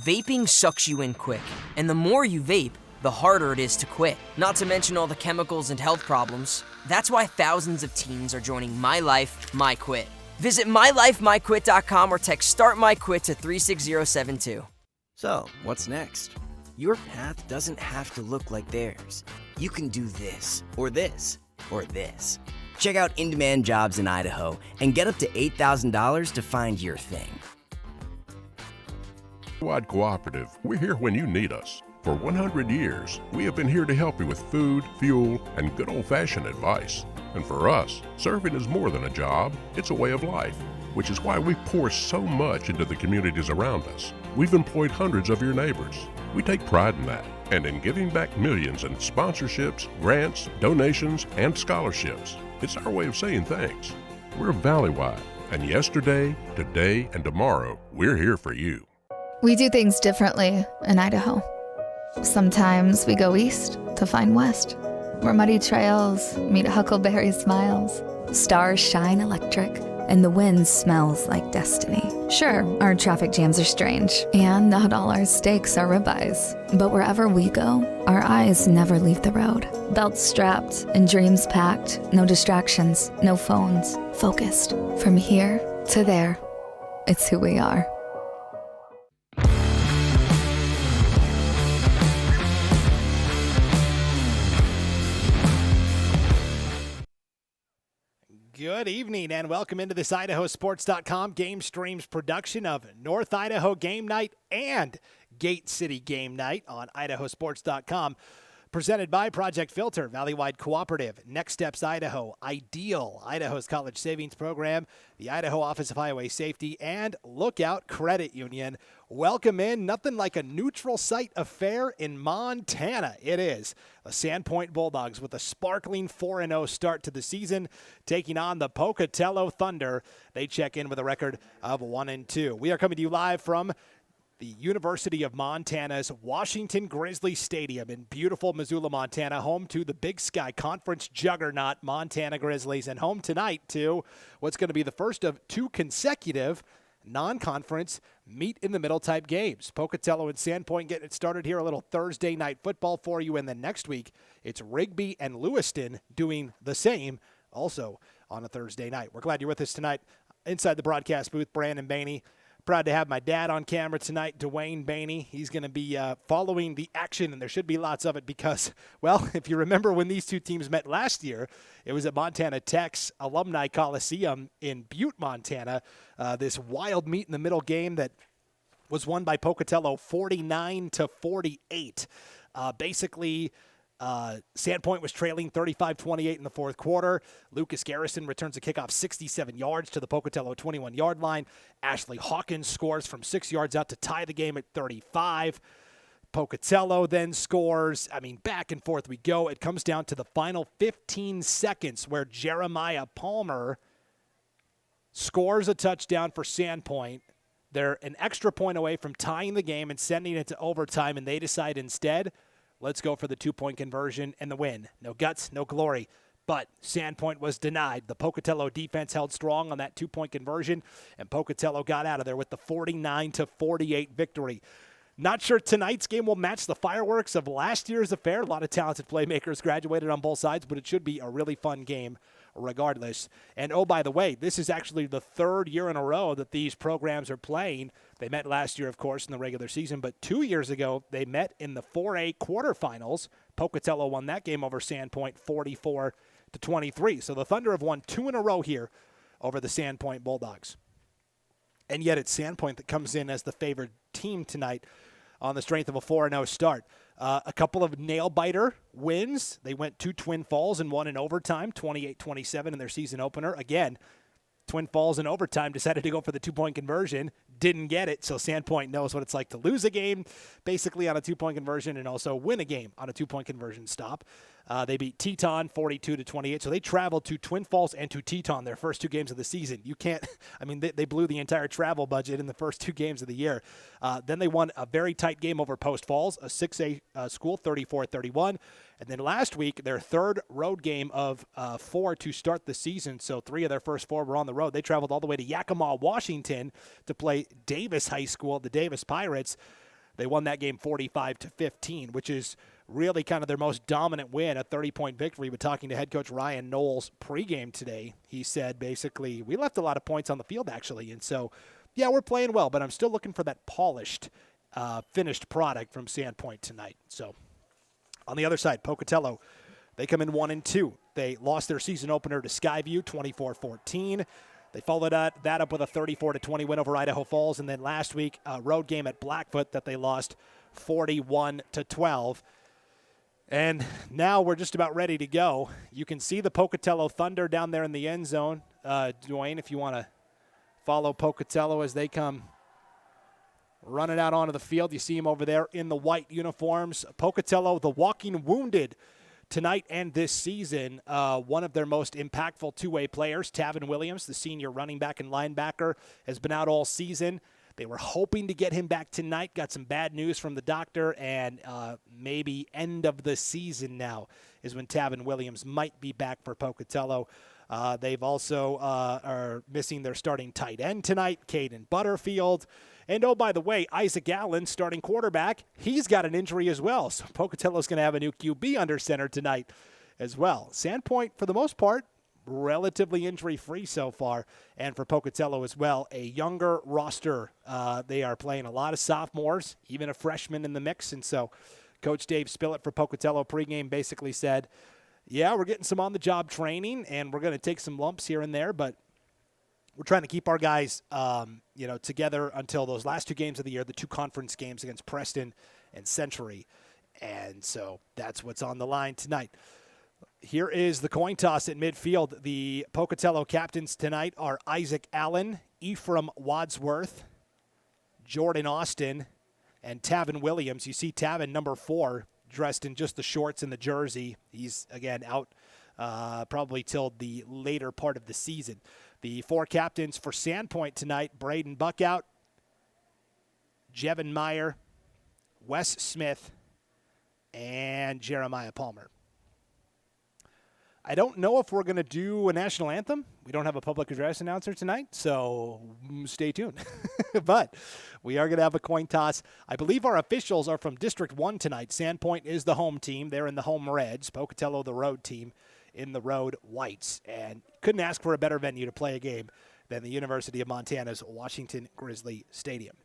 Vaping sucks you in quick, and the more you vape, the harder it is to quit. Not to mention all the chemicals and health problems. That's why thousands of teens are joining My Life, My Quit. Visit mylifemyquit.com or text Start My Quit to 36072. So, what's next? Your path doesn't have to look like theirs. You can do this, or this, or this. Check out In-Demand Jobs in Idaho and get up to $8,000 to find your thing. Wide Cooperative, we're here when you need us. For 100 years, we have been here to help you with food, fuel, and good old-fashioned advice. And for us, serving is more than a job, it's a way of life, which is why we pour so much into the communities around us. We've employed hundreds of your neighbors. We take pride in that, and in giving back millions in sponsorships, grants, donations, and scholarships. It's our way of saying thanks. We're Valleywide, and yesterday, today, and tomorrow, we're here for you. We do things differently in Idaho. Sometimes we go east to find west, where muddy trails meet huckleberry smiles. Stars shine electric, and the wind smells like destiny. Sure, our traffic jams are strange, And not all our steaks are ribeyes. but wherever we go, our eyes never leave the road. Belts strapped and dreams packed. No distractions, no phones, focused. From here to there, it's who we are. Good evening and welcome into this IdahoSports.com GameStreams production of North Idaho Game Night and Gate City Game Night on IdahoSports.com. Presented by Project Filter, Valleywide Cooperative, Next Steps Idaho, Ideal, Idaho's College Savings Program, the Idaho Office of Highway Safety, and Lookout Credit Union. Welcome in. Nothing like a neutral site affair in Montana. It is the Sandpoint Bulldogs with a sparkling 4-0 start to the season, taking on the Pocatello Thunder. They check in with a record of 1-2. We are coming to you live from the University of Montana's Washington Grizzly Stadium in beautiful Missoula, Montana, home to the Big Sky Conference juggernaut Montana Grizzlies, and home tonight to what's going to be the first of two consecutive non-conference meet-in-the-middle type games. Pocatello and Sandpoint getting it started here, a little Thursday night football for you, and then next week it's Rigby and Lewiston doing the same, also on a Thursday night. We're glad you're with us tonight. Inside the broadcast booth, Brandon Baney. Proud to have my dad on camera tonight, Dwayne Baney. He's going to be following the action, and there should be lots of it because, well, if you remember when these two teams met last year, it was at Montana Tech's Alumni Coliseum in Butte, Montana. This wild meet-in-the-middle game that was won by Pocatello 49-48. Basically, Sandpoint was trailing 35-28 in the fourth quarter. Lucas Garrison returns a kickoff 67 yards to the Pocatello 21-yard line. Ashley Hawkins scores from 6 yards out to tie the game at 35. Pocatello then scores. Back and forth we go. It comes down to the final 15 seconds where Jeremiah Palmer scores a touchdown for Sandpoint. They're an extra point away from tying the game and sending it to overtime, and they decide instead, let's go for the two-point conversion and the win. No guts, no glory. But Sandpoint was denied. The Pocatello defense held strong on that two-point conversion, and Pocatello got out of there with the 49-48 victory. Not sure tonight's game will match the fireworks of last year's affair. A lot of talented playmakers graduated on both sides, but it should be a really fun game regardless. And oh, by the way, this is actually the third year in a row that these programs are playing. They met last year, of course, in the regular season, but 2 years ago, they met in the 4A quarterfinals. Pocatello won that game over Sandpoint 44-23. So the Thunder have won 2 in a row here over the Sandpoint Bulldogs. And yet it's Sandpoint that comes in as the favored team tonight on the strength of a 4-0 start. A couple of nail-biter wins. They went to Twin Falls and won in overtime, 28-27 in their season opener. Again, Twin Falls in overtime decided to go for the two-point conversion, didn't get it, so Sandpoint knows what it's like to lose a game basically on a two-point conversion and also win a game on a two-point conversion stop. They beat Teton 42-28, so they traveled to Twin Falls and to Teton their first two games of the season. You can't, they blew the entire travel budget in the first two games of the year. Then they won a very tight game over Post Falls, a 6A school, 34-31. And then last week, their third road game of 4 to start the season, so 3 of their first 4 were on the road. They traveled all the way to Yakima, Washington to play Davis High School, the Davis Pirates. They won that game 45-15, which is really kind of their most dominant win, a 30-point victory. But talking to head coach Ryan Knowles pregame today, he said basically, we left a lot of points on the field, actually. And so, yeah, we're playing well, but I'm still looking for that polished, finished product from Sandpoint tonight. So on the other side, Pocatello, they come in 1-2. They lost their season opener to Skyview 24-14. They followed that up with a 34-20 win over Idaho Falls. And then last week, a road game at Blackfoot that they lost 41-12. And now we're just about ready to go. You can see the Pocatello Thunder down there in the end zone. Dwayne, if you want to follow Pocatello as they come running out onto the field. You see them over there in the white uniforms. Pocatello, the walking wounded tonight and this season. One of their most impactful two-way players, Tavin Williams, the senior running back and linebacker, has been out all season. They were hoping to get him back tonight. Got some bad news from the doctor, and maybe end of the season now is when Tavin Williams might be back for Pocatello. They've also are missing their starting tight end tonight, Caden Butterfield. And, oh, by the way, Isaac Allen, starting quarterback, he's got an injury as well. So Pocatello's going to have a new QB under center tonight as well. Sandpoint, for the most part, relatively injury-free so far. And for Pocatello as well, a younger roster. They are playing a lot of sophomores, even a freshman in the mix. And so Coach Dave Spillett for Pocatello pregame basically said, yeah, we're getting some on-the-job training, and we're going to take some lumps here and there, but we're trying to keep our guys, together until those last two games of the year, the two conference games against Preston and Century. And so that's what's on the line tonight. Here is the coin toss at midfield. The Pocatello captains tonight are Isaac Allen, Ephraim Wadsworth, Jordan Austin, and Tavin Williams. You see Tavin, number 4, dressed in just the shorts and the jersey. He's, again, out probably till the later part of the season. The 4 captains for Sandpoint tonight, Braden Buckout, Jevin Meyer, Wes Smith, and Jeremiah Palmer. I don't know if we're going to do a national anthem. We don't have a public address announcer tonight, so stay tuned. But we are going to have a coin toss. I believe our officials are from District 1 tonight. Sandpoint is the home team. They're in the home reds. Pocatello, the road team, in the road whites. And couldn't ask for a better venue to play a game than the University of Montana's Washington Grizzly Stadium.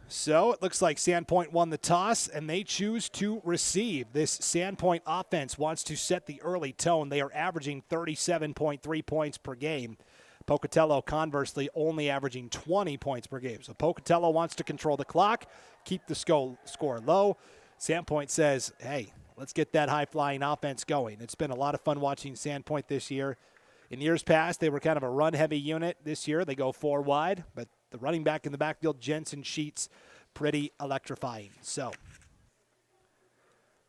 So it looks like Sandpoint won the toss, and they choose to receive. This Sandpoint offense wants to set the early tone. They are averaging 37.3 points per game. Pocatello, conversely, only averaging 20 points per game. So Pocatello wants to control the clock, keep the score low. Sandpoint says, hey, let's get that high-flying offense going. It's been a lot of fun watching Sandpoint this year. In years past, they were kind of a run-heavy unit. This year, they go 4 wide, but the running back in the backfield, Jensen Sheets, pretty electrifying. So,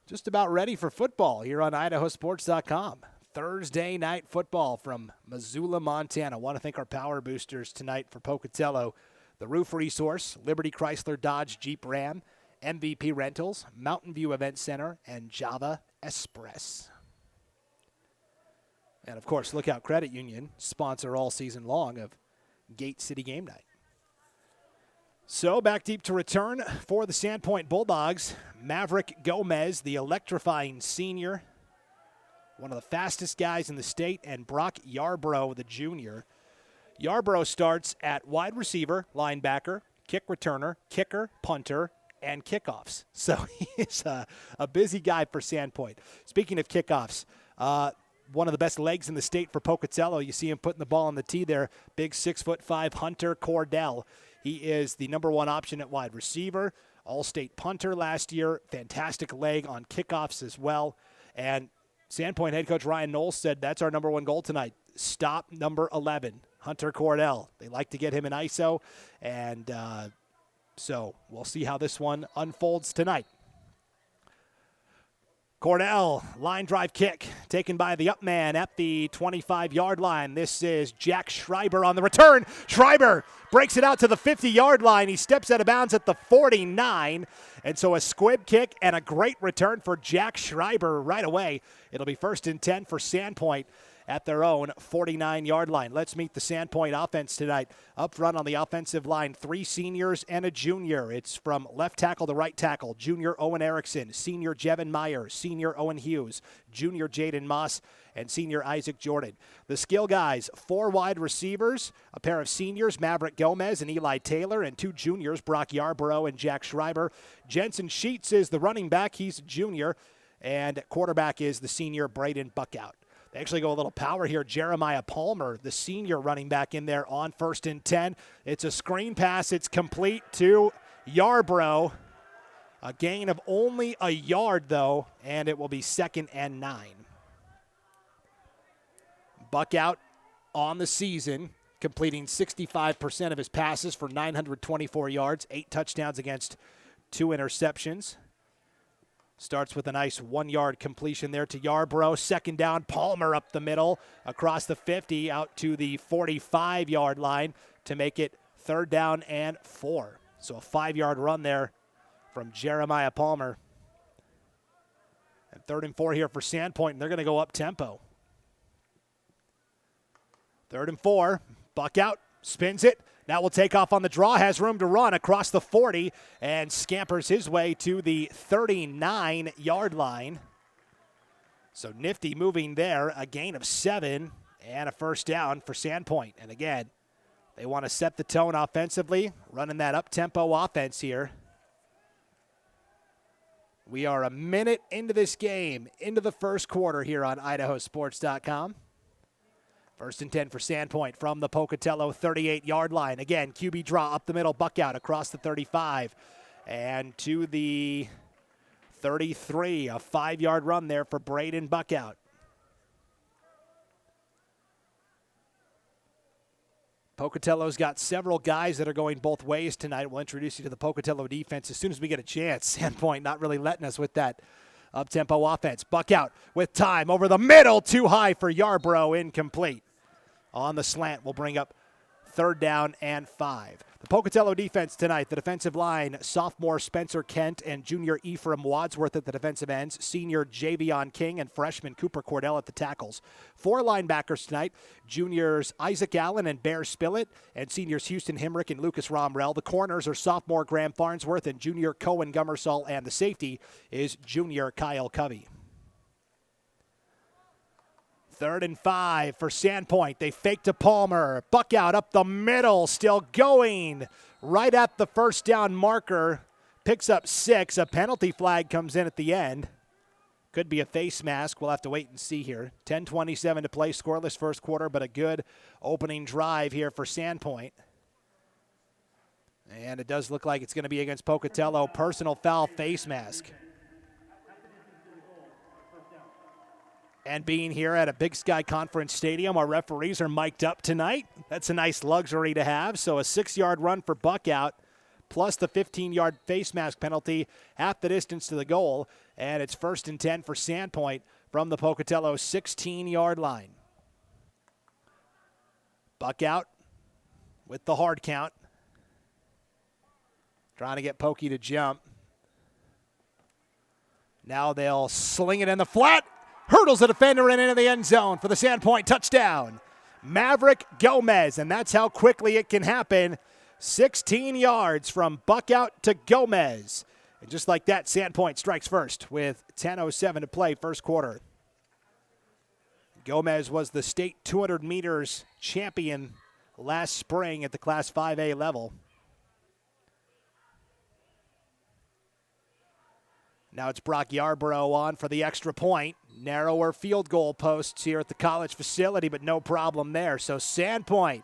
just about ready for football here on IdahoSports.com. Thursday night football from Missoula, Montana. I want to thank our power boosters tonight for Pocatello. The Roof Resource, Liberty Chrysler Dodge Jeep Ram, MVP Rentals, Mountain View Event Center, and Java Express. And, of course, Lookout Credit Union, sponsor all season long of Gate City Game Night. So back deep to return for the Sandpoint Bulldogs. Maverick Gomez, the electrifying senior, one of the fastest guys in the state, and Brock Yarbrough, the junior. Yarbrough starts at wide receiver, linebacker, kick returner, kicker, punter, and kickoffs. So he's a busy guy for Sandpoint. Speaking of kickoffs, one of the best legs in the state for Pocatello. You see him putting the ball on the tee there. Big 6'5" Hunter Cordell. He is the number 1 option at wide receiver. All-state punter last year. Fantastic leg on kickoffs as well. And Sandpoint head coach Ryan Knowles said that's our number 1 goal tonight. Stop number 11, Hunter Cordell. They like to get him in ISO. And so we'll see how this one unfolds tonight. Cordell, line drive kick, taken by the up man at the 25-yard line. This is Jack Schreiber on the return. Schreiber breaks it out to the 50-yard line. He steps out of bounds at the 49. And so a squib kick and a great return for Jack Schreiber right away. It'll be 1st and 10 for Sandpoint. at their own 49-yard line. Let's meet the Sandpoint offense tonight. Up front on the offensive line, 3 seniors and a junior. It's from left tackle to right tackle, junior Owen Erickson, senior Jevin Meyer, senior Owen Hughes, junior Jaden Moss, and senior Isaac Jordan. The skill guys, 4 wide receivers, a pair of seniors, Maverick Gomez and Eli Taylor, and 2 juniors, Brock Yarborough and Jack Schreiber. Jensen Sheets is the running back. He's a junior. And quarterback is the senior Braden Buckout. They actually go a little power here. Jeremiah Palmer, the senior running back, in there on 1st and 10. It's a screen pass. It's complete to Yarborough. A gain of only a yard, though, and it will be 2nd and 9. Buckout on the season, completing 65% of his passes for 924 yards, 8 touchdowns against 2 interceptions. Starts with a nice 1-yard completion there to Yarborough. 2nd down, Palmer up the middle, across the 50, out to the 45-yard line to make it 3rd down and 4. So a 5-yard run there from Jeremiah Palmer. And 3rd and 4 here for Sandpoint, and they're going to go up tempo. 3rd and 4, Buckout spins it. Now will take off on the draw, has room to run across the 40, and scampers his way to the 39-yard line. So nifty moving there, a gain of 7 and a 1st down for Sandpoint. And again, they want to set the tone offensively, running that up-tempo offense here. We are a minute into this game, into the 1st quarter here on IdahoSports.com. 1st and 10 for Sandpoint from the Pocatello 38-yard line. Again, QB draw up the middle, Buckout across the 35 and to the 33. A 5-yard run there for Braden Buckout. Pocatello's got several guys that are going both ways tonight. We'll introduce you to the Pocatello defense as soon as we get a chance. Sandpoint not really letting us with that up-tempo offense. Buckout with time over the middle. Too high for Yarborough. Incomplete. On the slant will bring up 3rd down and 5. The Pocatello defense tonight, the defensive line, sophomore Spencer Kent and junior Ephraim Wadsworth at the defensive ends, senior Javion King and freshman Cooper Cordell at the tackles. 4 linebackers tonight, juniors Isaac Allen and Bear Spillett, and seniors Houston Himrick and Lucas Romrell. The corners are sophomore Graham Farnsworth and junior Cohen Gummersall, and the safety is junior Kyle Covey. 3rd and 5 for Sandpoint. They fake to Palmer. Buckout up the middle, still going. Right at the 1st down marker. Picks up 6. A penalty flag comes in at the end. Could be a face mask. We'll have to wait and see here. 10:27 to play. Scoreless 1st quarter, but a good opening drive here for Sandpoint. And it does look like it's going to be against Pocatello. Personal foul, face mask. And being here at a Big Sky Conference Stadium, our referees are mic'd up tonight. That's a nice luxury to have. So a 6-yard run for Buckout, plus the 15-yard face mask penalty, half the distance to the goal. And it's 1st and 10 for Sandpoint from the Pocatello 16-yard line. Buckout with the hard count. Trying to get Pokey to jump. Now they'll sling it in the flat. Hurdles the defender and into the end zone for the Sandpoint touchdown. Maverick Gomez, and that's how quickly it can happen. 16 yards from Buckout to Gomez. And just like that, Sandpoint strikes first with 10:07 to play, 1st quarter. Gomez was the state 200 meters champion last spring at the Class 5A level. Now it's Brock Yarborough on for the extra point. Narrower field goal posts here at the college facility, but no problem there. So Sandpoint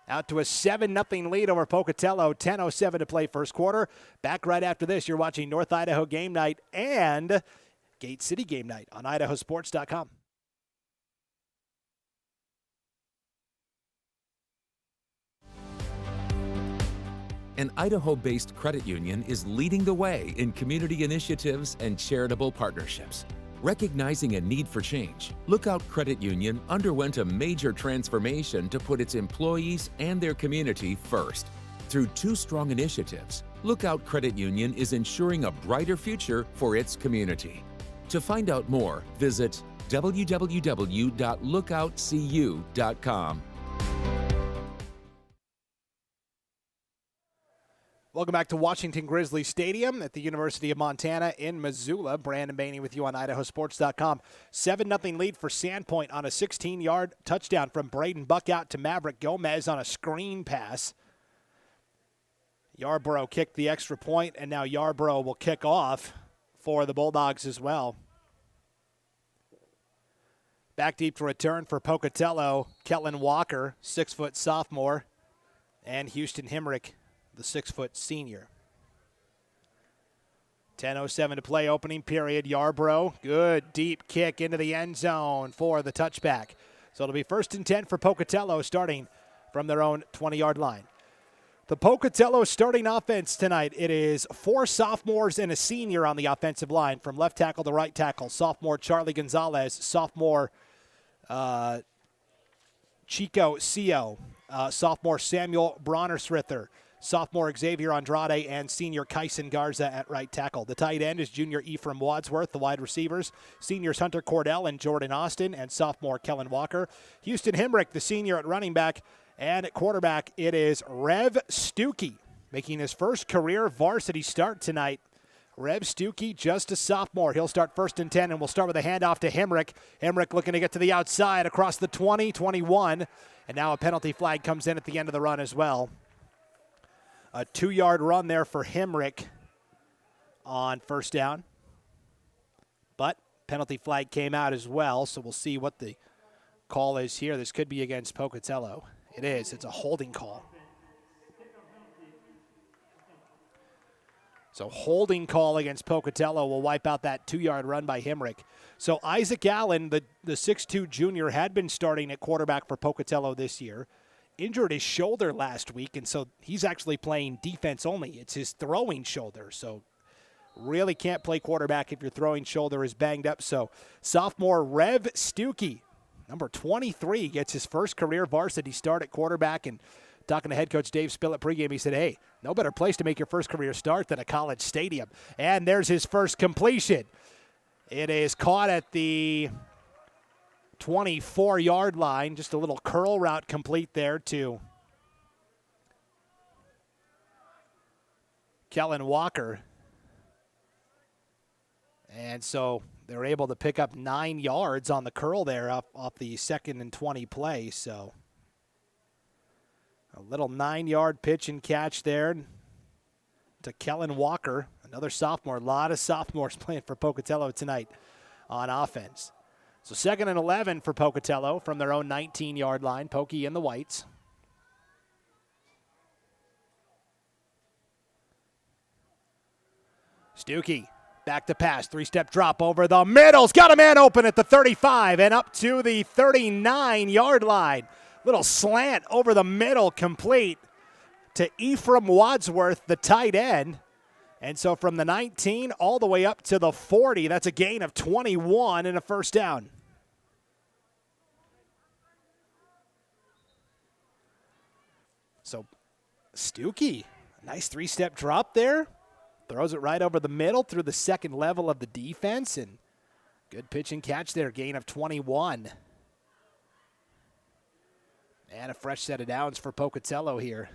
out to a 7-0 lead over Pocatello. 10:07 to play, 1st quarter. Back right after this, you're watching North Idaho Game Night and Gate City Game Night on IdahoSports.com. An Idaho-based credit union is leading the way in community initiatives and charitable partnerships. Recognizing a need for change, Lookout Credit Union underwent a major transformation to put its employees and their community first. Through 2 strong initiatives, Lookout Credit Union is ensuring a brighter future for its community. To find out more, visit www.lookoutcu.com. Welcome back to Washington Grizzly Stadium at the University of Montana in Missoula. Brandon Baney with you on IdahoSports.com. 7-0 lead for Sandpoint on a 16-yard touchdown from Braden Buckout to Maverick Gomez on a screen pass. Yarborough kicked the extra point, and now Yarborough will kick off for the Bulldogs as well. Back deep to return for Pocatello, Kellen Walker, 6-foot sophomore, and Houston Hemrick, the 6-foot senior. 10:07 to play, opening period. Yarborough, good deep kick into the end zone for the touchback. So it'll be 1st and 10 for Pocatello, starting from their own 20-yard line. The Pocatello starting offense tonight, it is 4 sophomores and a senior on the offensive line, from left tackle to right tackle. Sophomore Charlie Gonzalez, sophomore Chico Sio, sophomore Samuel Bronnersrither, sophomore Xavier Andrade, and senior Kyson Garza at right tackle. The tight end is junior Ephraim Wadsworth. The wide receivers, seniors Hunter Cordell and Jordan Austin, and sophomore Kellen Walker. Houston Hemrick, the senior, at running back. And at quarterback, it is Rev Stuckey, making his first career varsity start tonight. Rev Stuckey, just a sophomore. He'll start 1st and 10, and we'll start with a handoff to Hemrick. Hemrick looking to get to the outside across the 20, 21. And now a penalty flag comes in at the end of the run as well. A 2-yard run there for Hemrick on 1st down. But penalty flag came out as well, so we'll see what the call is here. This could be against Pocatello. It is. It's a holding call. So holding call against Pocatello will wipe out that 2-yard run by Hemrick. So Isaac Allen, the 6'2 junior, had been starting at quarterback for Pocatello this year. Injured his shoulder last week, and so he's actually playing defense only. It's his throwing shoulder, so really can't play quarterback if your throwing shoulder is banged up. So sophomore Rev Stuckey, number 23, gets his first career varsity start at quarterback. And talking to head coach Dave Spillett pregame, he said, hey, no better place to make your first career start than a college stadium. And there's his first completion. It is caught at the 24-yard line. Just a little curl route complete there to Kellen Walker. And so they're able to pick up 9 yards on the curl there off the 2nd and 20 play. So a little 9-yard pitch and catch there to Kellen Walker, another sophomore. A lot of sophomores playing for Pocatello tonight on offense. So 2nd and 11 for Pocatello from their own 19-yard line. Pokey in the whites. Stuckey, back to pass. 3-step drop over the middle's got a man open at the 35 and up to the 39-yard line. Little slant over the middle, complete to Ephraim Wadsworth, the tight end. And so from the 19 all the way up to the 40, that's a gain of 21 and a 1st down. So Stuckey, nice 3-step drop there. Throws it right over the middle through the 2nd level of the defense. And good pitch and catch there, gain of 21. And a fresh set of downs for Pocatello here.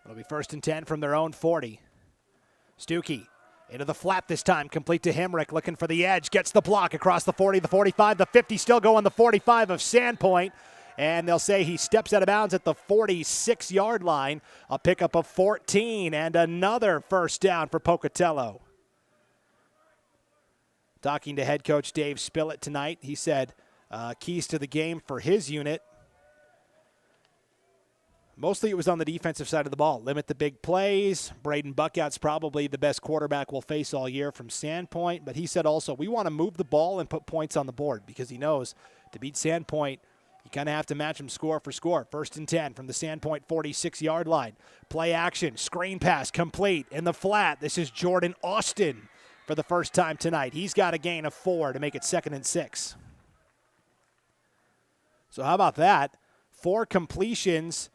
It'll be 1st and 10 from their own 40. Stuckey into the flat this time, complete to Hemrick, looking for the edge, gets the block across the 40, the 45, the 50, still going the 45 of Sandpoint. And they'll say he steps out of bounds at the 46-yard line. A pickup of 14 and another 1st down for Pocatello. Talking to head coach Dave Spillett tonight, he said keys to the game for his unit. Mostly it was on the defensive side of the ball. Limit the big plays. Braden Buckout's probably the best quarterback we'll face all year from Sandpoint. But he said also, we want to move the ball and put points on the board because he knows to beat Sandpoint, you kind of have to match them score for score. 1st and 10 from the Sandpoint 46-yard line. Play action, screen pass, complete in the flat. This is Jordan Austin for the first time tonight. He's got a gain of 4 to make it 2nd and 6. So how about that? 4 completions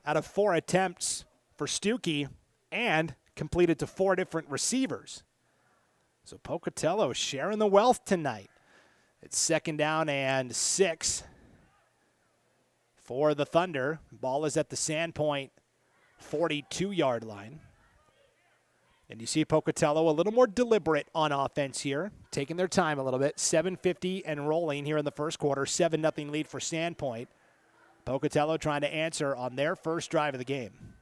out of 4 attempts for Stuckey and completed to 4 different receivers. So Pocatello sharing the wealth tonight. It's 2nd down and 6 for the Thunder. Ball is at the Sandpoint 42-yard line. And you see Pocatello a little more deliberate on offense here, taking their time a little bit. 7:50 and rolling here in the first quarter. 7-0 lead for Sandpoint. Pocatello trying to answer on their first drive of the game.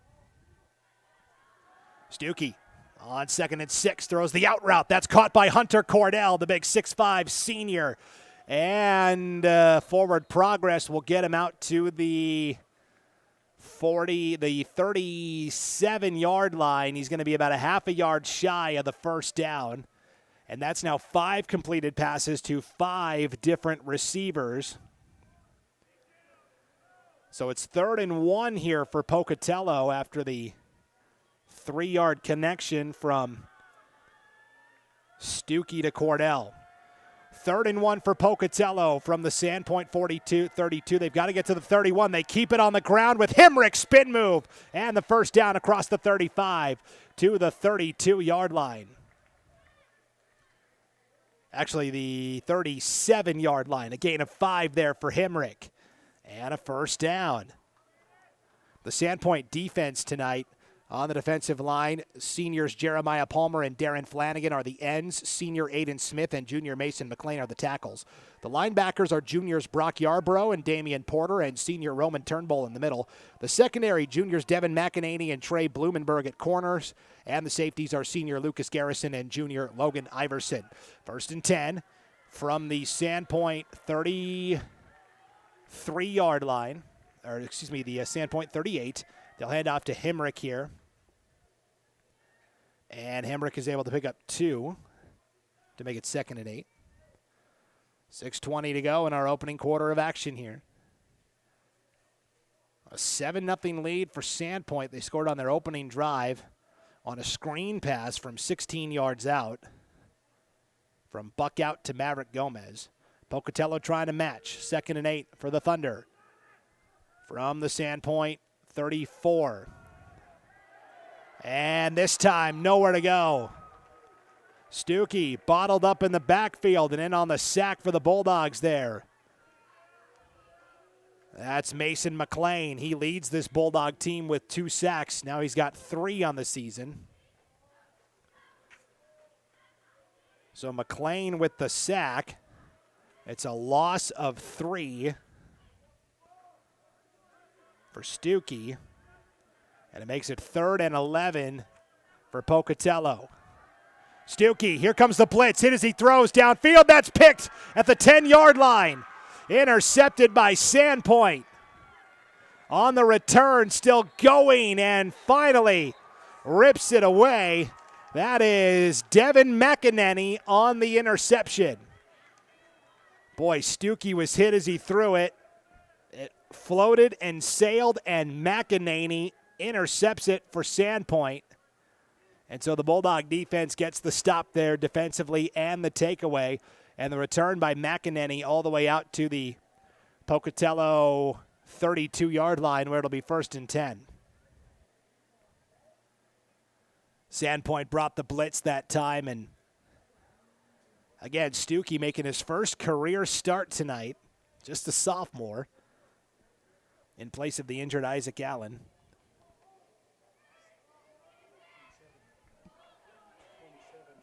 Stuckey on 2nd and 6 throws the out route. That's caught by Hunter Cordell, the big 6'5 senior. And forward progress will get him out to the 37-yard line. He's going to be about a half a yard shy of the first down. And that's now 5 completed passes to 5 different receivers. So it's 3rd and 1 here for Pocatello after the 3-yard connection from Stuckey to Cordell. 3rd and 1 for Pocatello from the Sandpoint 32. They've got to get to the 31. They keep it on the ground with Hemrick spin move. And the first down across the 35 to the 32-yard line. Actually, the 37-yard line. A gain of 5 there for Hemrick. And a first down. The Sandpoint defense tonight. On the defensive line, seniors Jeremiah Palmer and Darren Flanagan are the ends. Senior Aiden Smith and junior Mason McLean are the tackles. The linebackers are juniors Brock Yarborough and Damian Porter and senior Roman Turnbull in the middle. The secondary, juniors Devin McEnany and Trey Blumenberg at corners. And the safeties are senior Lucas Garrison and junior Logan Iverson. 1st and 10 from the Sandpoint 33-yard line. The Sandpoint 38. They'll hand off to Hemrick here. And Hemrick is able to pick up 2 to make it 2nd and 8. 6:20 to go in our opening quarter of action here. A 7-0 lead for Sandpoint. They scored on their opening drive on a screen pass from 16 yards out. From Buck out to Maverick Gomez. Pocatello trying to match. 2nd and 8 for the Thunder. From the Sandpoint 34. And this time, nowhere to go. Stuckey bottled up in the backfield and in on the sack for the Bulldogs there. That's Mason McLean. He leads this Bulldog team with 2 sacks. Now he's got 3 on the season. So McLean with the sack. It's a loss of 3 for Stuckey. And it makes it 3rd and 11 for Pocatello. Stuckey, here comes the blitz. Hit as he throws downfield. That's picked at the 10-yard line. Intercepted by Sandpoint. On the return, still going, and finally rips it away. That is Devin McEnany on the interception. Boy, Stuckey was hit as he threw it. It floated and sailed, and McEnany intercepts it for Sandpoint. And so the Bulldog defense gets the stop there defensively and the takeaway. And the return by McEnany all the way out to the Pocatello 32-yard line where it'll be 1st and 10. Sandpoint brought the blitz that time. And again, Stuckey making his first career start tonight. Just a sophomore in place of the injured Isaac Allen.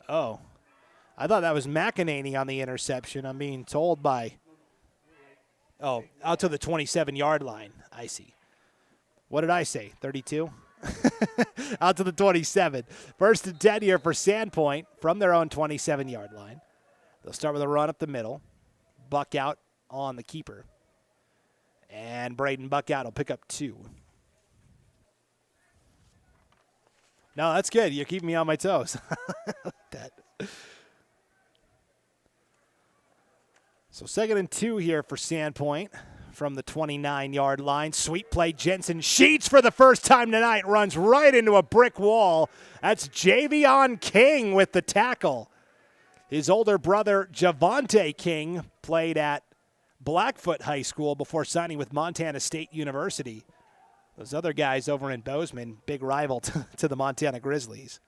Oh, I thought that was McEnany on the interception. I'm being told by, out to the 27-yard line. I see. What did I say, 32? Out to the 27. 1st and 10 here for Sandpoint from their own 27-yard line. They'll start with a run up the middle. Buck out on the keeper. And Braden Buck out will pick up 2. No, that's good. You're keeping me on my toes. That. So 2nd and 2 here for Sandpoint from the 29-yard line. Sweep play. Jensen Sheets for the first time tonight. Runs right into a brick wall. That's Javion King with the tackle. His older brother, Javante King, played at Blackfoot High School before signing with Montana State University. Those other guys over in Bozeman, big rival to the Montana Grizzlies.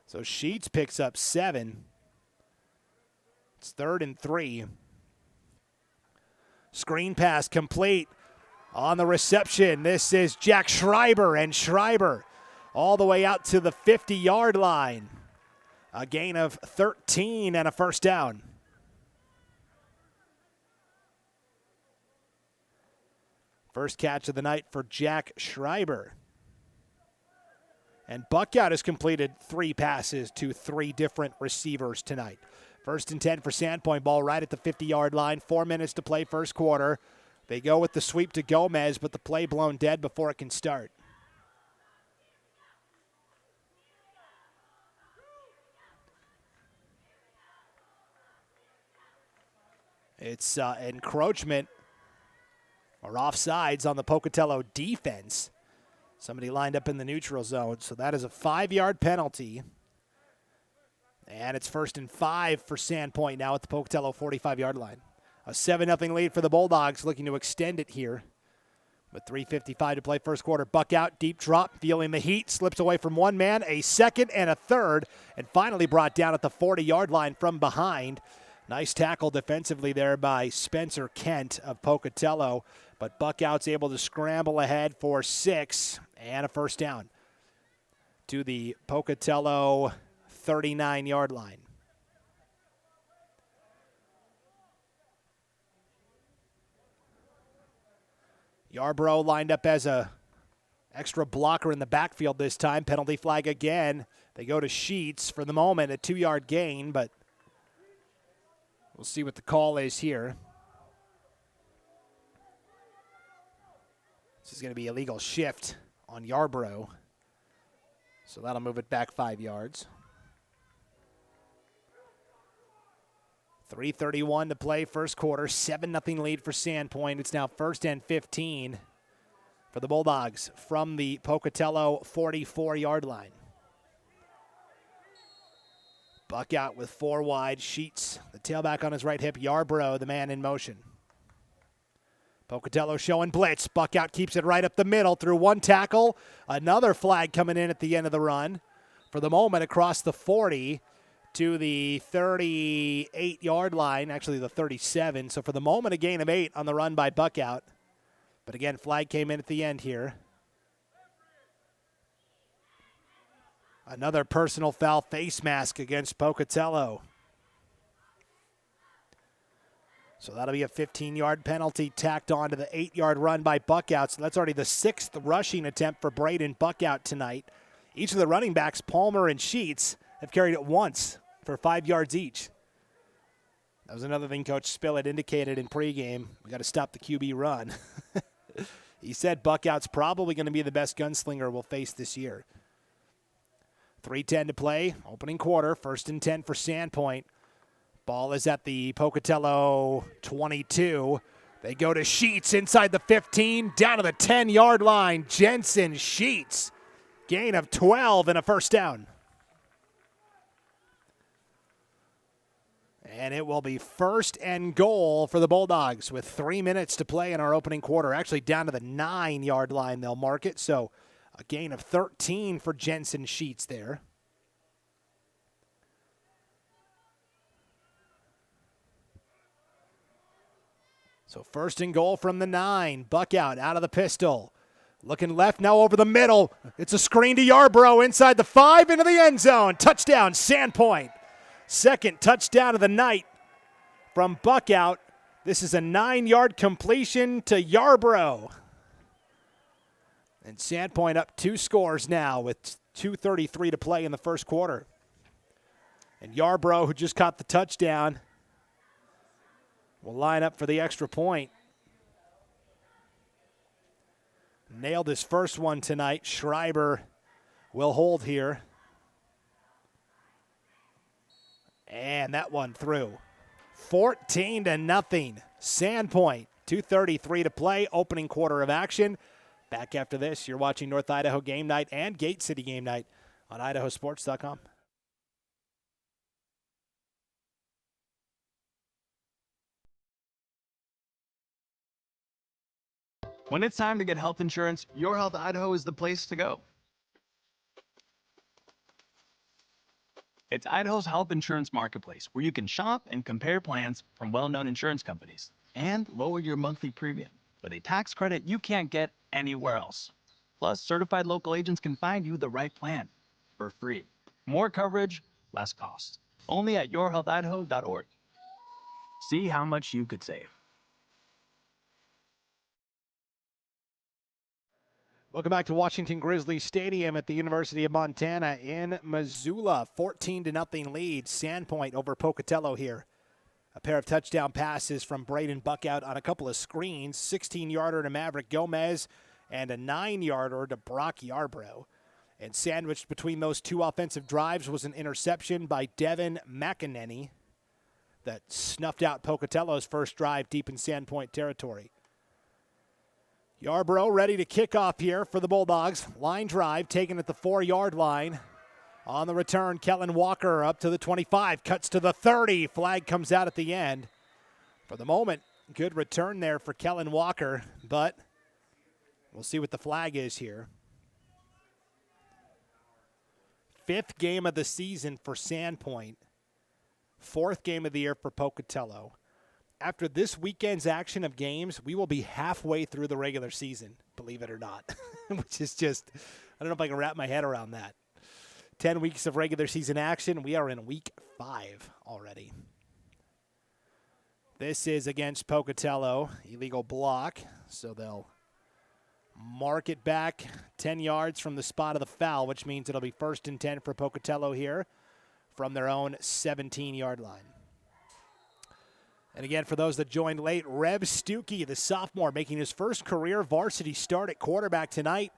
So Sheets picks up 7. It's 3rd and 3. Screen pass complete on the reception. This is Jack Schreiber, and Schreiber all the way out to the 50-yard line. A gain of 13 and a first down. First catch of the night for Jack Schreiber. And Buckout has completed 3 passes to 3 different receivers tonight. 1st and 10 for Sandpoint, ball right at the 50-yard line. 4 minutes to play first quarter. They go with the sweep to Gomez, but the play blown dead before it can start. It's encroachment or offsides on the Pocatello defense. Somebody lined up in the neutral zone, so that is a 5-yard penalty. And it's 1st and 5 for Sandpoint now at the Pocatello 45-yard line. A 7-0 lead for the Bulldogs, looking to extend it here. With 3:55 to play first quarter. Buck out, deep drop, feeling the heat, slips away from one man, a second and a third, and finally brought down at the 40-yard line from behind. Nice tackle defensively there by Spencer Kent of Pocatello, but Buckout's able to scramble ahead for 6 and a first down to the Pocatello 39-yard line. Yarbrough lined up as a extra blocker in the backfield this time. Penalty flag again. They go to Sheets for the moment, a 2-yard gain, but we'll see what the call is here. This is going to be a legal shift on Yarbrough, so that'll move it back 5 yards. 3:31 to play first quarter, 7-0 lead for Sandpoint. It's now 1st and 15 for the Bulldogs from the Pocatello 44-yard line. Buck out with 4 wide. Sheets, the tailback on his right hip. Yarbrough, the man in motion. Pocatello showing blitz. Buck out keeps it right up the middle through 1 tackle. Another flag coming in at the end of the run. For the moment, across the 40 to the 38-yard line, actually the 37. So for the moment, a gain of 8 on the run by Buckout. But again, flag came in at the end here. Another personal foul face mask against Pocatello. So that'll be a 15-yard penalty tacked on to the 8-yard run by Buckout. So that's already the 6th rushing attempt for Braden Buckout tonight. Each of the running backs, Palmer and Sheets, have carried it once for 5 yards each. That was another thing Coach Spillett indicated in pregame. We got to stop the QB run. He said Buckout's probably going to be the best gunslinger we'll face this year. 3:10 to play, opening quarter, 1st and 10 for Sandpoint. Ball is at the Pocatello 22. They go to Sheets inside the 15, down to the 10-yard line. Jensen Sheets, gain of 12 and a first down. And it will be 1st and goal for the Bulldogs with 3 minutes to play in our opening quarter. Actually down to the 9-yard line they'll mark it. So a gain of 13 for Jensen Sheets there. So 1st and goal from the 9. Buckout out of the pistol. Looking left, now over the middle. It's a screen to Yarbrough inside the 5 into the end zone. Touchdown, Sandpoint. 2nd touchdown of the night from Buckout. This is a 9-yard completion to Yarbrough. And Sandpoint up 2 scores now with 2:33 to play in the first quarter. And Yarbrough, who just caught the touchdown, will line up for the extra point. Nailed his first one tonight. Schreiber will hold here. And that one through. 14-0. Sandpoint. 2:33 to play. Opening quarter of action. Back after this, you're watching North Idaho Game Night and Gate City Game Night on IdahoSports.com. When it's time to get health insurance, Your Health Idaho is the place to go. It's Idaho's health insurance marketplace where you can shop and compare plans from well-known insurance companies and lower your monthly premium with a tax credit you can't get anywhere else. Plus, certified local agents can find you the right plan for free. More coverage, less cost. Only at yourhealthidaho.org. See how much you could save. Welcome back to Washington Grizzlies Stadium at the University of Montana in Missoula. 14-0 lead. Sandpoint over Pocatello here. A pair of touchdown passes from Braden Buckout on a couple of screens. 16-yarder to Maverick Gomez and a 9-yarder to Brock Yarbrough. And sandwiched between those two offensive drives was an interception by Devin McEnany that snuffed out Pocatello's first drive deep in Sandpoint territory. Yarbrough ready to kick off here for the Bulldogs. Line drive taken at the 4-yard line. On the return, Kellen Walker up to the 25, cuts to the 30. Flag comes out at the end. For the moment, good return there for Kellen Walker, but we'll see what the flag is here. 5th game of the season for Sandpoint. 4th game of the year for Pocatello. After this weekend's action of games, we will be halfway through the regular season, believe it or not, which is just, I don't know if I can wrap my head around that. 10 weeks of regular season action. We are in week 5 already. This is against Pocatello, illegal block, so they'll mark it back 10 yards from the spot of the foul, which means it'll be 1st and 10 for Pocatello here from their own 17-yard line. And again, for those that joined late, Reb Stuckey, the sophomore, making his first career varsity start at quarterback tonight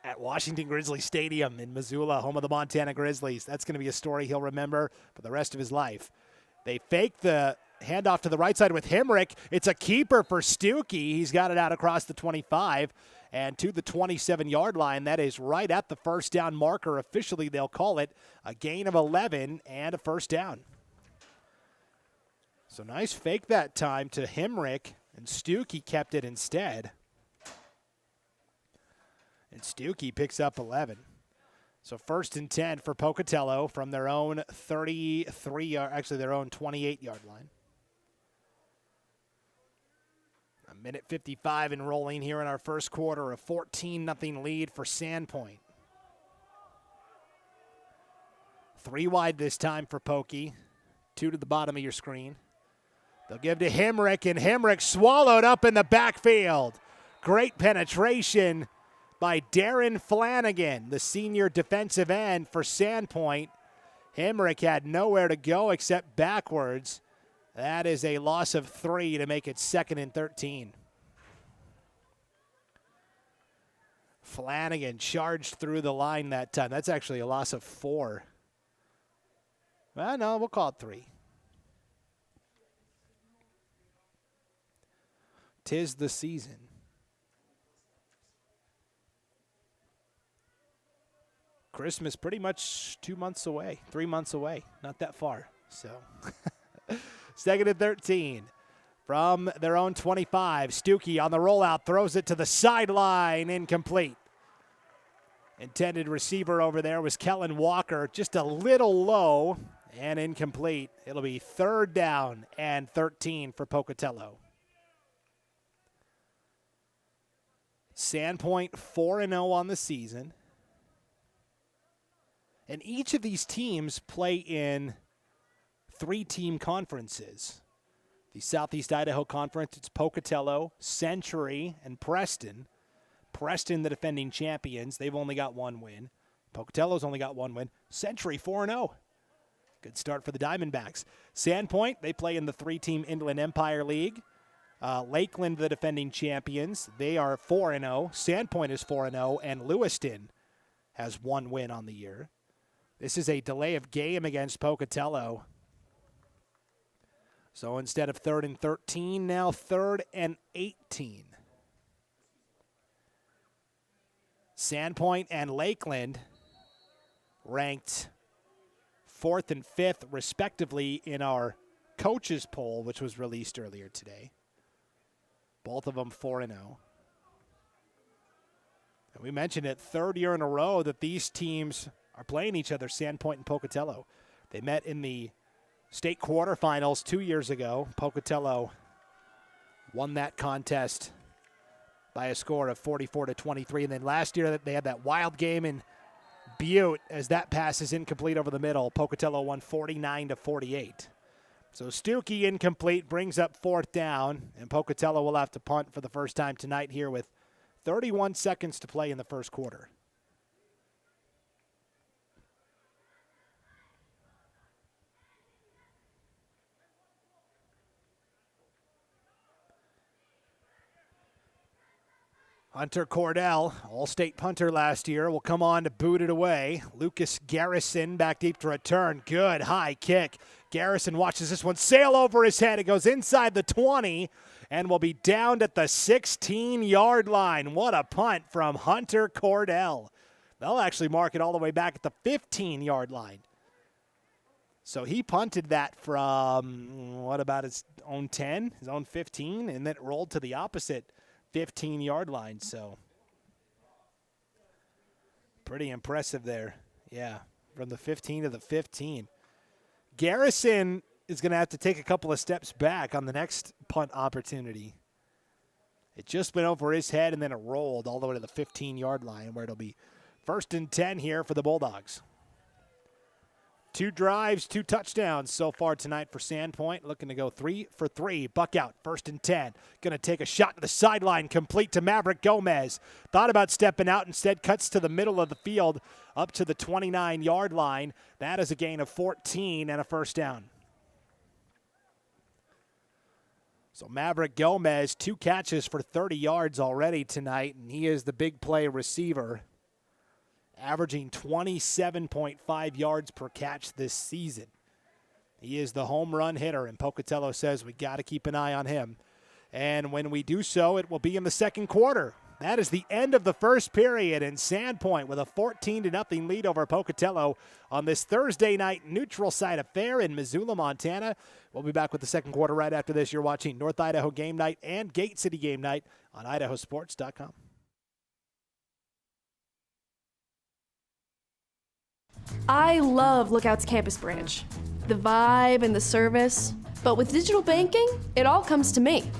at Washington Grizzlies Stadium in Missoula, home of the Montana Grizzlies. That's going to be a story he'll remember for the rest of his life. They fake the handoff to the right side with Hemrick. It's a keeper for Stuckey. He's got it out across the 25 and to the 27-yard line. That is right at the first down marker. Officially, they'll call it a gain of 11 and a first down. So nice fake that time to Hemrick, and Stuckey kept it instead. And Stuckey picks up 11. So 1st and 10 for Pocatello from their own 28-yard line. A minute 55 and rolling here in our first quarter, a 14-0 lead for Sandpoint. 3 wide this time for Pokey. 2 to the bottom of your screen. They'll give to Hemrick, and Hemrick swallowed up in the backfield. Great penetration by Darren Flanagan, the senior defensive end for Sandpoint. Hemrick had nowhere to go except backwards. That is a loss of 3 to make it 2nd and 13. Flanagan charged through the line that time. That's actually a loss of 4. Well, no, we'll call it 3. 'Tis the season. Christmas pretty much 2 months away, 3 months away, not that far. So 2nd and 13 from their own 25. Stuckey on the rollout, throws it to the sideline, incomplete. Intended receiver over there was Kellen Walker, just a little low and incomplete. It'll be 3rd down and 13 for Pocatello. Sandpoint 4-0 on the season. And each of these teams play in 3-team conferences. The Southeast Idaho Conference, it's Pocatello, Century, and Preston. Preston, the defending champions, they've only got 1 win. Pocatello's only got 1 win. Century 4-0. Good start for the Diamondbacks. Sandpoint, they play in the 3-team Inland Empire League. Lakeland, the defending champions, they are 4-0. Sandpoint is 4-0, and Lewiston has 1 win on the year. This is a delay of game against Pocatello. So instead of 3rd and 13, now 3rd and 18. Sandpoint and Lakeland ranked 4th and 5th, respectively, in our coaches poll, which was released earlier today. Both of them 4-0. And we mentioned it, 3rd year in a row that these teams are playing each other, Sandpoint and Pocatello. They met in the state quarterfinals 2 years ago. Pocatello won that contest by a score of 44-23. And then last year they had that wild game in Butte as that pass is incomplete over the middle. Pocatello won 49-48. So Stuckey incomplete, brings up fourth down, and Pocatello will have to punt for the first time tonight here with 31 seconds to play in the first quarter. Hunter Cordell, all-state punter last year, will come on to boot it away. Lucas Garrison back deep to return. Good high kick. Garrison watches this one sail over his head. It goes inside the 20 and will be downed at the 16-yard line. What a punt from Hunter Cordell. They'll actually mark it all the way back at the 15-yard line. So he punted that from, what about his own 10, his own 15, and then it rolled to the opposite 15-yard line. So pretty impressive there. Yeah, from the 15 to the 15. Garrison is going to have to take a couple of steps back on the next punt opportunity. It just went over his head, and then it rolled all the way to the 15-yard line, where it'll be 1st and 10 here for the Bulldogs. 2 drives, 2 touchdowns so far tonight for Sandpoint. Looking to go 3 for 3. Buck out, 1st and 10. Going to take a shot to the sideline, complete to Maverick Gomez. Thought about stepping out, instead cuts to the middle of the field up to the 29-yard line. That is a gain of 14 and a first down. So Maverick Gomez, 2 catches for 30 yards already tonight, and he is the big play receiver, averaging 27.5 yards per catch this season. He is the home run hitter, and Pocatello says we got to keep an eye on him. And when we do so, it will be in the second quarter. That is the end of the first period, and Sandpoint with a 14-0 lead over Pocatello on this Thursday night neutral site affair in Missoula, Montana. We'll be back with the second quarter right after this. You're watching North Idaho Game Night and Gate City Game Night on IdahoSports.com. I love Lookout's campus branch. The vibe and the service. But with digital banking, it all comes to me.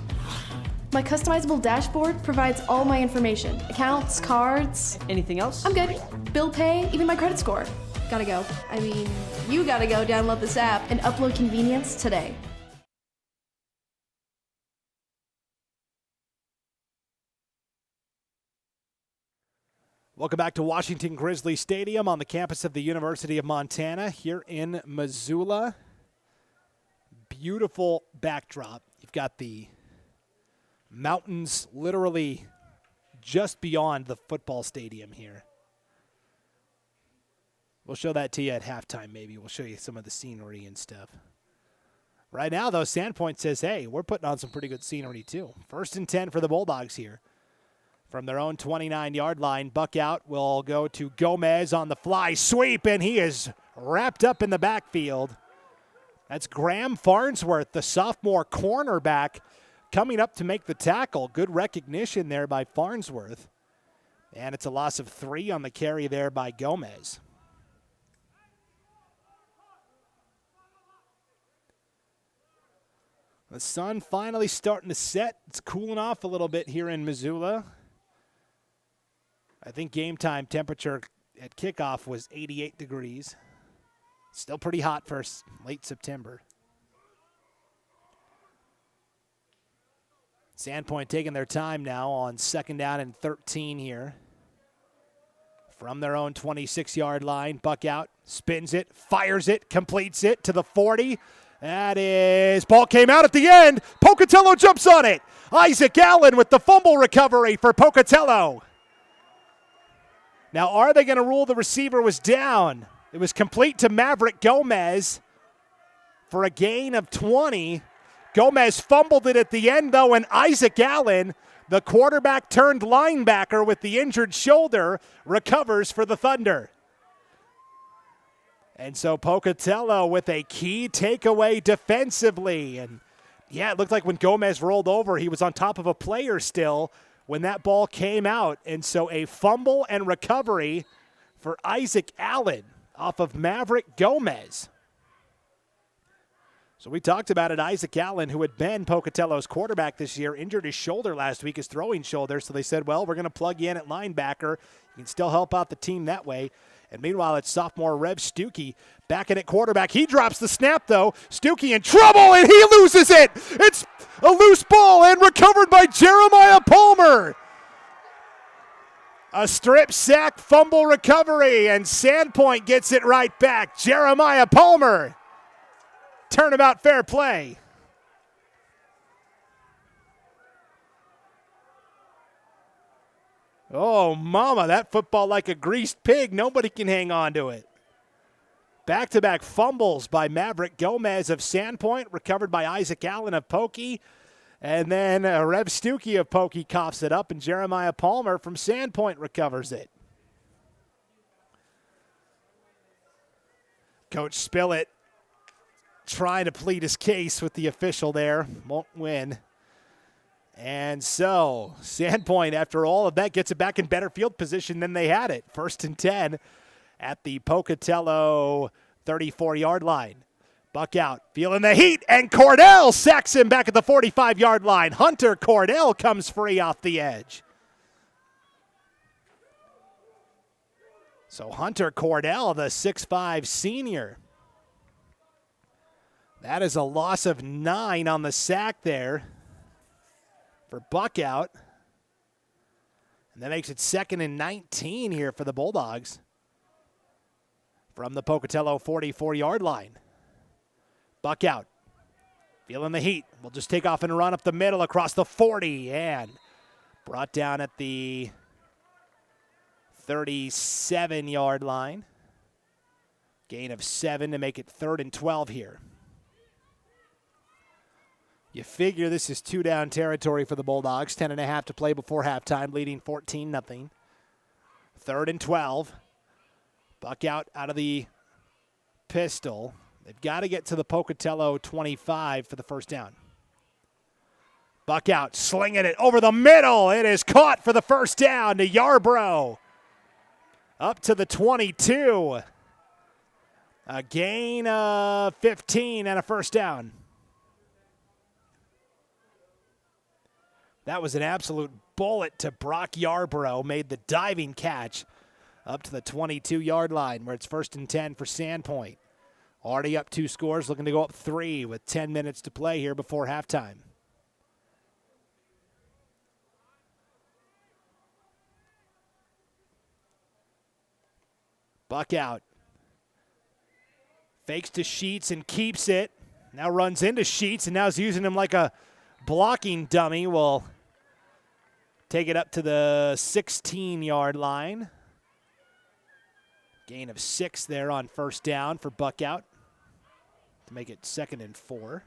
My customizable dashboard provides all my information. Accounts, cards. Anything else? I'm good. Bill pay, even my credit score. Gotta go. I mean, you gotta go download this app and upload convenience today. Welcome back to Washington Grizzly Stadium on the campus of the University of Montana here in Missoula. Beautiful backdrop. You've got the mountains literally just beyond the football stadium here. We'll show that to you at halftime maybe. We'll show you some of the scenery and stuff. Right now, though, Sandpoint says, hey, we're putting on some pretty good scenery too. 1st and 10 for the Bulldogs here. From their own 29-yard line, buck out will go to Gomez on the fly sweep, and he is wrapped up in the backfield. That's Graham Farnsworth, the sophomore cornerback, coming up to make the tackle. Good recognition there by Farnsworth. And it's a loss of 3 on the carry there by Gomez. The sun finally starting to set. It's cooling off a little bit here in Missoula. I think game time temperature at kickoff was 88 degrees. Still pretty hot for late September. Sandpoint taking their time now on 2nd down and 13 here. From their own 26-yard line, buck out, spins it, fires it, completes it to the 40. That is, ball came out at the end. Pocatello jumps on it. Isaac Allen with the fumble recovery for Pocatello. Now, are they going to rule the receiver was down? It was complete to Maverick Gomez for a gain of 20. Gomez fumbled it at the end, though, and Isaac Allen, the quarterback turned linebacker with the injured shoulder, recovers for the Thunder. And so Pocatello with a key takeaway defensively. And, yeah, it looked like when Gomez rolled over, he was on top of a player still when that ball came out. And so a fumble and recovery for Isaac Allen off of Maverick Gomez. So we talked about it. Isaac Allen, who had been Pocatello's quarterback this year, injured his shoulder last week, his throwing shoulder. So they said, well, we're going to plug you in at linebacker. You can still help out the team that way. And meanwhile, it's sophomore Rev Stuckey back in at quarterback. He drops the snap, though. Stuckey in trouble, and he loses it. It's a loose ball and recovered by Jeremiah Palmer. A strip sack, fumble recovery, and Sandpoint gets it right back. Jeremiah Palmer. Turnabout fair play. Oh, mama, that football like a greased pig. Nobody can hang on to it. Back-to-back fumbles by Maverick Gomez of Sandpoint, recovered by Isaac Allen of Pokey. And then Rev Stuckey of Pokey coughs it up, and Jeremiah Palmer from Sandpoint recovers it. Coach Spillett trying to plead his case with the official there. Won't win. And so Sandpoint, after all of that, gets it back in better field position than they had it. 1st and 10 at the Pocatello 34-yard line. Buck out, feeling the heat, and Cordell sacks him back at the 45-yard line. Hunter Cordell comes free off the edge. So Hunter Cordell, the 6'5 senior. That is a loss of 9 on the sack there for Buck out. And that makes it 2nd and 19 here for the Bulldogs from the Pocatello 44-yard line. Buck out, feeling the heat. We'll just take off and run up the middle across the 40 and brought down at the 37-yard line. Gain of 7 to make it 3rd and 12 here. You figure this is 2-down territory for the Bulldogs. 10.5 to play before halftime, leading 14-0. 3rd and 12. Buck out of the pistol. They've got to get to the Pocatello 25 for the first down. Buck out, slinging it over the middle. It is caught for the first down to Yarbrough. Up to the 22. A gain of 15 and a first down. That was an absolute bullet to Brock Yarbrough. Made the diving catch up to the 22-yard line where it's 1st and 10 for Sandpoint. Already up 2 scores, looking to go up 3 with 10 minutes to play here before halftime. Buck out. Fakes to Sheets and keeps it. Now runs into Sheets and now is using him like a blocking dummy. Will take it up to the 16-yard line. Gain of 6 there on first down for Buck out to make it 2nd and 4.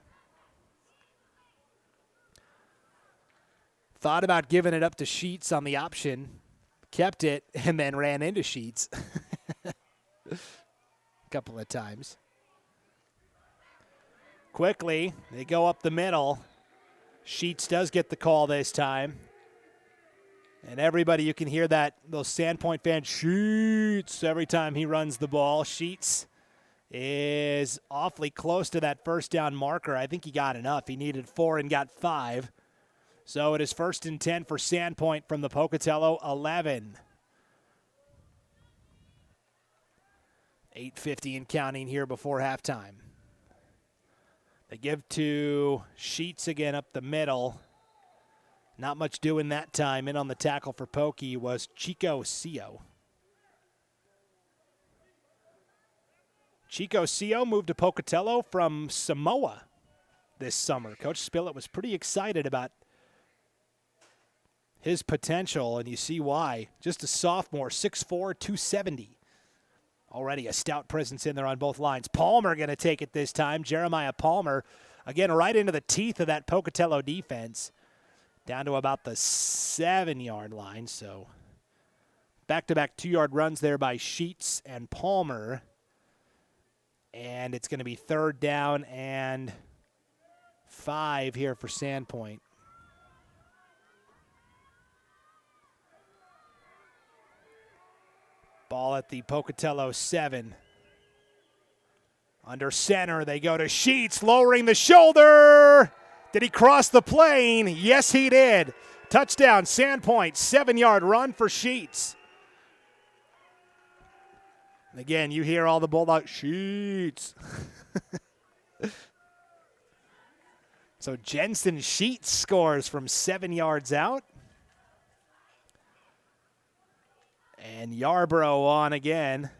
Thought about giving it up to Sheets on the option. Kept it and then ran into Sheets a couple of times. Quickly, they go up the middle. Sheets does get the call this time. And everybody, you can hear that, those Sandpoint fans, Sheets, every time he runs the ball. Sheets is awfully close to that first down marker. I think he got enough. He needed 4 and got 5. So it is 1st and 10 for Sandpoint from the Pocatello 11. 8:50 and counting here before halftime. They give to Sheets again up the middle. Not much doing that time. In on the tackle for Pokey was Chico Sio. Chico Sio moved to Pocatello from Samoa this summer. Coach Spillett was pretty excited about his potential, and you see why. Just a sophomore, 6'4", 270. Already a stout presence in there on both lines. Palmer going to take it this time. Jeremiah Palmer, again, right into the teeth of that Pocatello defense. Down to about the 7-yard line. So back-to-back 2-yard runs there by Sheets and Palmer. And it's going to be 3rd down and 5 here for Sandpoint. Ball at the Pocatello 7. Under center, they go to Sheets, lowering the shoulder. Did he cross the plane? Yes, he did. Touchdown, Sandpoint, 7-yard run for Sheets. And again, you hear all the Bulldogs, Sheets. So Jensen Sheets scores from 7 yards out. And Yarbrough on again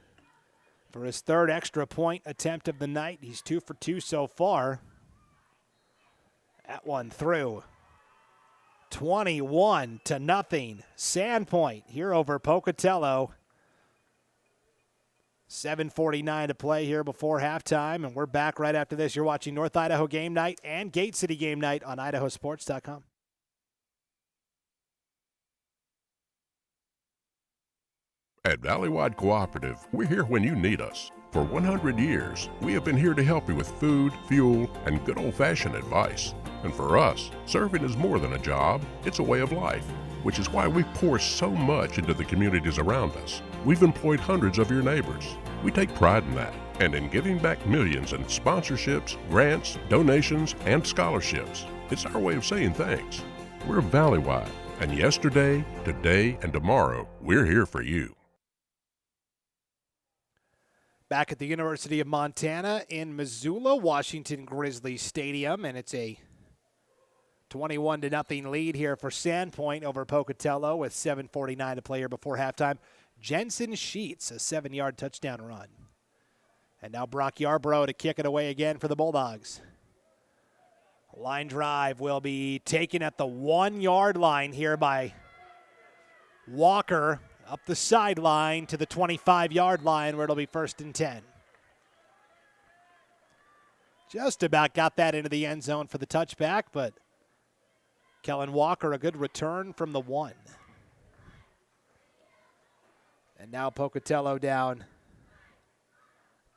for his third extra point attempt of the night. He's 2 for 2 so far. That one through. 21-0. Sandpoint here over Pocatello. 7:49 to play here before halftime, and we're back right after this. You're watching North Idaho Game Night and Gate City Game Night on IdahoSports.com. At Valleywide Cooperative, we're here when you need us. For 100 years, we have been here to help you with food, fuel, and good old-fashioned advice. And for us, serving is more than a job, it's a way of life, which is why we pour so much into the communities around us. We've employed hundreds of your neighbors. We take pride in that, and in giving back millions in sponsorships, grants, donations, and scholarships. It's our way of saying thanks. We're Valleywide, and yesterday, today, and tomorrow, we're here for you. Back at the University of Montana in Missoula, Washington Grizzlies Stadium, and it's a 21-0 lead here for Sandpoint over Pocatello with 7:49 to play here before halftime. Jensen Sheets, a 7-yard touchdown run. And now Brock Yarbrough to kick it away again for the Bulldogs. Line drive will be taken at the 1-yard line here by Walker. Up the sideline to the 25-yard line where it'll be 1st and 10. Just about got that into the end zone for the touchback, but Kellen Walker, a good return from the 1. And now Pocatello down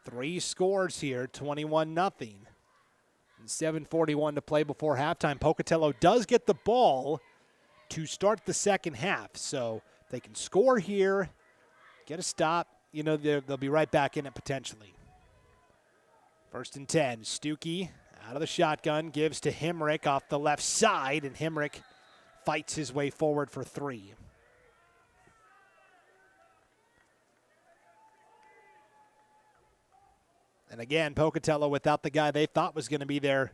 3 scores here, 21-0. And 7:41 to play before halftime. Pocatello does get the ball to start the second half, so they can score here, get a stop. You know, they'll be right back in it potentially. 1st and 10. Stuckey out of the shotgun, gives to Hemrick off the left side, and Hemrick fights his way forward for 3. And again, Pocatello without the guy they thought was going to be their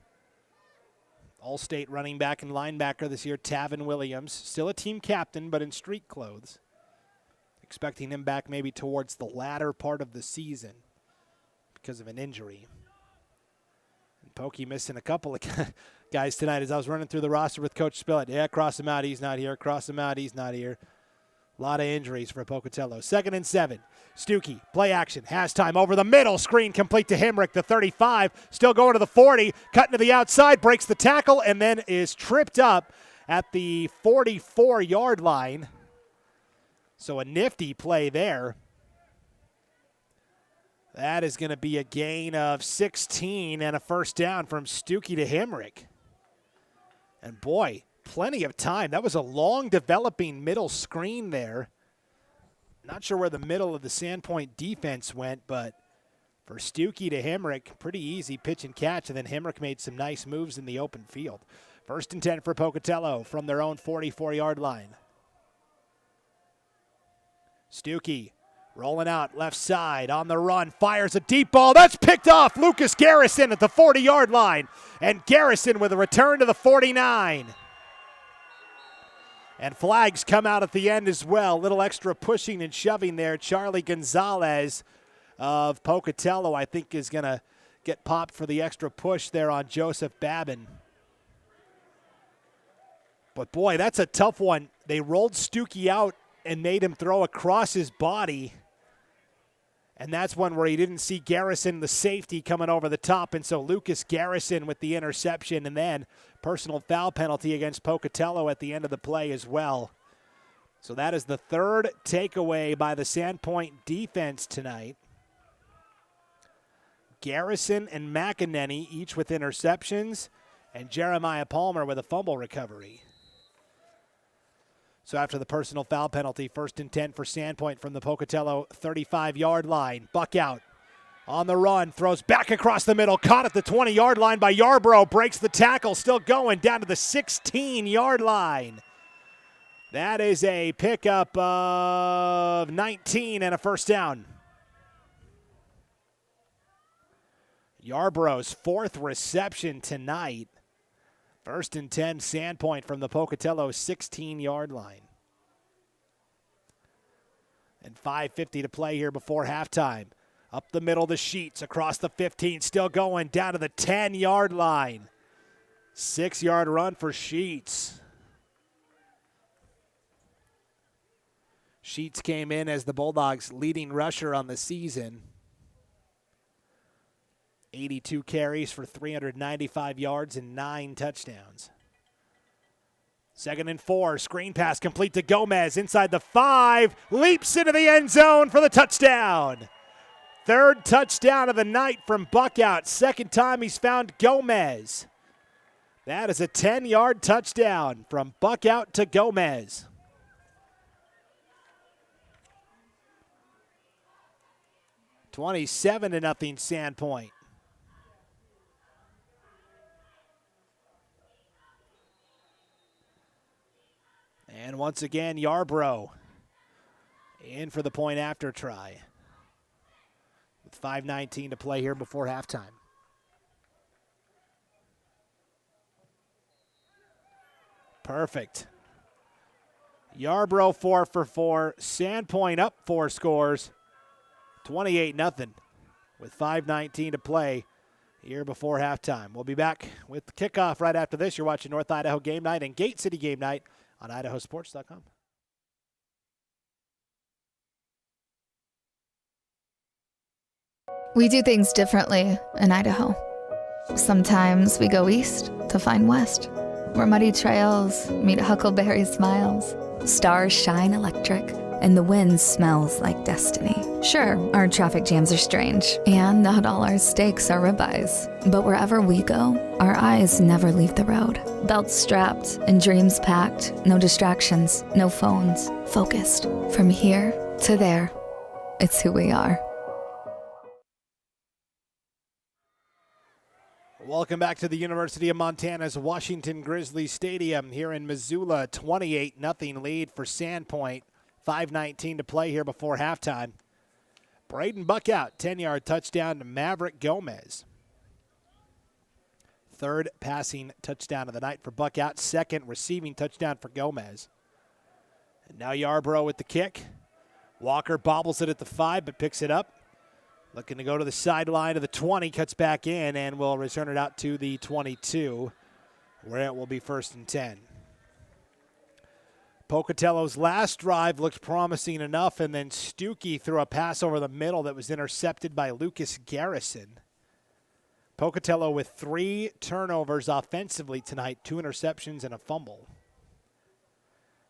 All-State running back and linebacker this year, Tavin Williams. Still a team captain, but in street clothes. Expecting him back maybe towards the latter part of the season because of an injury. And Pokey missing a couple of guys tonight as I was running through the roster with Coach Spillett. Yeah, cross him out, he's not here. Cross him out, he's not here. A lot of injuries for Pocatello. 2nd and 7. Stuckey, play action, has time over the middle. Screen complete to Hemrick, the 35. Still going to the 40. Cutting to the outside, breaks the tackle, and then is tripped up at the 44-yard line. So a nifty play there. That is going to be a gain of 16 and a 1st down from Stuckey to Hemrick. And boy, plenty of time. That was a long developing middle screen there. Not sure where the middle of the Sandpoint defense went, but for Stuckey to Hemrick, pretty easy pitch and catch, and then Hemrick made some nice moves in the open field. 1st and 10 for Pocatello from their own 44-yard line. Stuckey rolling out left side on the run, fires a deep ball. That's picked off. Lucas Garrison at the 40-yard line, and Garrison with a return to the 49. And flags come out at the end as well. Little extra pushing and shoving there. Charlie Gonzalez of Pocatello, I think, is going to get popped for the extra push there on Joseph Babin. But, boy, that's a tough one. They rolled Stuckey out and made him throw across his body. And that's one where he didn't see Garrison, the safety, coming over the top. And so Lucas Garrison with the interception, and then personal foul penalty against Pocatello at the end of the play as well. So that is the 3rd takeaway by the Sandpoint defense tonight. Garrison and McEnany each with interceptions, and Jeremiah Palmer with a fumble recovery. So after the personal foul penalty, 1st and 10 for Sandpoint from the Pocatello 35-yard line. Buck out. On the run, throws back across the middle, caught at the 20-yard line by Yarbrough, breaks the tackle, still going down to the 16-yard line. That is a pickup of 19 and a first down. Yarbrough's 4th reception tonight. 1st and 10, Sandpoint from the Pocatello 16-yard line. And 5:50 to play here before halftime. Up the middle, the Sheets, across the 15, still going down to the 10-yard line. 6-yard run for Sheets. Sheets came in as the Bulldogs' leading rusher on the season. 82 carries for 395 yards and 9 touchdowns. 2nd and 4, screen pass complete to Gomez inside the 5, leaps into the end zone for the touchdown. 3rd touchdown of the night from Buckout. 2nd time he's found Gomez. That is a 10-yard touchdown from Buckout to Gomez. $27-0 Sandpoint. And once again, Yarbrough in for the point after try. With 5:19 to play here before halftime. Perfect. Yarbrough 4 for 4. Sandpoint up 4 scores. 28-0 with 5:19 to play here before halftime. We'll be back with the kickoff right after this. You're watching North Idaho Game Night and Gate City Game Night on IdahoSports.com. We do things differently in Idaho. Sometimes we go east to find west, where muddy trails meet huckleberry smiles. Stars shine electric, and the wind smells like destiny. Sure, our traffic jams are strange, and not all our steaks are ribeyes. But wherever we go, our eyes never leave the road. Belts strapped and dreams packed, no distractions, no phones, focused. From here to there, it's who we are. Welcome back to the University of Montana's Washington Grizzlies Stadium here in Missoula. 28-0 lead for Sandpoint. 5:19 to play here before halftime. Braden Buckout, 10-yard touchdown to Maverick Gomez. 3rd passing touchdown of the night for Buckout. 2nd receiving touchdown for Gomez. And now Yarbrough with the kick. Walker bobbles it at the 5 but picks it up. Looking to go to the sideline of the 20, cuts back in, and will return it out to the 22, where it will be 1st and 10. Pocatello's last drive looked promising enough, and then Stuckey threw a pass over the middle that was intercepted by Lucas Garrison. Pocatello with 3 turnovers offensively tonight, 2 interceptions and a fumble.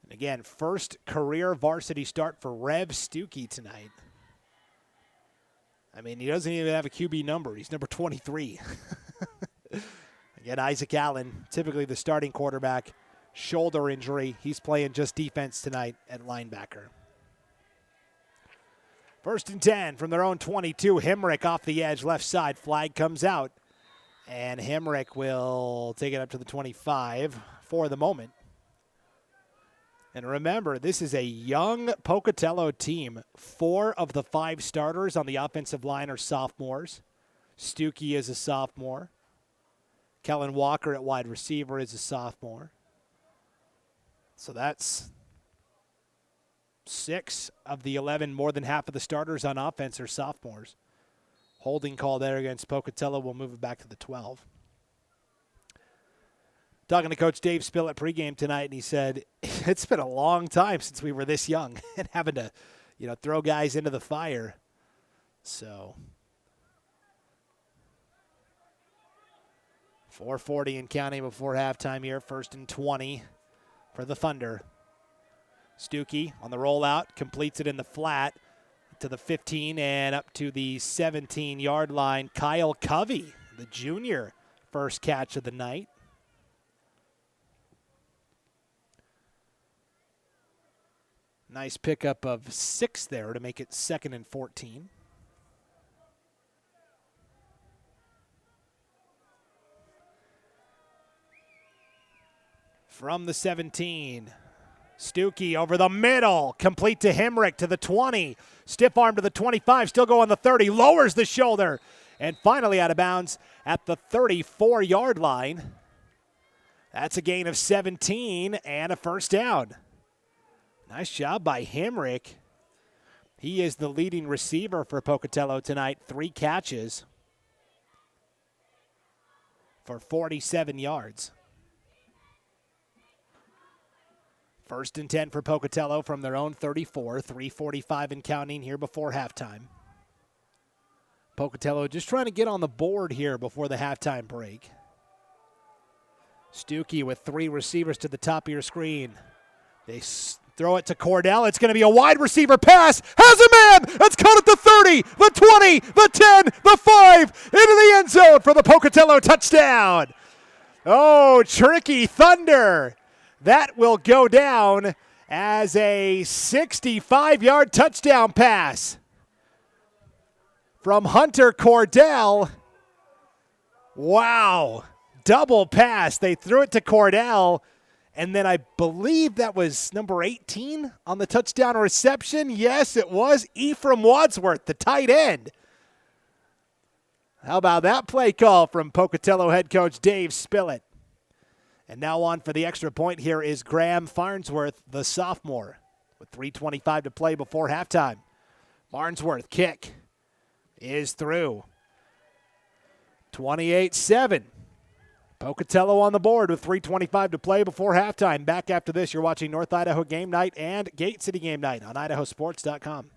And again, first career varsity start for Rev Stuckey tonight. I mean, he doesn't even have a QB number. He's number 23. Again, Isaac Allen, typically the starting quarterback, shoulder injury. He's playing just defense tonight at linebacker. 1st and 10 from their own 22. Hemrick off the edge, left side. Flag comes out. And Hemrick will take it up to the 25 for the moment. And remember, this is a young Pocatello team. 4 of the 5 starters on the offensive line are sophomores. Stuckey is a sophomore. Kellen Walker at wide receiver is a sophomore. So that's 6 of the 11, more than half of the starters on offense are sophomores. Holding call there against Pocatello. We'll move it back to the 12. Talking to Coach Dave Spill at pregame tonight, and he said, it's been a long time since we were this young and having to, throw guys into the fire. So 4:40 and counting before halftime here, 1st and 20 for the Thunder. Stuckey on the rollout, completes it in the flat to the 15 and up to the 17-yard line. Kyle Covey, the junior, first catch of the night. Nice pickup of 6 there to make it 2nd and 14. From the 17, Stuckey over the middle, complete to Hemrick to the 20. Stiff arm to the 25, still go on the 30, lowers the shoulder, and finally out of bounds at the 34-yard line. That's a gain of 17 and a first down. Nice job by Hemrick. He is the leading receiver for Pocatello tonight, 3 catches for 47 yards. 1st and 10 for Pocatello from their own 34, 3:45 and counting here before halftime. Pocatello just trying to get on the board here before the halftime break. Stuckey with 3 receivers to the top of your screen. They throw it to Cordell. It's going to be a wide receiver pass. Has a man. It's caught at the 30, the 20, the 10, the 5. Into the end zone for the Pocatello touchdown. Oh, tricky thunder. That will go down as a 65-yard touchdown pass from Hunter Cordell. Wow. Double pass. They threw it to Cordell, and then I believe that was number 18 on the touchdown reception. Yes, it was Ephraim Wadsworth, the tight end. How about that play call from Pocatello head coach Dave Spillett? And now on for the extra point here is Graham Farnsworth, the sophomore, with 3:25 to play before halftime. Farnsworth kick is through. 28-7. Pocatello on the board with 3:25 to play before halftime. Back after this, you're watching North Idaho Game Night and Gate City Game Night on IdahoSports.com.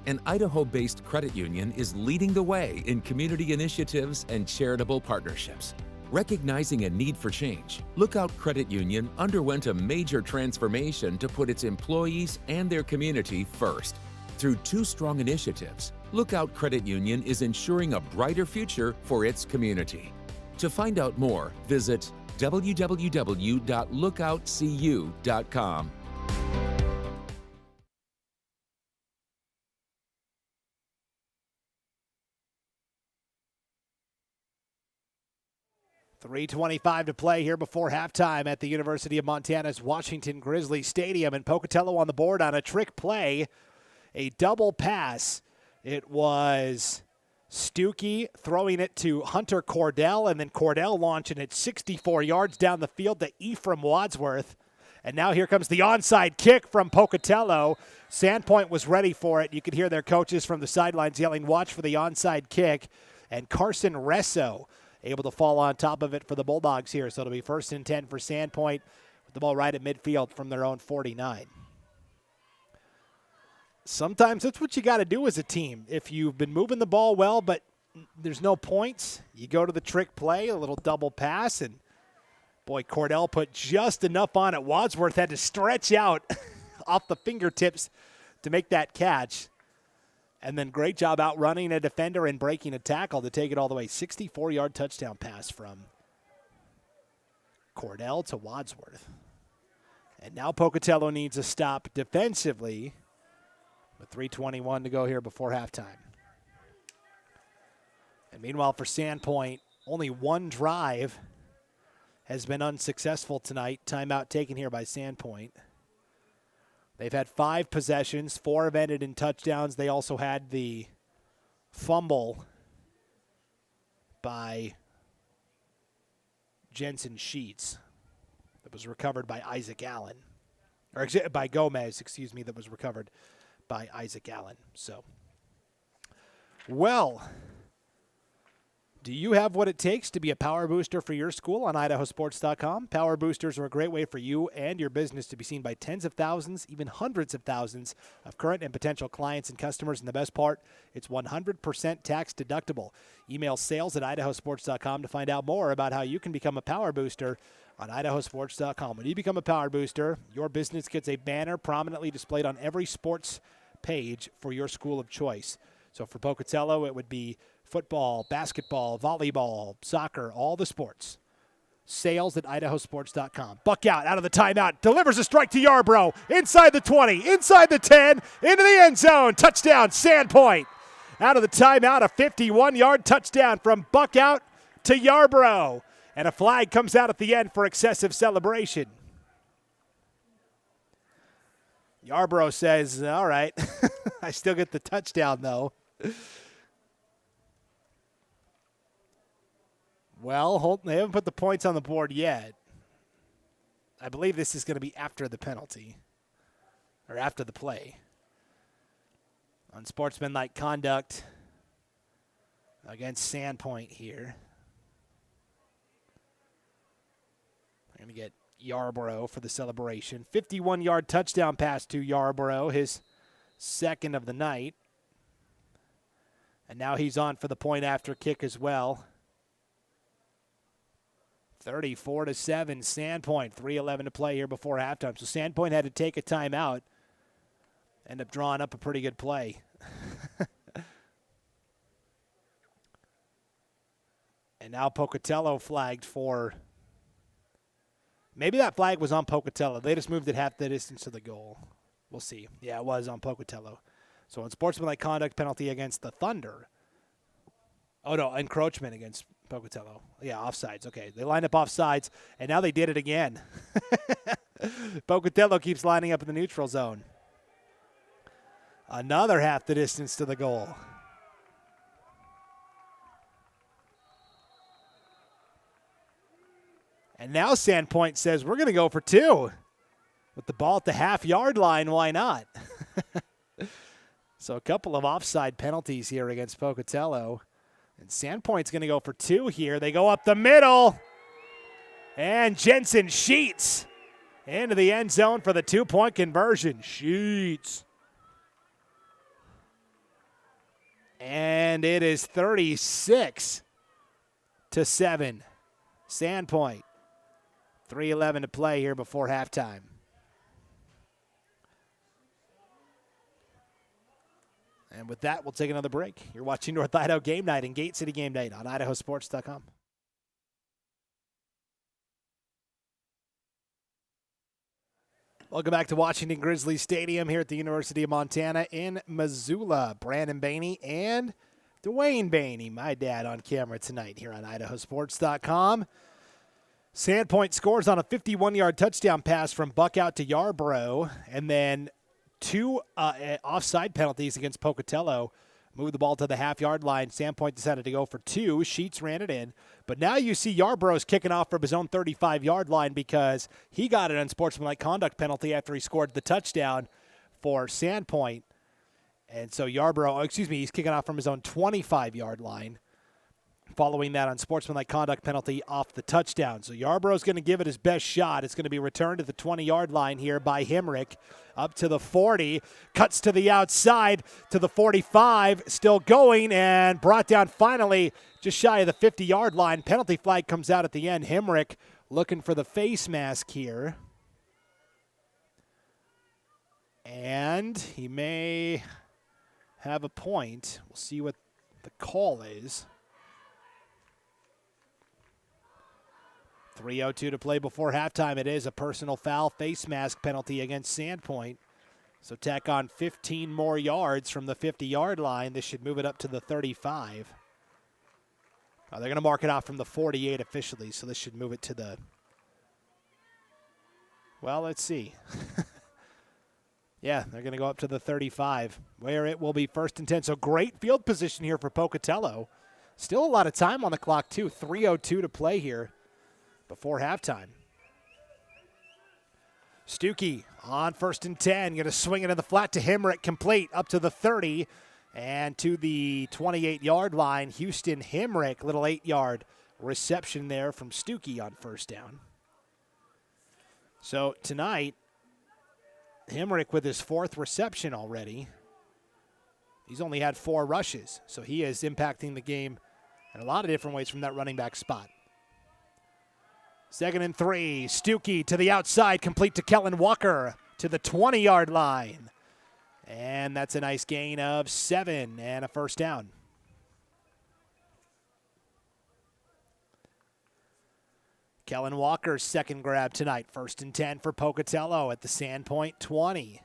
An Idaho-based credit union is leading the way in community initiatives and charitable partnerships. Recognizing a need for change, Lookout Credit Union underwent a major transformation to put its employees and their community first. Through 2 strong initiatives, Lookout Credit Union is ensuring a brighter future for its community. To find out more, visit www.lookoutcu.com. 3:25 to play here before halftime at the University of Montana's Washington Grizzly Stadium, and Pocatello on the board on a trick play, a double pass. It was Stuckey throwing it to Hunter Cordell, and then Cordell launching it 64 yards down the field to Ephraim Wadsworth. And now here comes the onside kick from Pocatello. Sandpoint was ready for it. You could hear their coaches from the sidelines yelling, "Watch for the onside kick." And Carson Resso able to fall on top of it for the Bulldogs here. So it'll be 1st and 10 for Sandpoint with the ball right at midfield from their own 49. Sometimes that's what you got to do as a team. If you've been moving the ball well, but there's no points, you go to the trick play, a little double pass, and boy, Cordell put just enough on it. Wadsworth had to stretch out off the fingertips to make that catch. And then great job outrunning a defender and breaking a tackle to take it all the way. 64-yard touchdown pass from Cordell to Wadsworth. And now Pocatello needs a stop defensively with 3:21 to go here before halftime. And meanwhile for Sandpoint, only 1 drive has been unsuccessful tonight. Timeout taken here by Sandpoint. They've had 5 possessions, 4 have ended in touchdowns. They also had the fumble by Jensen Sheets that was recovered by Isaac Allen. Or by Gomez, that was recovered by Isaac Allen. So, well, do you have what it takes to be a power booster for your school on IdahoSports.com? Power boosters are a great way for you and your business to be seen by tens of thousands, even hundreds of thousands of current and potential clients and customers. And the best part, it's 100% tax deductible. Email sales@IdahoSports.com to find out more about how you can become a power booster on IdahoSports.com. When you become a power booster, your business gets a banner prominently displayed on every sports page for your school of choice. So for Pocatello, it would be football, basketball, volleyball, soccer, all the sports. Sales at IdahoSports.com. Buck out of the timeout. Delivers a strike to Yarbrough. Inside the 20, inside the 10, into the end zone. Touchdown, Sandpoint. Out of the timeout, a 51-yard touchdown from Buck out to Yarbrough. And a flag comes out at the end for excessive celebration. Yarbrough says, all right, I still get the touchdown, though. Well, they haven't put the points on the board yet. I believe this is going to be after the penalty, or after the play. Unsportsmanlike conduct against Sandpoint here. They're going to get Yarbrough for the celebration. 51-yard touchdown pass to Yarbrough, his second of the night. And now he's on for the point after kick as well. 34-7, Sandpoint. 3:11 to play here before halftime. So Sandpoint had to take a timeout. End up drawing up a pretty good play. And now Pocatello flagged for. Maybe that flag was on Pocatello. They just moved it half the distance to the goal. We'll see. Yeah, it was on Pocatello. So unsportsmanlike conduct penalty against the Thunder. Oh, no, encroachment against Pocatello. Yeah, offsides. Okay, they lined up offsides, and now they did it again. Pocatello keeps lining up in the neutral zone. Another half the distance to the goal. And now Sandpoint says, we're going to go for two. With the ball at the half-yard line, why not? So a couple of offside penalties here against Pocatello. And Sandpoint's going to go for two here. They go up the middle. And Jensen Sheets into the end zone for the two-point conversion. Sheets. And it is 36-7. Sandpoint. 3:11 to play here before halftime. And with that, we'll take another break. You're watching North Idaho Game Night and Gate City Game Night on IdahoSports.com. Welcome back to Washington Grizzly Stadium here at the University of Montana in Missoula. Brandon Baney and Dwayne Baney, my dad, on camera tonight here on IdahoSports.com. Sandpoint scores on a 51-yard touchdown pass from Buck out to Yarbrough, and then two offside penalties against Pocatello. Moved the ball to the half-yard line. Sandpoint decided to go for two. Sheets ran it in. But now you see Yarbrough's kicking off from his own 35-yard line because he got an unsportsmanlike conduct penalty after he scored the touchdown for Sandpoint. And so he's kicking off from his own 25-yard line, following that unsportsmanlike conduct penalty off the touchdown. So Yarbrough's going to give it his best shot. It's going to be returned to the 20-yard line here by Hemrick. Up to the 40, cuts to the outside to the 45, still going, and brought down finally just shy of the 50-yard line. Penalty flag comes out at the end. Hemrick looking for the face mask here. And he may have a point. We'll see what the call is. 3:02 to play before halftime. It is a personal foul face mask penalty against Sandpoint. So tack on 15 more yards from the 50-yard line. This should move it up to the 35. They're going to mark it off from the 48 officially, so this should move it to the, well, let's see. Yeah, they're going to go up to the 35, where it will be 1st and 10. So great field position here for Pocatello. Still a lot of time on the clock, too. 3:02 to play here before halftime. Stuckey on 1st and 10. Going to swing it in the flat to Hemrick, complete up to the 30 and to the 28-yard line. Houston Hemrick, little 8-yard reception there from Stuckey on 1st down. So tonight, Hemrick with his 4th reception already. He's only had 4 rushes, so he is impacting the game in a lot of different ways from that running back spot. 2nd and 3, Stuckey to the outside, complete to Kellen Walker to the 20-yard line. And that's a nice gain of 7 and a first down. Kellen Walker's second grab tonight. 1st and 10 for Pocatello at the Sandpoint 20.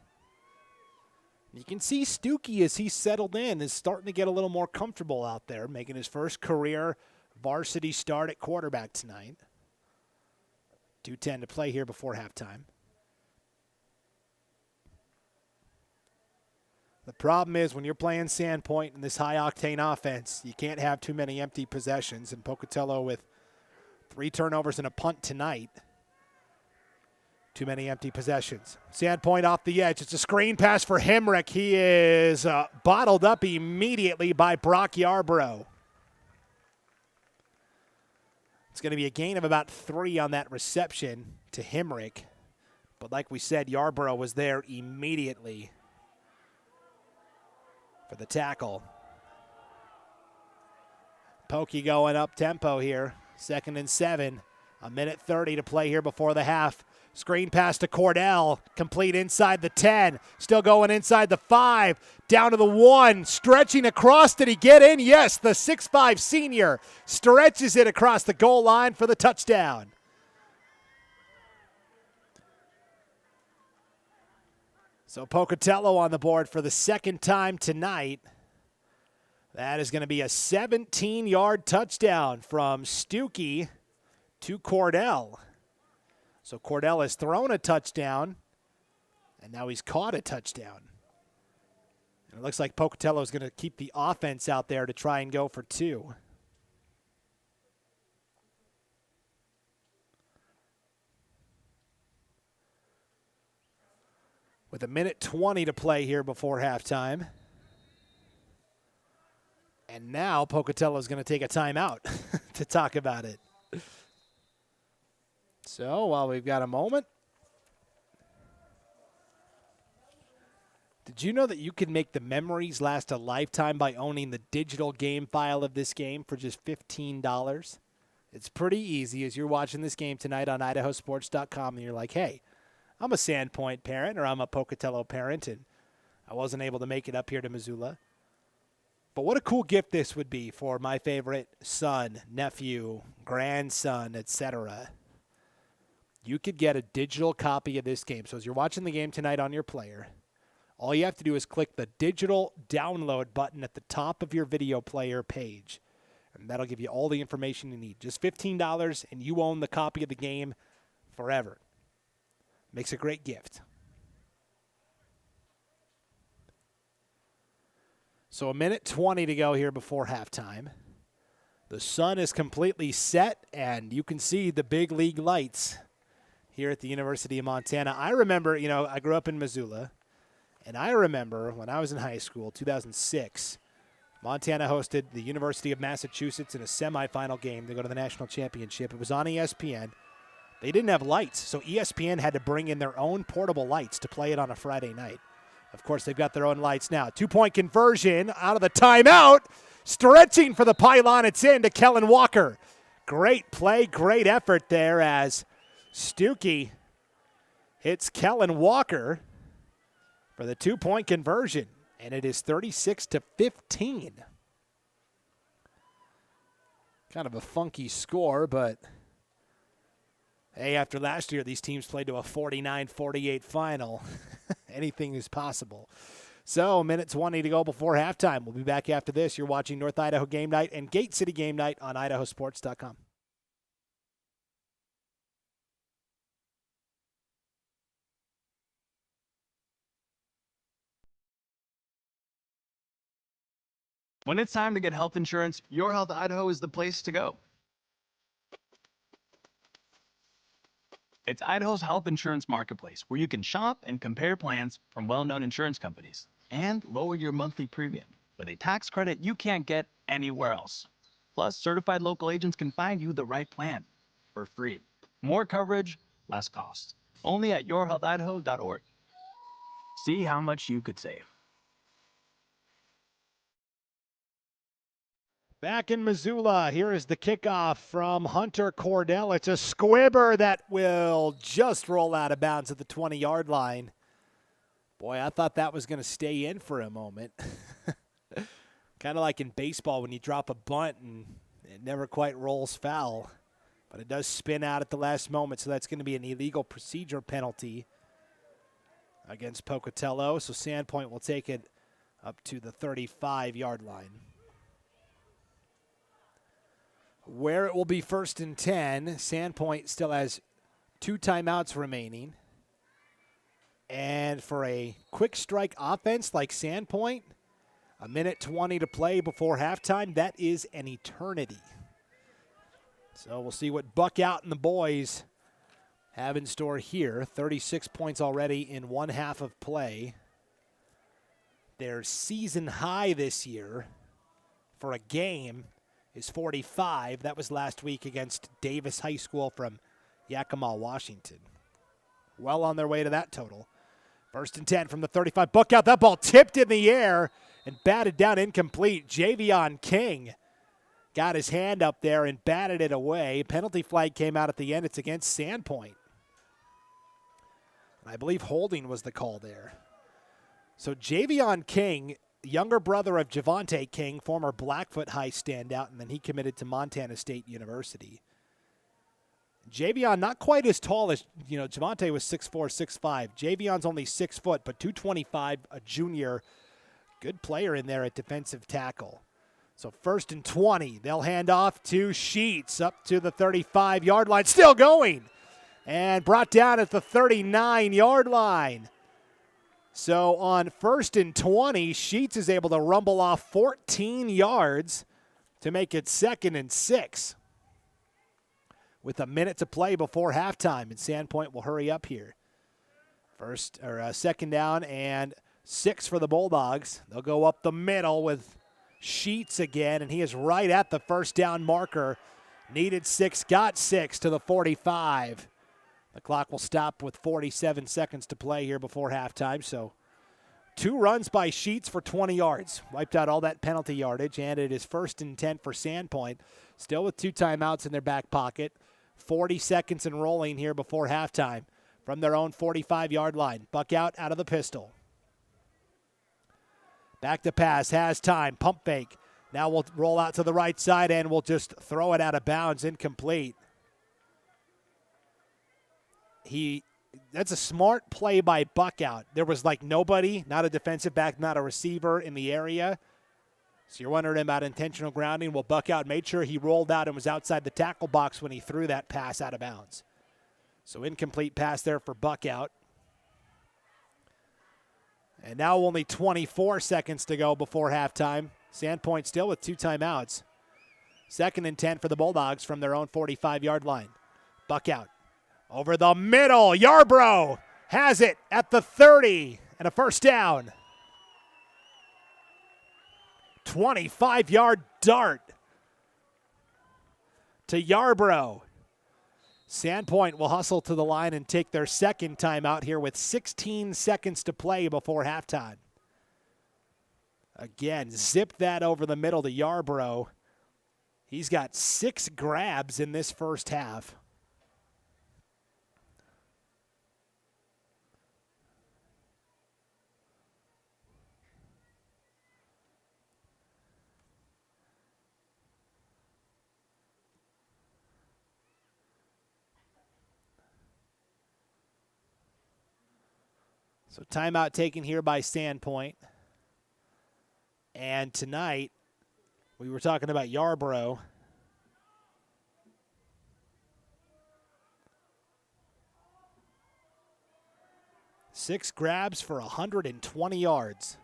You can see Stuckey, as he's settled in, is starting to get a little more comfortable out there, making his first career varsity start at quarterback tonight. 2:10 to play here before halftime. The problem is when you're playing Sandpoint in this high-octane offense, you can't have too many empty possessions. And Pocatello with 3 turnovers and a punt tonight. Too many empty possessions. Sandpoint off the edge. It's a screen pass for Hemrick. He is bottled up immediately by Brock Yarborough. It's going to be a gain of about 3 on that reception to Hemrick. But like we said, Yarborough was there immediately for the tackle. Pokey going up tempo here. 2nd and 7. 1:30 to play here before the half. Screen pass to Cordell. Complete inside the 10. Still going inside the 5. Down to the 1. Stretching across. Did he get in? Yes, the 6'5 senior stretches it across the goal line for the touchdown. So Pocatello on the board for the second time tonight. That is going to be a 17-yard touchdown from Stuckey to Cordell. So Cordell has thrown a touchdown, and now he's caught a touchdown. And it looks like Pocatello is going to keep the offense out there to try and go for 2. With 1:20 to play here before halftime. And now Pocatello is going to take a timeout to talk about it. So while we've got a moment, did you know that you can make the memories last a lifetime by owning the digital game file of this game for just $15? It's pretty easy as you're watching this game tonight on IdahoSports.com and you're like, hey, I'm a Sandpoint parent or I'm a Pocatello parent and I wasn't able to make it up here to Missoula. But what a cool gift this would be for my favorite son, nephew, grandson, etc. You could get a digital copy of this game. So as you're watching the game tonight on your player, all you have to do is click the digital download button at the top of your video player page. And that'll give you all the information you need. Just $15 and you own the copy of the game forever. Makes a great gift. So 1:20 to go here before halftime. The sun is completely set, and you can see the big league lights here at the University of Montana. I remember, I grew up in Missoula, and I remember when I was in high school, 2006, Montana hosted the University of Massachusetts in a semifinal game to go to the national championship. It was on ESPN. They didn't have lights, so ESPN had to bring in their own portable lights to play it on a Friday night. Of course, they've got their own lights now. 2-point conversion out of the timeout. Stretching for the pylon. It's in to Kellen Walker. Great play, great effort there as Stuckey hits Kellen Walker for the 2-point conversion. And it is 36-15. Kind of a funky score, but hey, after last year, these teams played to a 49-48 final. Anything is possible. So, 1:20 to go before halftime. We'll be back after this. You're watching North Idaho Game Night and Gate City Game Night on IdahoSports.com. When it's time to get health insurance, Your Health Idaho is the place to go. It's Idaho's health insurance marketplace where you can shop and compare plans from well-known insurance companies and lower your monthly premium with a tax credit you can't get anywhere else. Plus, certified local agents can find you the right plan for free. More coverage, less cost. Only at yourhealthidaho.org. See how much you could save. Back in Missoula, here is the kickoff from Hunter Cordell. It's a squibber that will just roll out of bounds at the 20-yard line. Boy, I thought that was going to stay in for a moment. Kind of like in baseball when you drop a bunt and it never quite rolls foul. But it does spin out at the last moment, so that's going to be an illegal procedure penalty against Pocatello. So Sandpoint will take it up to the 35-yard line, where it will be 1st and 10. Sandpoint still has 2 timeouts remaining. And for a quick strike offense like Sandpoint, 1:20 to play before halftime, that is an eternity. So we'll see what Buckout and the boys have in store here. 36 points already in 1 half of play. Their season high this year for a game is 45. That was last week against Davis High School from Yakima, Washington. Well on their way to that total. 1st and 10 from the 35. Buckout, that ball tipped in the air and batted down incomplete. Javion King got his hand up there and batted it away. Penalty flag came out at the end. It's against Sandpoint. I believe holding was the call there. So Javion King, younger brother of Javante King, former Blackfoot High standout, and then he committed to Montana State University. Javion not quite as tall as, Javante was 6'4", 6'5". Javion's only 6 foot, but 225, a junior. Good player in there at defensive tackle. So 1st and 20. They'll hand off to Sheets up to the 35-yard line. Still going. And brought down at the 39-yard line. So on 1st and 20, Sheets is able to rumble off 14 yards to make it 2nd and 6. With a minute to play before halftime, and Sandpoint will hurry up here. 2nd down and 6 for the Bulldogs. They'll go up the middle with Sheets again, and he is right at the 1st down marker. Needed 6, got 6 to the 45. The clock will stop with 47 seconds to play here before halftime. So 2 runs by Sheets for 20 yards. Wiped out all that penalty yardage, and it is 1st and 10 for Sandpoint. Still with 2 timeouts in their back pocket. 40 seconds and rolling here before halftime from their own 45-yard line. Buckout out of the pistol. Back to pass, has time, pump fake. Now we'll roll out to the right side and we'll just throw it out of bounds, incomplete. That's a smart play by Buckout. There was nobody, not a defensive back, not a receiver in the area. So you're wondering about intentional grounding. Well, Buckout made sure he rolled out and was outside the tackle box when he threw that pass out of bounds. So incomplete pass there for Buckout. And now only 24 seconds to go before halftime. Sandpoint still with 2 timeouts. 2nd and 10 for the Bulldogs from their own 45-yard line. Buckout over the middle. Yarbrough has it at the 30 and a 1st down. 25-yard dart to Yarbrough. Sandpoint will hustle to the line and take their 2nd timeout here with 16 seconds to play before halftime. Again, zip that over the middle to Yarbrough. He's got 6 grabs in this 1st half. So timeout taken here by Sandpoint. And tonight, we were talking about Yarbrough. Six grabs for 120 yards.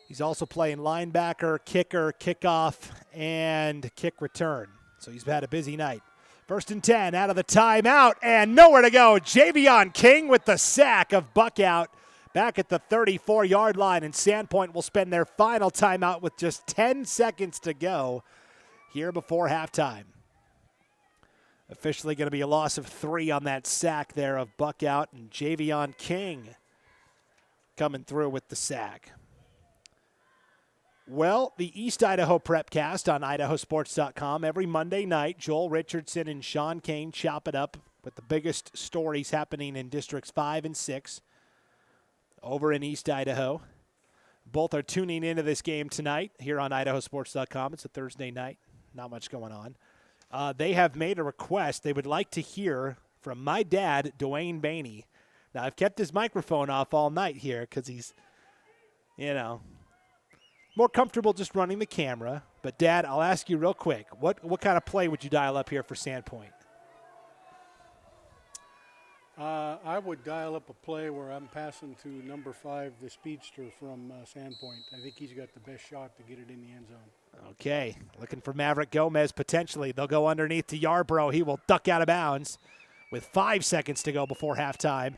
He's also playing linebacker, kicker, kickoff, and kick return. So he's had a busy night. 1st and 10 out of the timeout and nowhere to go. Javion King with the sack of Buckout back at the 34-yard line, and Sandpoint will spend their final timeout with just 10 seconds to go here before halftime. Officially going to be a loss of 3 on that sack there of Buckout, and Javion King coming through with the sack. Well, the East Idaho Prepcast on IdahoSports.com. Every Monday night, Joel Richardson and Sean Kane chop it up with the biggest stories happening in Districts 5 and 6 over in East Idaho. Both are tuning into this game tonight here on IdahoSports.com. It's a Thursday night. Not much going on. They have made a request. They would like to hear from my dad, Dwayne Baney. Now, I've kept his microphone off all night here because he's, more comfortable just running the camera. But, Dad, I'll ask you real quick. What kind of play would you dial up here for Sandpoint? I would dial up a play where I'm passing to number 5, the speedster from Sandpoint. I think he's got the best shot to get it in the end zone. Okay, looking for Maverick Gomez potentially. They'll go underneath to Yarbrough. He will duck out of bounds with 5 seconds to go before halftime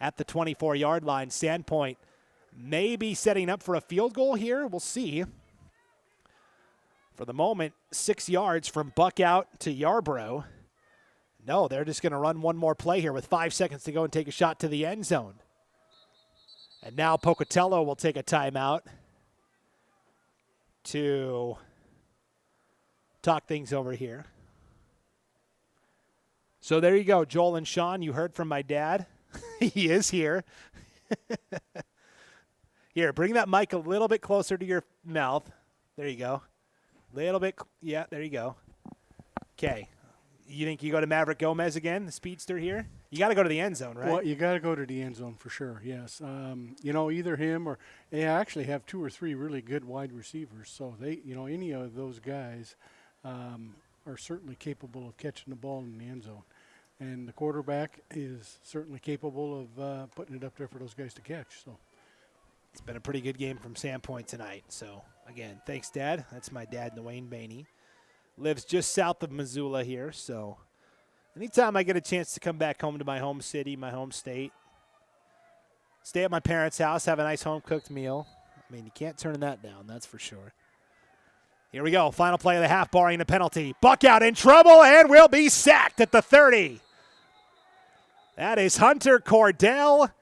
at the 24-yard line. Sandpoint may be setting up for a field goal here. We'll see. For the moment, 6 yards from Buck out to Yarbrough. No, they're just going to run one more play here with 5 seconds to go and take a shot to the end zone. And now Pocatello will take a timeout to talk things over here. So there you go, Joel and Sean. You heard from my dad. He is here. Here, bring that mic a little bit closer to your mouth. There you go. Little bit. Yeah, there you go. Okay. You think you go to Maverick Gomez again, the speedster here? You got to go to the end zone, right? Well, you got to go to the end zone for sure, yes. Either him or they actually have 2 or 3 really good wide receivers. So they, any of those guys are certainly capable of catching the ball in the end zone. And the quarterback is certainly capable of putting it up there for those guys to catch. So it's been a pretty good game from Sandpoint tonight. So, again, thanks, Dad. That's my dad, Dwayne Baney. Lives just south of Missoula here, so anytime I get a chance to come back home to my home city, my home state, stay at my parents' house, have a nice home-cooked meal. I mean, you can't turn that down, that's for sure. Here we go, final play of the half, barring a penalty. Buck out in trouble and will be sacked at the 30. That is Hunter Cordell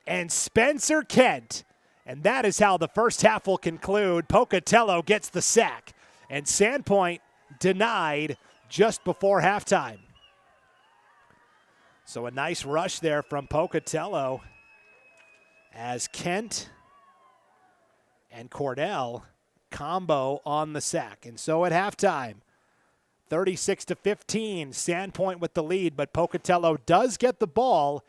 and Spencer Kent, and that is how the first half will conclude. Pocatello gets the sack, and Sandpoint denied just before halftime. So a nice rush there from Pocatello as Kent and Cordell combo on the sack. And so at halftime, 36-15, Sandpoint with the lead, but Pocatello does get the ball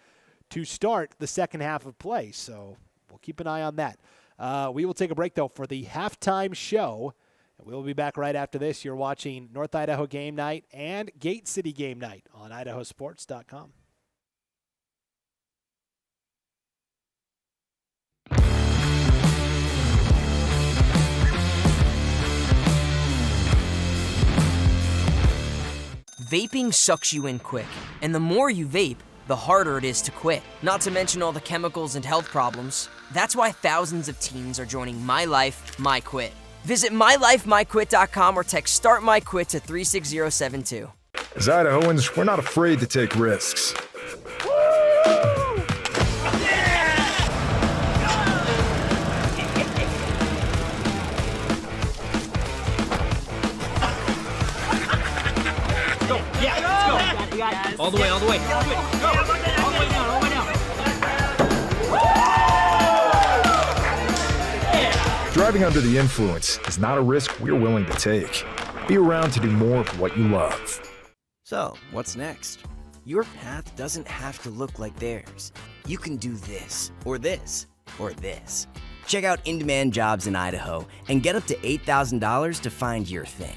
to start the second half of play. So we'll keep an eye on that. We will take a break, though, for the halftime show. We'll be back right after this. You're watching North Idaho Game Night and Gate City Game Night on IdahoSports.com. Vaping sucks you in quick, and the more you vape, the harder it is to quit. Not to mention all the chemicals and health problems. That's why thousands of teens are joining My Life, My Quit. Visit mylifemyquit.com or text Start My Quit to 36072. As Idahoans, we're not afraid to take risks. All the way, all the way. Go. All the way down, all the way down. Driving under the influence is not a risk we're willing to take. Be around to do more of what you love. So, what's next? Your path doesn't have to look like theirs. You can do this, or this, or this. Check out in-demand jobs in Idaho and get up to $8,000 to find your thing.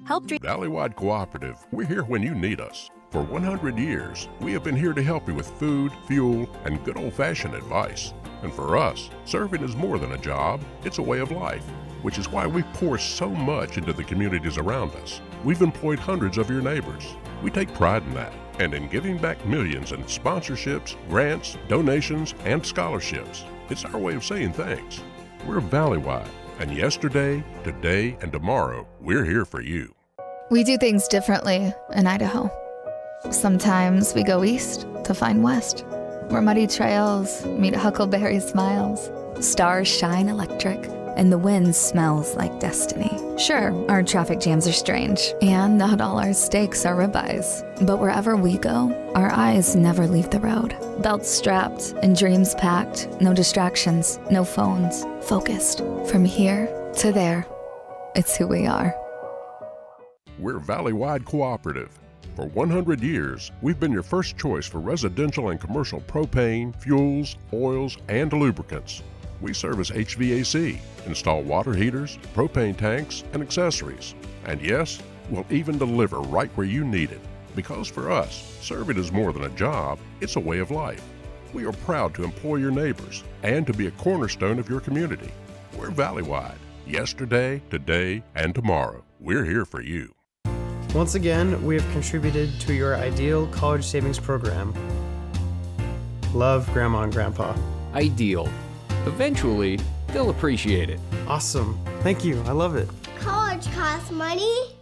Valleywide Cooperative, we're here when you need us. For 100 years, we have been here to help you with food, fuel, and good old-fashioned advice. And for us, serving is more than a job, it's a way of life, which is why we pour so much into the communities around us. We've employed hundreds of your neighbors. We take pride in that, and in giving back millions in sponsorships, grants, donations, and scholarships. It's our way of saying thanks. We're Valleywide, and yesterday, today, and tomorrow, we're here for you. We do things differently in Idaho. Sometimes we go east to find west, where muddy trails meet huckleberry smiles. Stars shine electric, and the wind smells like destiny. Sure, our traffic jams are strange, and not all our steaks are ribeyes. But wherever we go, our eyes never leave the road. Belts strapped and dreams packed, no distractions, no phones, focused. From here to there, it's who we are. We're Valley-wide Cooperative. For 100 years, we've been your first choice for residential and commercial propane, fuels, oils, and lubricants. We service HVAC, install water heaters, propane tanks, and accessories. And yes, we'll even deliver right where you need it. Because for us, serving is more than a job, it's a way of life. We are proud to employ your neighbors and to be a cornerstone of your community. We're Valley-wide. Yesterday, today, and tomorrow. We're here for you. Once again, we have contributed to your ideal college savings program. Love, Grandma and Grandpa. Ideal. Eventually, they'll appreciate it. Awesome. Thank you. I love it. College costs money.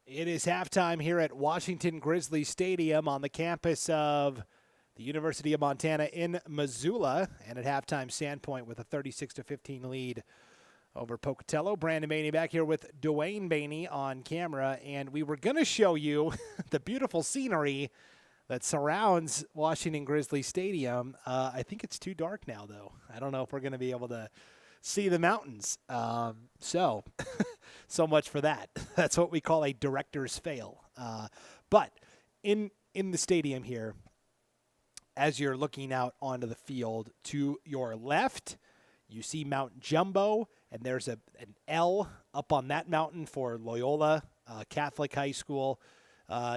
It is halftime here at Washington Grizzly Stadium on the campus of the University of Montana in Missoula. And at halftime, Sandpoint with a 36-15 lead over Pocatello. Brandon Baney back here with Dwayne Baney on camera. And we were going to show you the beautiful scenery that surrounds Washington Grizzly Stadium. I think it's too dark now, though. I don't know if we're going to be able to see the mountains. So much for that. That's what we call a director's fail. But in the stadium here, as you're looking out onto the field, to your left, you see Mount Jumbo, and there's an L up on that mountain for Loyola Catholic High School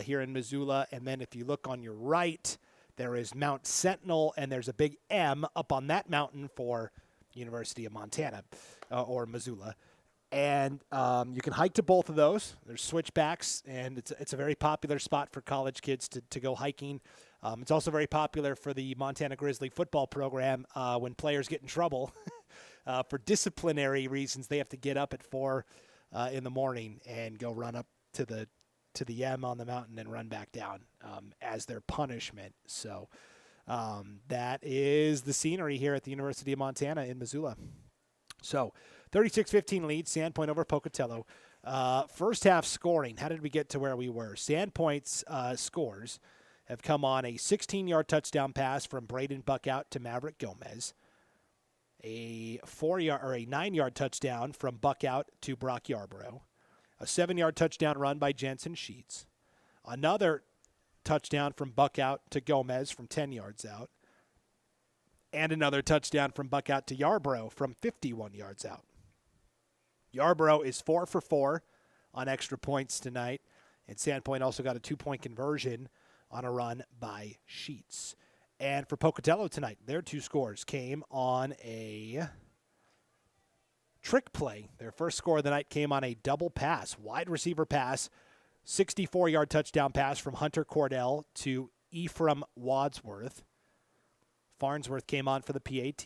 here in Missoula. And then if you look on your right, there is Mount Sentinel, and there's a big M up on that mountain for University of Montana or Missoula. And you can hike to both of those. There's switchbacks, and it's a very popular spot for college kids to go hiking. It's also very popular for the Montana Grizzly football program when players get in trouble for disciplinary reasons. They have to get up at 4 in the morning and go run up to the M on the mountain and run back down as their punishment. So that is the scenery here at the University of Montana in Missoula. So 36-15 lead, Sandpoint over Pocatello. First half scoring, how did we get to where we were? Sandpoint's scores have come on a 16-yard touchdown pass from Braden Buckout to Maverick Gomez, a 9-yard touchdown from Buckout to Brock Yarbrough, a 7-yard touchdown run by Jensen Sheets, another touchdown from Buckout to Gomez from 10 yards out, and another touchdown from Buckout to Yarbrough from 51 yards out. Yarbrough is 4 for 4 on extra points tonight, and Sandpoint also got a 2-point conversion on a run by Sheets. And for Pocatello tonight, their 2 scores came on a trick play. Their first score of the night came on a double pass, wide receiver pass, 64-yard touchdown pass from Hunter Cordell to Ephraim Wadsworth. Farnsworth came on for the PAT.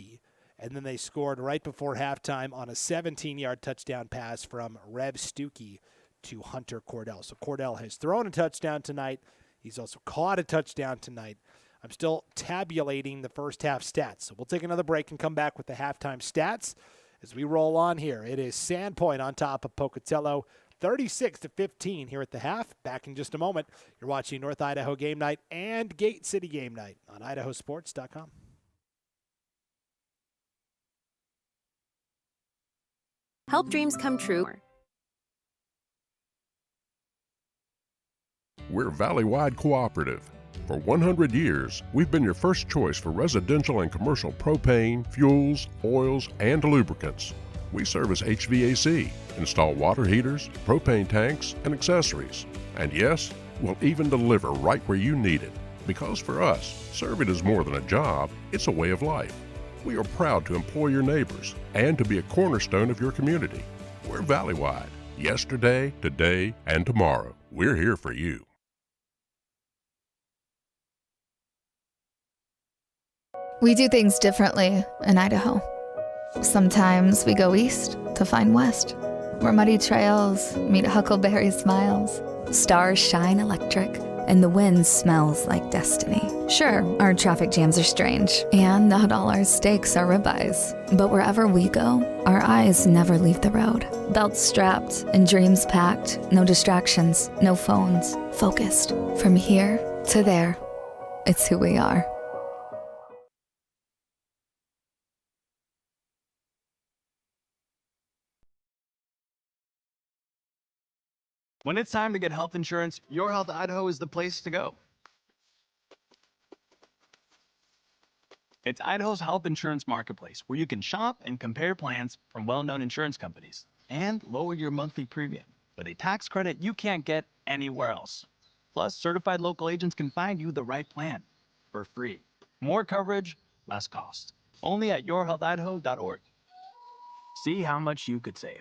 And then they scored right before halftime on a 17-yard touchdown pass from Rev Stuckey to Hunter Cordell. So Cordell has thrown a touchdown tonight. He's also caught a touchdown tonight. I'm still tabulating the first half stats. So we'll take another break and come back with the halftime stats as we roll on here. It is Sandpoint on top of Pocatello, 36-15 here at the half. Back in just a moment. You're watching North Idaho Game Night and Gate City Game Night on IdahoSports.com. Help dreams come true. We're Valley-wide cooperative. For 100 years, we've been your first choice for residential and commercial propane, fuels, oils, and lubricants. We service HVAC, install water heaters, propane tanks, and accessories. And yes, we'll even deliver right where you need it. Because for us, serving is more than a job, it's a way of life. We are proud to employ your neighbors and to be a cornerstone of your community. We're Valley-wide. Yesterday, today, and tomorrow. We're here for you. We do things differently in Idaho. Sometimes we go east to find west, where muddy trails meet huckleberry smiles. Stars shine electric, and the wind smells like destiny. Sure, our traffic jams are strange, and not all our steaks are ribeyes. But wherever we go, our eyes never leave the road. Belts strapped and dreams packed, no distractions, no phones, focused. From here to there, it's who we are. When it's time to get health insurance, Your Health Idaho is the place to go. It's Idaho's health insurance marketplace where you can shop and compare plans from well-known insurance companies and lower your monthly premium with a tax credit you can't get anywhere else. Plus, certified local agents can find you the right plan for free. More coverage, less cost. Only at yourhealthidaho.org. See how much you could save.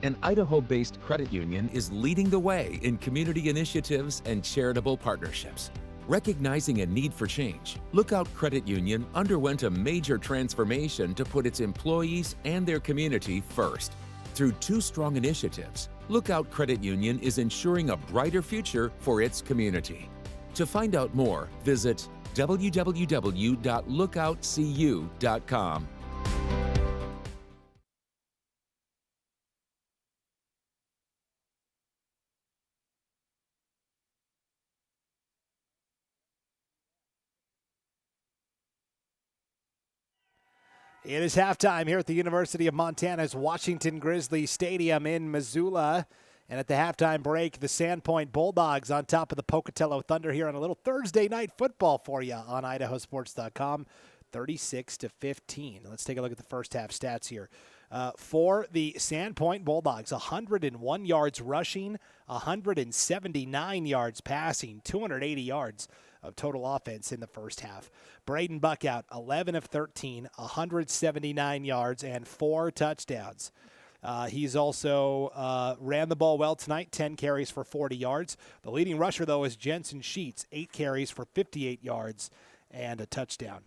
An Idaho-based credit union is leading the way in community initiatives and charitable partnerships. Recognizing a need for change, Lookout Credit Union underwent a major transformation to put its employees and their community first. Through two strong initiatives, Lookout Credit Union is ensuring a brighter future for its community. To find out more, visit www.lookoutcu.com. It is halftime here at the University of Montana's Washington Grizzly Stadium in Missoula. And at the halftime break, the Sandpoint Bulldogs on top of the Pocatello Thunder here on a little Thursday night football for you on IdahoSports.com, 36-15. Let's take a look at the first half stats here. For the Sandpoint Bulldogs, 101 yards rushing, 179 yards passing, 280 yards of total offense in the first half. Braden Buckout, 11 of 13, 179 yards and 4 touchdowns. He's also ran the ball well tonight, 10 carries for 40 yards. The leading rusher, though, is Jensen Sheets, 8 carries for 58 yards and a touchdown.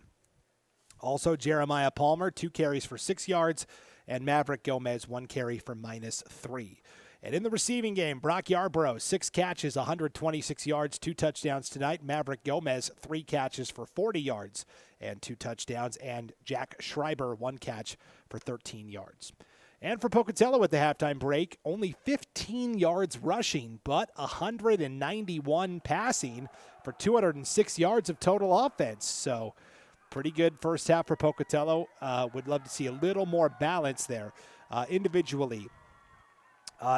Also, Jeremiah Palmer, 2 carries for 6 yards, and Maverick Gomez, 1 carry for -3. And in the receiving game, Brock Yarbrough, 6 catches, 126 yards, 2 touchdowns tonight. Maverick Gomez, 3 catches for 40 yards and 2 touchdowns. And Jack Schreiber, 1 catch for 13 yards. And for Pocatello at the halftime break, only 15 yards rushing, but 191 passing for 206 yards of total offense. So pretty good first half for Pocatello. Would love to see a little more balance there individually.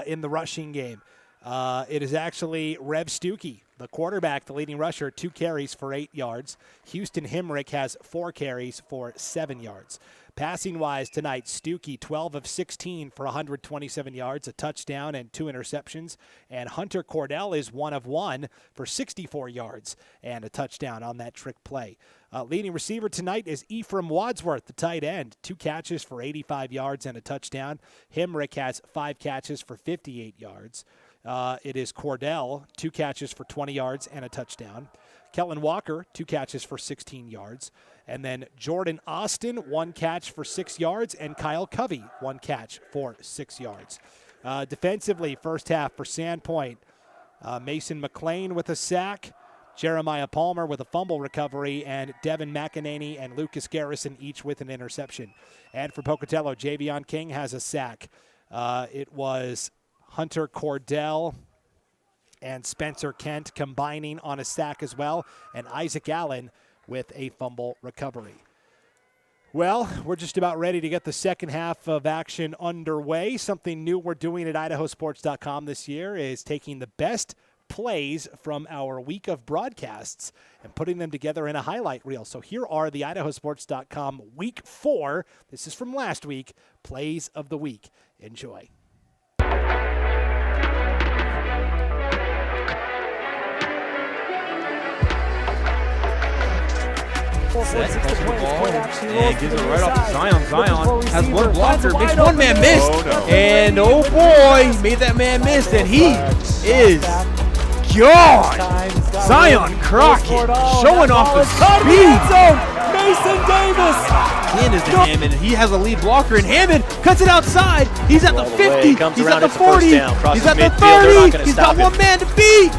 In the rushing game, it is actually Rev Stuckey, the quarterback, the leading rusher, 2 carries for 8 yards. Houston Himrick has 4 carries for 7 yards. Passing-wise tonight, Stuckey, 12 of 16 for 127 yards, a touchdown and 2 interceptions. And Hunter Cordell is 1 of 1 for 64 yards and a touchdown on that trick play. Leading receiver tonight is Ephraim Wadsworth, the tight end, 2 catches for 85 yards and a touchdown. Himrick has 5 catches for 58 yards. It is Cordell, 2 catches for 20 yards and a touchdown. Kellen Walker, 2 catches for 16 yards. And then Jordan Austin, 1 catch for 6 yards. And Kyle Covey, 1 catch for 6 yards. Defensively, first half for Sandpoint, Mason McLean with a sack, Jeremiah Palmer with a fumble recovery, and Devin McEnany and Lucas Garrison each with an interception. And for Pocatello, Javion King has a sack. It was Hunter Cordell and Spencer Kent combining on a sack as well, and Isaac Allen with a fumble recovery. Well, we're just about ready to get the second half of action underway. Something new we're doing at IdahoSports.com this year is taking the best plays from our week of broadcasts and putting them together in a highlight reel. So here are the IdahoSports.com Week 4. This is from last week, Plays of the Week. Enjoy. Set, catches the ball, and gives it right off to Zion. Zion has one blocker, makes one man miss, and oh boy, made that man miss, and he is gone. Zion Crockett showing off the speed. Mason Davis. Again is to Hammond, and he has a lead blocker, and Hammond cuts it outside. He's at the 50, he's at the 40, he's at the 30, he's got one man to beat.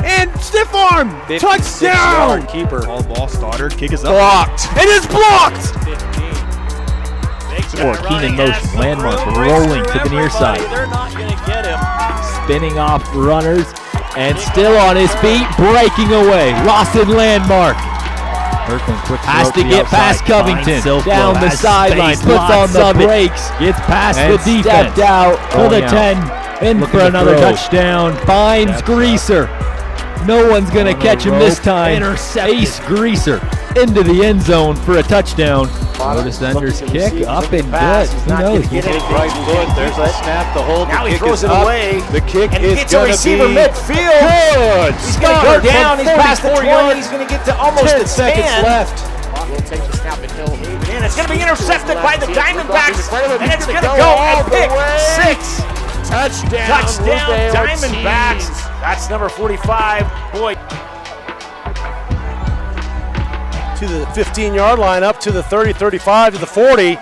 And stiff arm, touchdown! Keeper. All ball started, kick is up. Blocked. It is blocked! 15. Or Keenan motion, Landmark rolling to the near side. They're not going to get him. Spinning off runners and still on his feet, breaking away. Lawson Landmark. Kirkland quick has to get past Covington. Down the sideline, puts on the brakes. Gets past the defense. Stepped out for the 10. In for another touchdown. Finds Greaser. No one's going to catch him this time. Ace Greaser into the end zone for a touchdown. Notice Ender's kick up and good. Who knows? Get it right foot. There's that snap to hold. Now the he kick throws is it up. away. The kick and is gets a receiver midfield. Good. He's going to go down. He's past the 20. Yards. He's going to get to almost 10 the 10. seconds left. We'll take the snap and he'll move it in. It's going to be intercepted by the Diamondbacks. And it's going to go and pick 6. Touchdown, Diamondbacks. That's number 45. Boy. To the 15-yard line, up to the 30, 35, to the 40,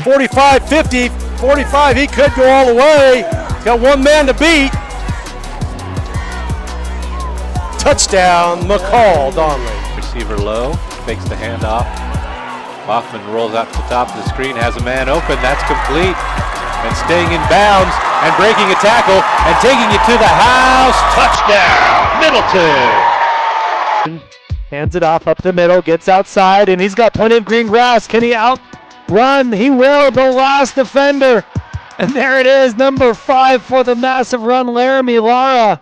45, 50, 45. He could go all the way. He's got one man to beat. Touchdown, McCall Donley. Receiver low, fakes the handoff. Hoffman rolls out to the top of the screen, has a man open. That's complete. And staying in bounds and breaking a tackle and taking it to the house. Touchdown, Middleton. Hands it off up the middle, gets outside, and he's got plenty of green grass. Can he outrun? He will, the last defender. And there it is, number 5 for the massive run, Laramie Lara.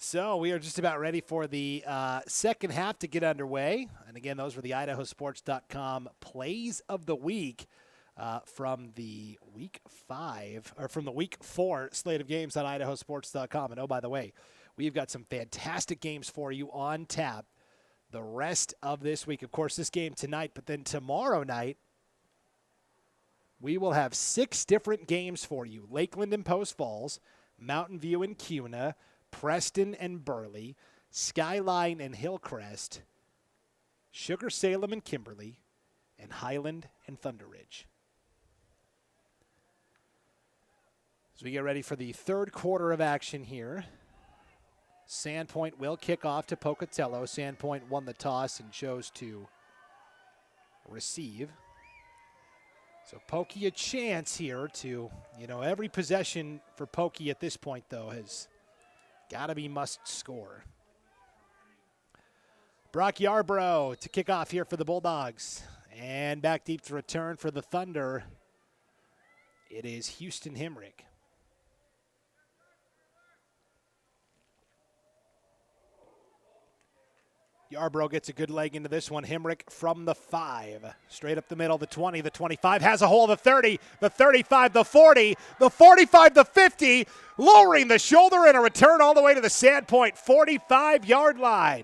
So we are just about ready for the second half to get underway. And again, those were the IdahoSports.com plays of the week from the week 4 slate of games on IdahoSports.com. And oh, by the way, we've got some fantastic games for you on tap the rest of this week. Of course, this game tonight, but then tomorrow night, we will have 6 different games for you. Lakeland and Post Falls, Mountain View and Cuna, Preston and Burley, Skyline and Hillcrest, Sugar Salem and Kimberly, and Highland and Thunder Ridge. As we get ready for the third quarter of action here, Sandpoint will kick off to Pocatello. Sandpoint won the toss and chose to receive. So Pokey a chance here to, every possession for Pokey at this point, though, has got to be must score. Brock Yarbrough to kick off here for the Bulldogs. And back deep to return for the Thunder. It is Houston Hemrick. Yarbrough gets a good leg into this one. Hemrick from the 5. Straight up the middle, the 20, the 25. Has a hole, the 30, the 35, the 40, the 45, the 50. Lowering the shoulder and a return all the way to the Sandpoint 45-yard line.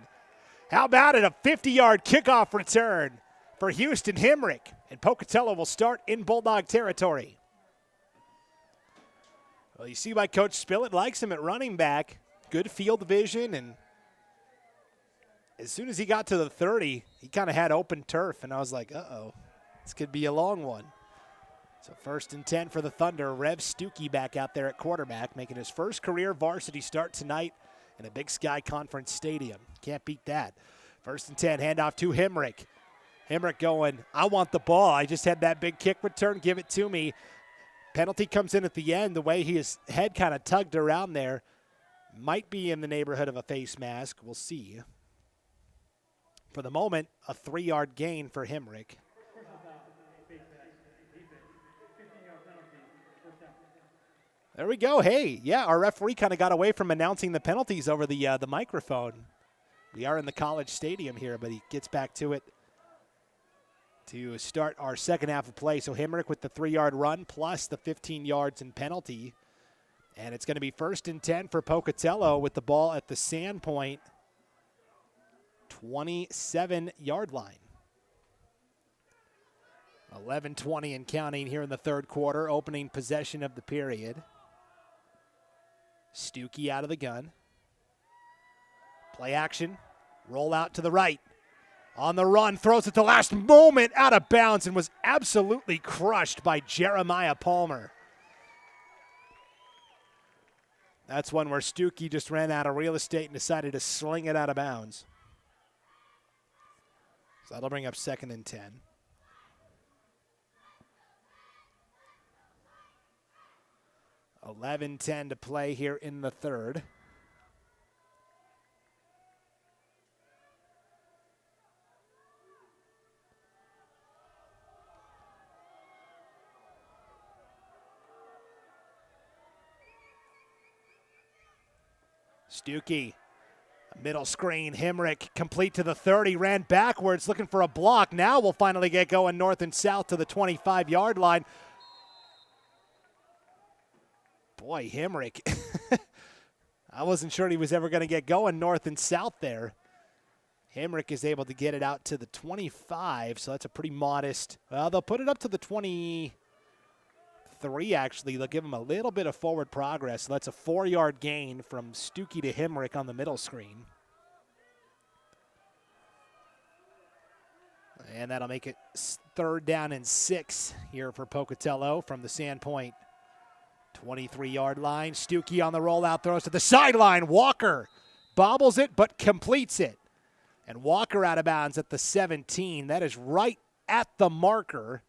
How about it? A 50-yard kickoff return for Houston Hemrick. And Pocatello will start in Bulldog territory. Well, you see why Coach Spillett likes him at running back. Good field vision, and as soon as he got to the 30, he kind of had open turf, and I was like, uh-oh, this could be a long one. So 1st and 10 for the Thunder. Rev Stuckey back out there at quarterback, making his first career varsity start tonight in a Big Sky Conference stadium. Can't beat that. 1st and 10, handoff to Hemrick. Hemrick going, I want the ball. I just had that big kick return. Give it to me. Penalty comes in at the end. The way his head kind of tugged around there might be in the neighborhood of a face mask. We'll see. For the moment, a 3-yard gain for Hemrick. There we go. Hey, yeah, our referee kind of got away from announcing the penalties over the microphone. We are in the college stadium here, but he gets back to it to start our second half of play. So Hemrick with the 3-yard run plus the 15 yards in penalty. And it's going to be 1st and 10 for Pocatello with the ball at the Sandpoint 27-yard line. 11:20 and counting here in the third quarter, opening possession of the period. Stuckey out of the gun. Play action. Roll out to the right. On the run, throws at the last moment out of bounds and was absolutely crushed by Jeremiah Palmer. That's one where Stuckey just ran out of real estate and decided to sling it out of bounds. So that'll bring up 2nd and 10. $11:10 to play here in the third. Stuckey, middle screen, Hemrick complete to the 30, ran backwards looking for a block. Now we'll finally get going north and south to the 25-yard line. Boy, Hemrick. I wasn't sure he was ever going to get going north and south there. Hemrick is able to get it out to the 25, so that's a pretty modest. Well, they'll put it up to the 23, actually. They'll give him a little bit of forward progress. So that's a 4-yard gain from Stuckey to Hemrick on the middle screen. And that'll make it 3rd down and 6 here for Pocatello from the Sandpoint 23-yard line. Stuckey on the rollout, throws to the sideline. Walker bobbles it but completes it. And Walker out of bounds at the 17. That is right at the marker.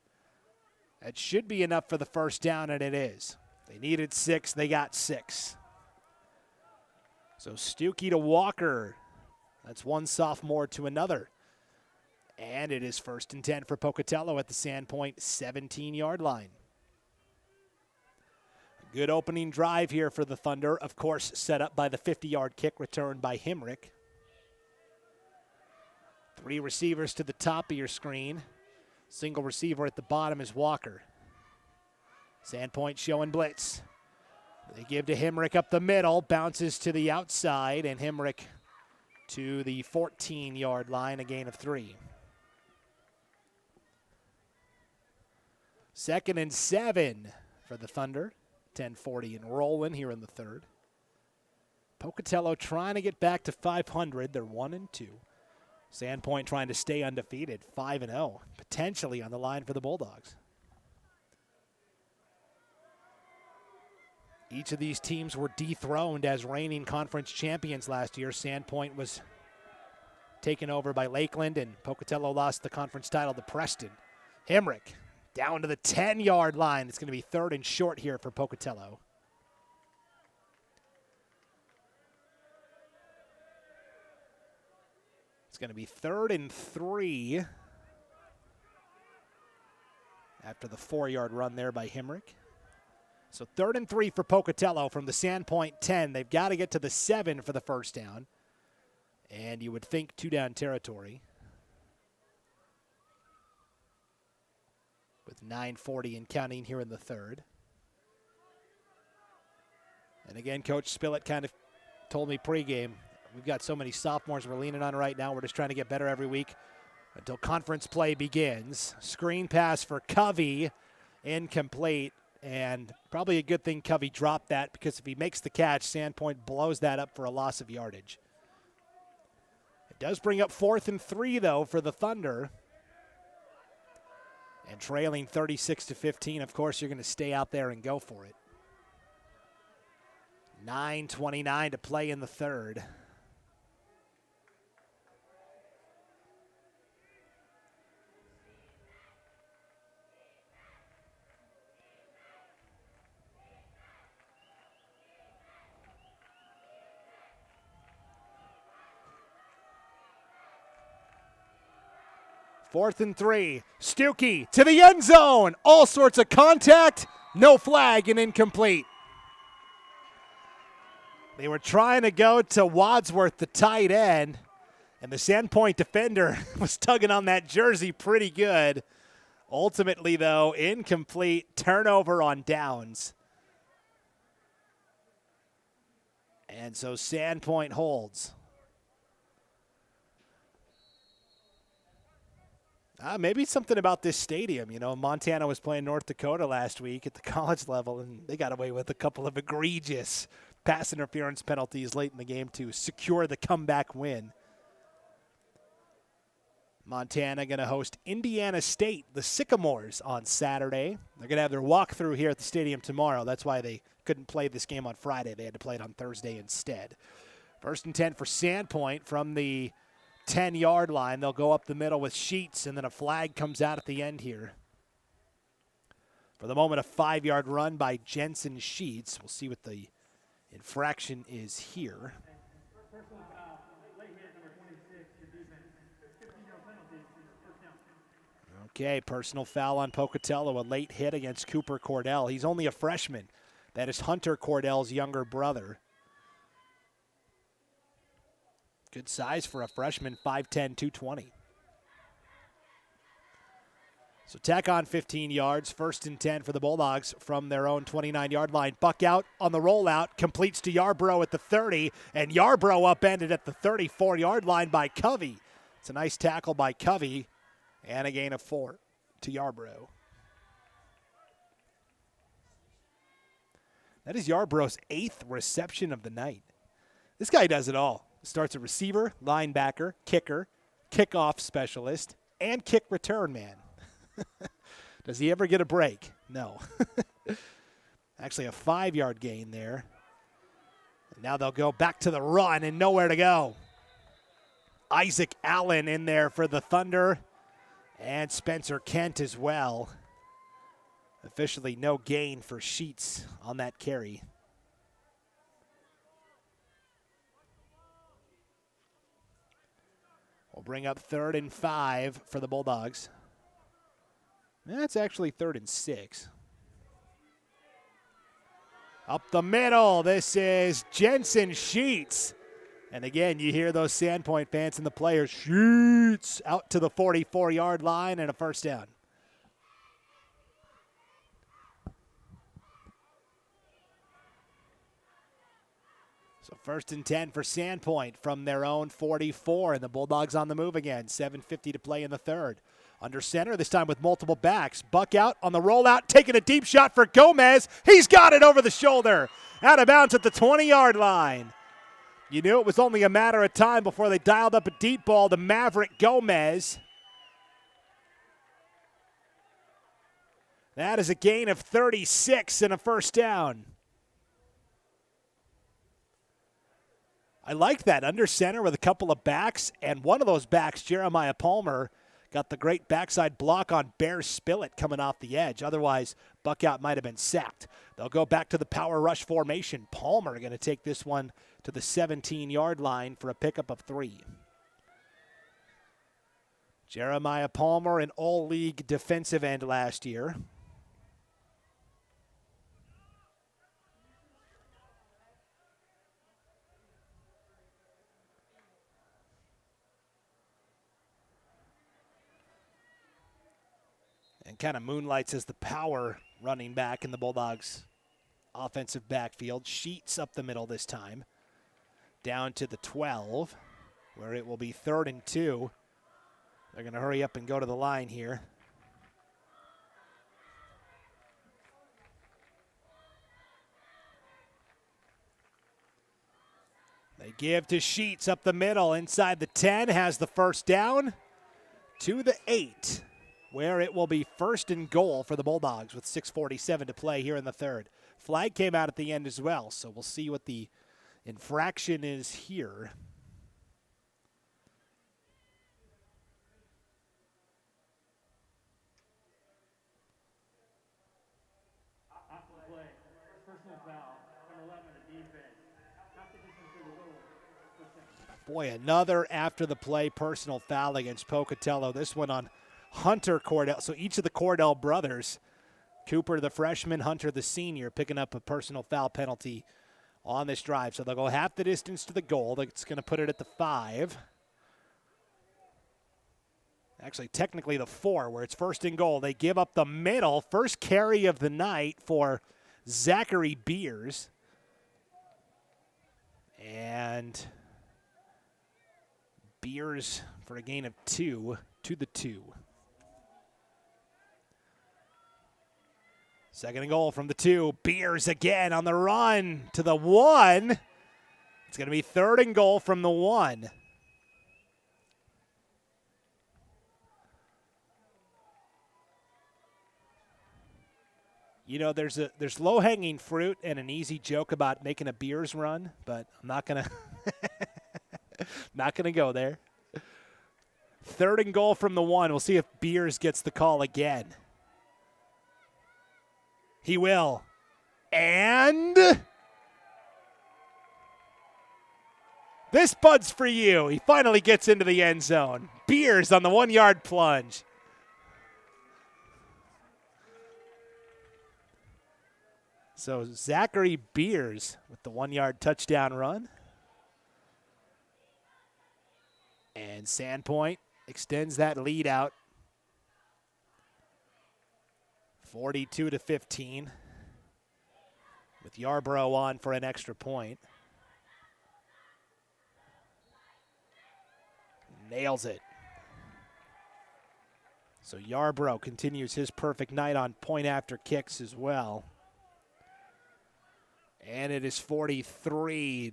That should be enough for the first down, and it is. They needed 6. They got 6. So Stuckey to Walker. That's one sophomore to another. And it is 1st and 10 for Pocatello at the Sandpoint 17-yard line. Good opening drive here for the Thunder. Of course, set up by the 50-yard kick return by Hemrick. 3 receivers to the top of your screen. Single receiver at the bottom is Walker. Sandpoint showing blitz. They give to Hemrick up the middle. Bounces to the outside, and Hemrick to the 14-yard line, a gain of 3. 2nd and 7 for the Thunder. 10:40 and rolling here in the third. Pocatello trying to get back to 500. They're 1-2. Sandpoint trying to stay undefeated, 5-0, potentially on the line for the Bulldogs. Each of these teams were dethroned as reigning conference champions last year. Sandpoint was taken over by Lakeland, and Pocatello lost the conference title to Preston. Hemrick down to the 10-yard line. It's going to be 3rd and short here for Pocatello. It's going to be 3rd and 3 after the 4-yard run there by Hemrick. So 3rd and 3 for Pocatello from the Sandpoint 10. They've got to get to the 7 for the first down. And you would think 2-down territory. With 9:40 and counting here in the 3rd. And again, Coach Spillett kind of told me pregame, we've got so many sophomores we're leaning on right now. We're just trying to get better every week until conference play begins. Screen pass for Covey, incomplete. And probably a good thing Covey dropped that, because if he makes the catch, Sandpoint blows that up for a loss of yardage. It does bring up 4th and 3, though, for the Thunder. And trailing 36-15, of course, you're going to stay out there and go for it. 9:29 to play in the 3rd. Fourth and 3. Stuckey to the end zone. All sorts of contact. No flag and incomplete. They were trying to go to Wadsworth, the tight end, and the Sandpoint defender was tugging on that jersey pretty good. Ultimately, though, incomplete. Turnover on downs. And so Sandpoint holds. Maybe something about this stadium. You know, Montana was playing North Dakota last week at the college level, and they got away with a couple of egregious pass interference penalties late in the game to secure the comeback win. Montana going to host Indiana State, the Sycamores, on Saturday. They're going to have their walkthrough here at the stadium tomorrow. That's why they couldn't play this game on Friday. They had to play it on Thursday instead. 1st and 10 for Sandpoint from the 10-yard line. They'll go up the middle with Sheets, and then a flag comes out at the end here. For the moment, a 5-yard run by Jensen Sheets. We'll see what the infraction is here. Okay, personal foul on Pocatello, a late hit against Cooper Cordell. He's only a freshman. That is Hunter Cordell's younger brother. Good size for a freshman, 5'10", 220. So tack on 15 yards, 1st and 10 for the Bulldogs from their own 29-yard line. Buck out on the rollout, completes to Yarbrough at the 30, and Yarbrough upended at the 34-yard line by Covey. It's a nice tackle by Covey, and a gain of 4 to Yarbrough. That is Yarbrough's 8th reception of the night. This guy does it all. Starts a receiver, linebacker, kicker, kickoff specialist, and kick return man. Does he ever get a break? No. Actually, a 5-yard gain there. And now they'll go back to the run and nowhere to go. Isaac Allen in there for the Thunder, and Spencer Kent as well. Officially no gain for Sheets on that carry. We'll bring up 3rd and 5 for the Bulldogs. That's actually 3rd and 6. Up the middle, this is Jensen Sheets. And again, you hear those Sandpoint fans and the players. Sheets out to the 44-yard line and a first down. So 1st and 10 for Sandpoint from their own 44, and the Bulldogs on the move again. 7:50 to play in the 3rd. Under center, this time with multiple backs. Buck out on the rollout, taking a deep shot for Gomez. He's got it over the shoulder. Out of bounds at the 20-yard line. You knew it was only a matter of time before they dialed up a deep ball to Maverick Gomez. That is a gain of 36 and a first down. I like that under center with a couple of backs, and one of those backs, Jeremiah Palmer, got the great backside block on Bear Spillett coming off the edge. Otherwise, Buckout might have been sacked. They'll go back to the power rush formation. Palmer going to take this one to the 17-yard line for a pickup of 3. Jeremiah Palmer, an all-league defensive end last year. And kind of moonlights as the power running back in the Bulldogs' offensive backfield. Sheets up the middle this time. Down to the 12, where it will be 3rd and 2. They're going to hurry up and go to the line here. They give to Sheets up the middle. Inside the 10, has the first down to the 8. Where it will be 1st and goal for the Bulldogs with 6:47 to play here in the 3rd. Flag came out at the end as well, so we'll see what the infraction is here. Boy, another after the play personal foul against Pocatello. This one on Hunter Cordell. So each of the Cordell brothers, Cooper the freshman, Hunter the senior, picking up a personal foul penalty on this drive. So they'll go half the distance to the goal. That's going to put it at the 5. Actually, technically the 4, where it's 1st and goal. They give up the middle. First carry of the night for Zachary Beers. And Beers for a gain of 2 to the 2. 2nd and goal from the 2. Beers again on the run to the 1. It's going to be 3rd and goal from the 1. You know, there's low-hanging fruit and an easy joke about making a Beers run, but I'm not going to go there. 3rd and goal from the 1. We'll see if Beers gets the call again. He will. And this Bud's for you. He finally gets into the end zone. Beers on the 1-yard plunge. So Zachary Beers with the 1-yard touchdown run. And Sandpoint extends that lead out. 42-15. With Yarbrough on for an extra point. Nails it. So Yarbrough continues his perfect night on point after kicks as well. And it is 43-15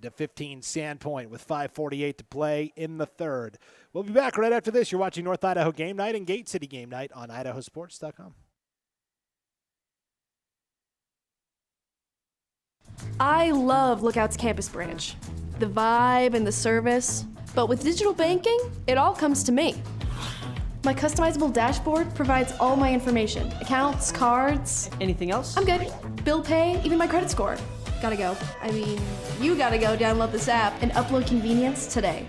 Sandpoint with 5:48 to play in the 3rd. We'll be back right after this. You're watching North Idaho Game Night and Gate City Game Night on IdahoSports.com. I love Lookout's campus branch. The vibe and the service. But with digital banking, it all comes to me. My customizable dashboard provides all my information. Accounts, cards. Anything else? I'm good. Bill pay, even my credit score. Gotta go. I mean, you gotta go download this app and upload convenience today.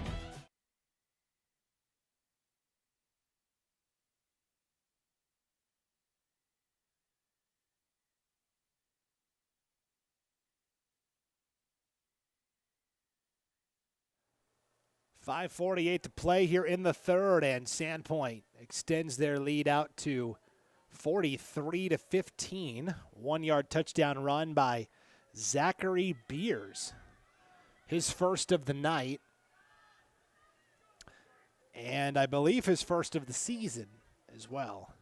.548 to play here in the 3rd, and Sandpoint extends their lead out to 43-15. 1-yard touchdown run by Zachary Beers. His first of the night, and I believe his first of the season as well.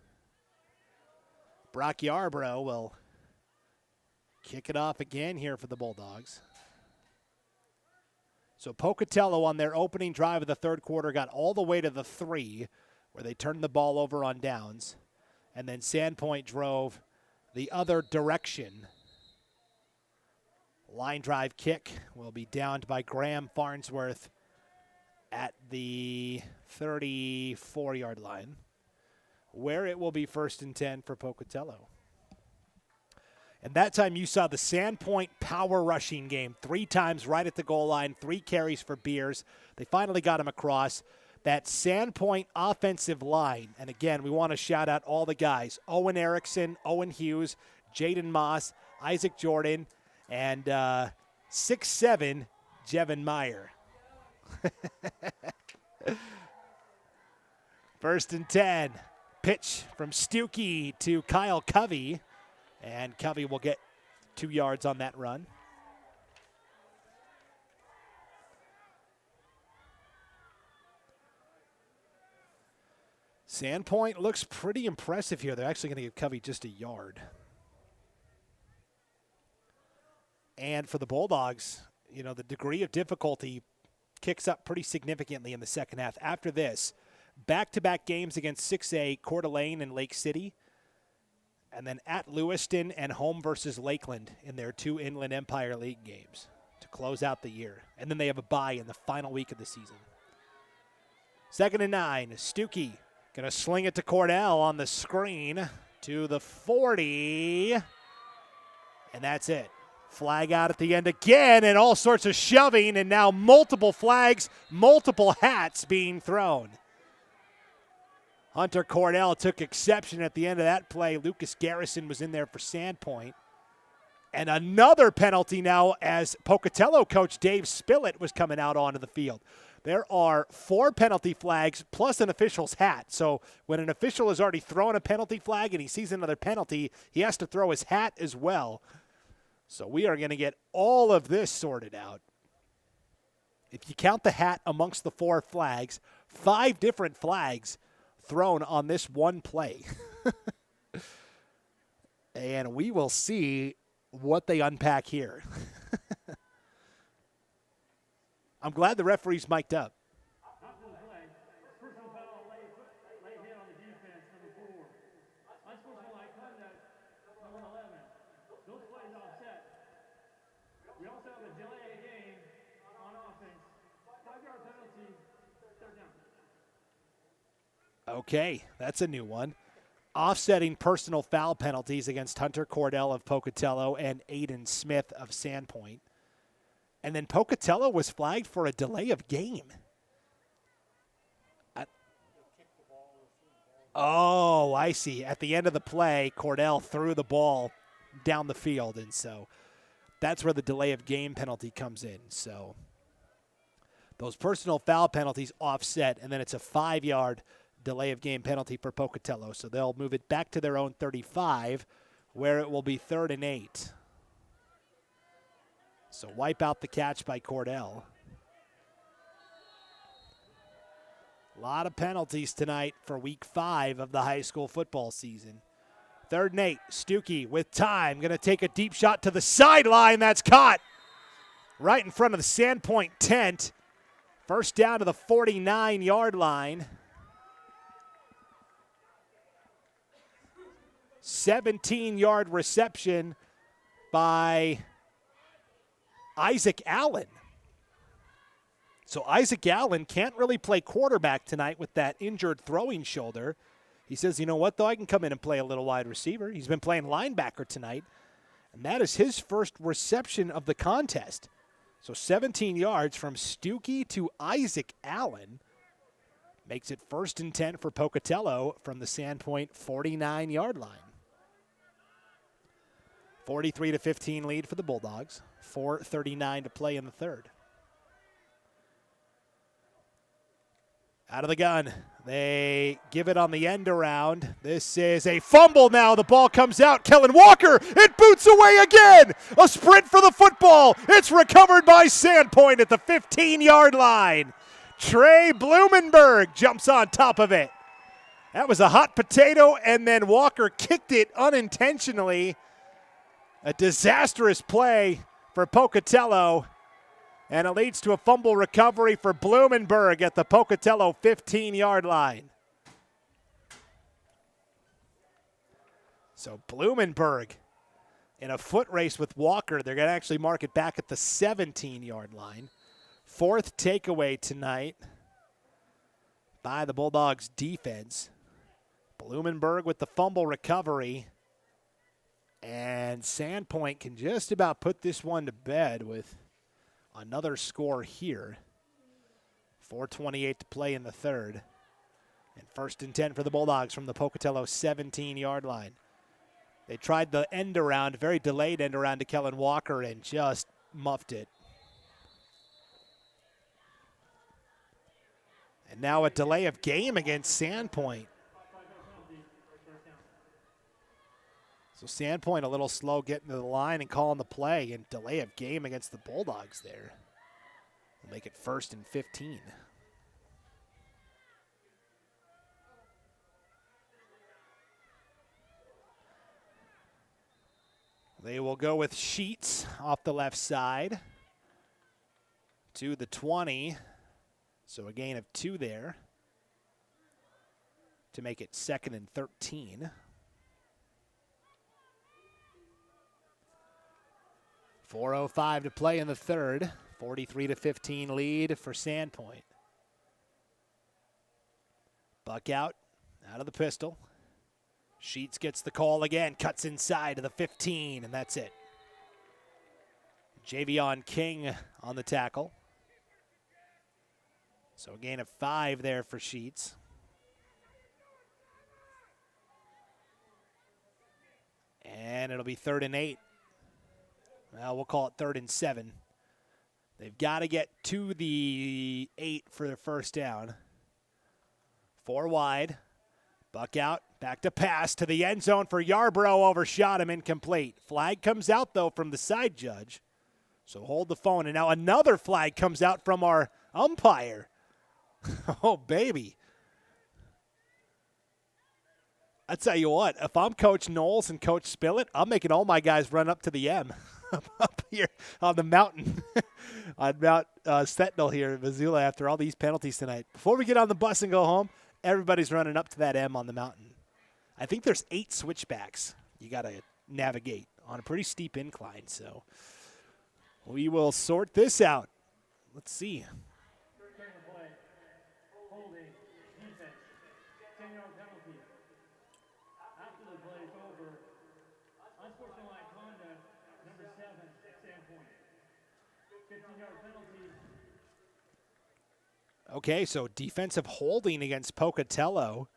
Brock Yarbrough will kick it off again here for the Bulldogs. So Pocatello on their opening drive of the third quarter got all the way to the 3, where they turned the ball over on downs. And then Sandpoint drove the other direction. Line drive kick will be downed by Graham Farnsworth at the 34-yard line, where it will be 1st and 10 for Pocatello. And that time you saw the Sandpoint power rushing game. 3 times right at the goal line, 3 carries for Beers. They finally got him across. That Sandpoint offensive line, and again, we want to shout out all the guys. Owen Erickson, Owen Hughes, Jaden Moss, Isaac Jordan, and 6'7", Jevin Meyer. 1st and 10. Pitch from Stuckey to Kyle Covey. And Covey will get 2 yards on that run. Sandpoint looks pretty impressive here. They're actually going to give Covey just a yard. And for the Bulldogs, the degree of difficulty kicks up pretty significantly in the second half. After this, back-to-back games against 6A, Coeur d'Alene and Lake City, and then at Lewiston and home versus Lakeland in their 2 Inland Empire League games to close out the year. And then they have a bye in the final week of the season. 2nd and 9, Stuckey going to sling it to Cordell on the screen to the 40, and that's it. Flag out at the end again, and all sorts of shoving, and now multiple flags, multiple hats being thrown. Hunter Cordell took exception at the end of that play. Lucas Garrison was in there for Sandpoint. And another penalty now as Pocatello coach Dave Spillett was coming out onto the field. There are 4 penalty flags plus an official's hat. So when an official has already thrown a penalty flag and he sees another penalty, he has to throw his hat as well. So we are going to get all of this sorted out. If you count the hat amongst the 4 flags, 5 different flags thrown on this one play. And we will see what they unpack here. I'm glad the referee's mic'd up. Okay, that's a new one. Offsetting personal foul penalties against Hunter Cordell of Pocatello and Aiden Smith of Sandpoint. And then Pocatello was flagged for a delay of game. Oh, I see. At the end of the play, Cordell threw the ball down the field, and so that's where the delay of game penalty comes in. So those personal foul penalties offset, and then it's a 5-yard delay of game penalty for Pocatello. So they'll move it back to their own 35, where it will be 3rd and 8. So wipe out the catch by Cordell. A lot of penalties tonight for week 5 of the high school football season. 3rd and 8, Stuckey with time, going to take a deep shot to the sideline. That's caught right in front of the Sandpoint tent. First down to the 49-yard line. 17-yard reception by Isaac Allen. So Isaac Allen can't really play quarterback tonight with that injured throwing shoulder. He says, you know what, though, I can come in and play a little wide receiver. He's been playing linebacker tonight, and that is his first reception of the contest. So 17 yards from Stuckey to Isaac Allen makes it 1st and 10 for Pocatello from the Sandpoint 49-yard line. 43-15 lead for the Bulldogs. 4:39 to play in the third. Out of the gun. They give it on the end around. This is a fumble now. The ball comes out. Kellen Walker, it boots away again. A sprint for the football. It's recovered by Sandpoint at the 15-yard line. Trey Blumenberg jumps on top of it. That was a hot potato, and then Walker kicked it unintentionally. A disastrous play for Pocatello. And it leads to a fumble recovery for Blumenberg at the Pocatello 15-yard line. So Blumenberg in a foot race with Walker. They're going to actually mark it back at the 17-yard line. Fourth takeaway tonight by the Bulldogs defense. Blumenberg with the fumble recovery. And Sandpoint can just about put this one to bed with another score here. 4:28 to play in the third. And 1st and 10 for the Bulldogs from the Pocatello 17-yard line. They tried the end around, very delayed end around to Kellen Walker, and just muffed it. And now a delay of game against Sandpoint. So Sandpoint a little slow getting to the line and calling the play, and delay of game against the Bulldogs there. Will make it 1st and 15. They will go with Sheets off the left side to the 20. So a gain of 2 there to make it 2nd and 13. 4:05 to play in the third. 43-15 lead for Sandpoint. Buck out of the pistol. Sheets gets the call again, cuts inside to the 15, and that's it. Javion King on the tackle. So a gain of 5 there for Sheets. And it'll be 3rd and 8. Well, we'll call it 3rd and 7. They've got to get to the 8 for their first down. 4 wide. Buck out, back to pass to the end zone for Yarbrough, overshot him, incomplete. Flag comes out, though, from the side judge. So hold the phone, and now another flag comes out from our umpire. Oh, baby. I tell you what, if I'm Coach Knowles and Coach Spillett, I'm making all my guys run up to the M. Up here on the mountain, on Mount Sentinel here in Missoula after all these penalties tonight. Before we get on the bus and go home, everybody's running up to that M on the mountain. I think there's 8 switchbacks you got to navigate on a pretty steep incline. So we will sort this out. Let's see. Okay, so defensive holding against Pocatello,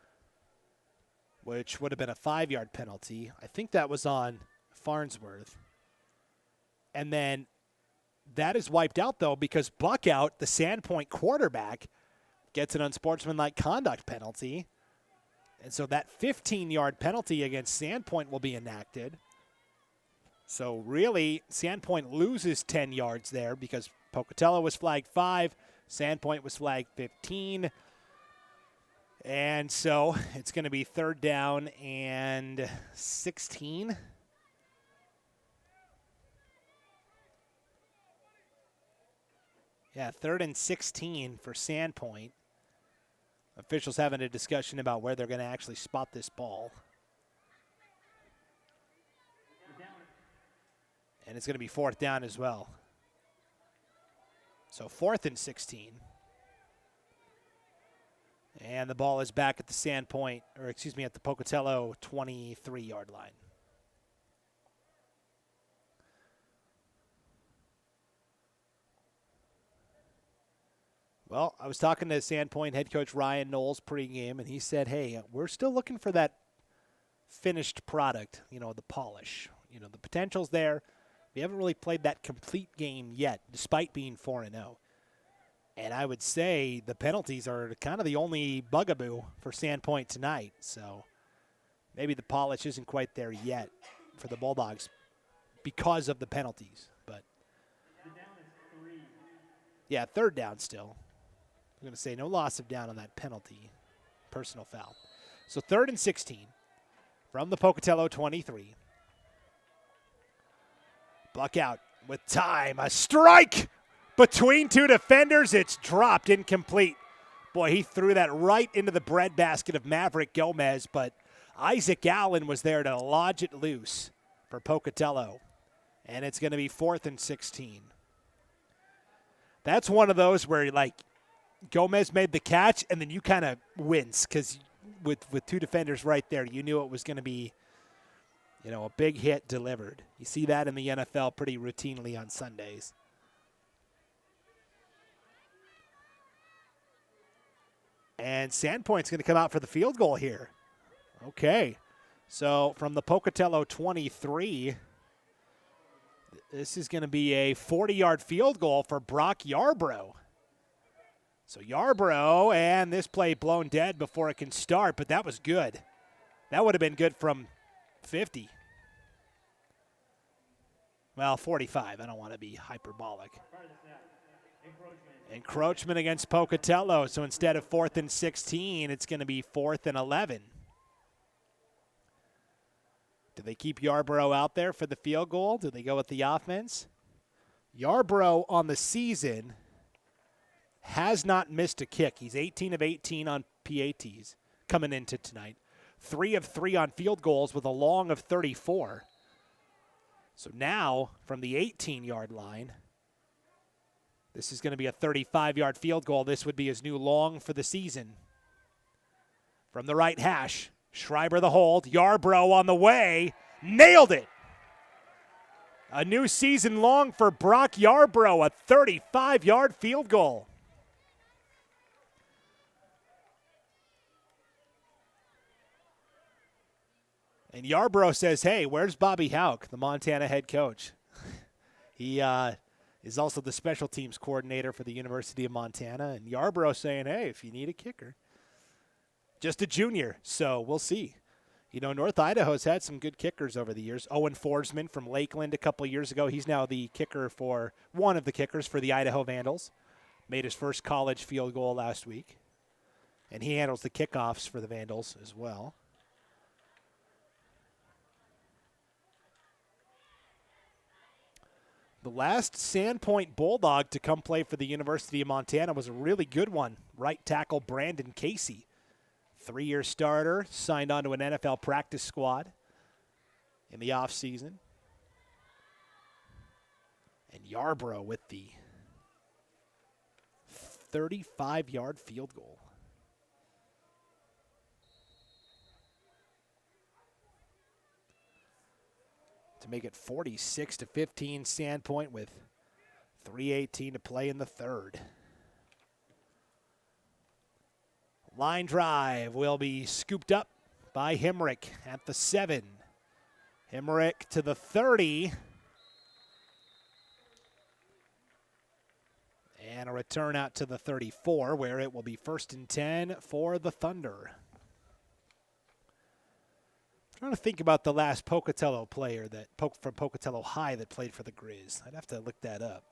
which would have been a 5-yard penalty. I think that was on Farnsworth. And then that is wiped out, though, because Buckout, the Sandpoint quarterback, gets an unsportsmanlike conduct penalty. And so that 15-yard penalty against Sandpoint will be enacted. So really, Sandpoint loses 10 yards there because Pocatello was flagged 5. Sandpoint was flagged 15. And so it's going to be 3rd down and 16. Yeah, 3rd and 16 for Sandpoint. Officials having a discussion about where they're going to actually spot this ball. And it's going to be 4th down as well. So 4th and 16. And the ball is back at the Sandpoint, or excuse me, at the Pocatello 23-yard line. Well, I was talking to Sandpoint head coach Ryan Knowles pregame, and he said, hey, we're still looking for that finished product, the polish. The potential's there. We haven't really played that complete game yet, despite being 4-0. And I would say the penalties are kind of the only bugaboo for Sandpoint tonight. So maybe the polish isn't quite there yet for the Bulldogs because of the penalties. But yeah, 3rd down still. I'm going to say no loss of down on that penalty, personal foul. So 3rd and 16 from the Pocatello 23. Buck out with time. A strike between two defenders. It's dropped, incomplete. Boy, he threw that right into the breadbasket of Maverick Gomez, but Isaac Allen was there to lodge it loose for Pocatello. And it's going to be 4th and 16. That's one of those where, like, Gomez made the catch, and then you kind of wince because with two defenders right there, you knew it was going to be, a big hit delivered. You see that in the NFL pretty routinely on Sundays. And Sandpoint's going to come out for the field goal here. Okay. So from the Pocatello 23, this is going to be a 40-yard field goal for Brock Yarbrough. So Yarbrough, and this play blown dead before it can start, but that was good. That would have been good from 50. Well, 45. I don't want to be hyperbolic. Encroachment against Pocatello. So instead of 4th and 16, it's going to be 4th and 11. Do they keep Yarbrough out there for the field goal? Do they go with the offense? Yarbrough on the season has not missed a kick. He's 18 of 18 on PATs coming into tonight. 3 of 3 on field goals with a long of 34. So now from the 18-yard line, this is going to be a 35-yard field goal. This would be his new long for the season. From the right hash, Schreiber the hold. Yarbrough on the way. Nailed it. A new season long for Brock Yarbrough, a 35-yard field goal. And Yarbrough says, hey, where's Bobby Houck, the Montana head coach? He is also the special teams coordinator for the University of Montana. And Yarbrough saying, hey, if you need a kicker. Just a junior, so we'll see. North Idaho's had some good kickers over the years. Owen Forsman from Lakeland a couple years ago. He's now the kicker for one of the kickers for the Idaho Vandals. Made his first college field goal last week. And he handles the kickoffs for the Vandals as well. The last Sandpoint Bulldog to come play for the University of Montana was a really good one. Right tackle Brandon Casey. 3-year starter, signed on to an NFL practice squad in the offseason. And Yarbrough with the 35-yard field goal. To make it 46-15 Sandpoint with 3:18 to play in the third. Line drive will be scooped up by Hemrick at the 7. Hemrick to the 30. And a return out to the 34, where it will be 1st and 10 for the Thunder. Trying to think about the last Pocatello player from Pocatello High that played for the Grizz. I'd have to look that up.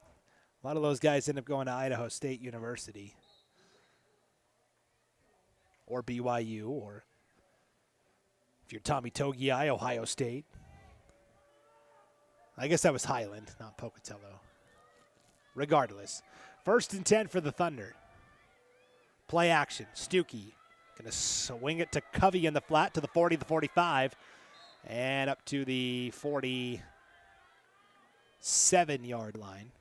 A lot of those guys end up going to Idaho State University or BYU, or if you're Tommy Togiai, Ohio State. I guess that was Highland, not Pocatello. Regardless, 1st and 10 for the Thunder. Play action. Stuckey going to swing it to Covey in the flat to the 40, the 45, and up to the 47-yard line.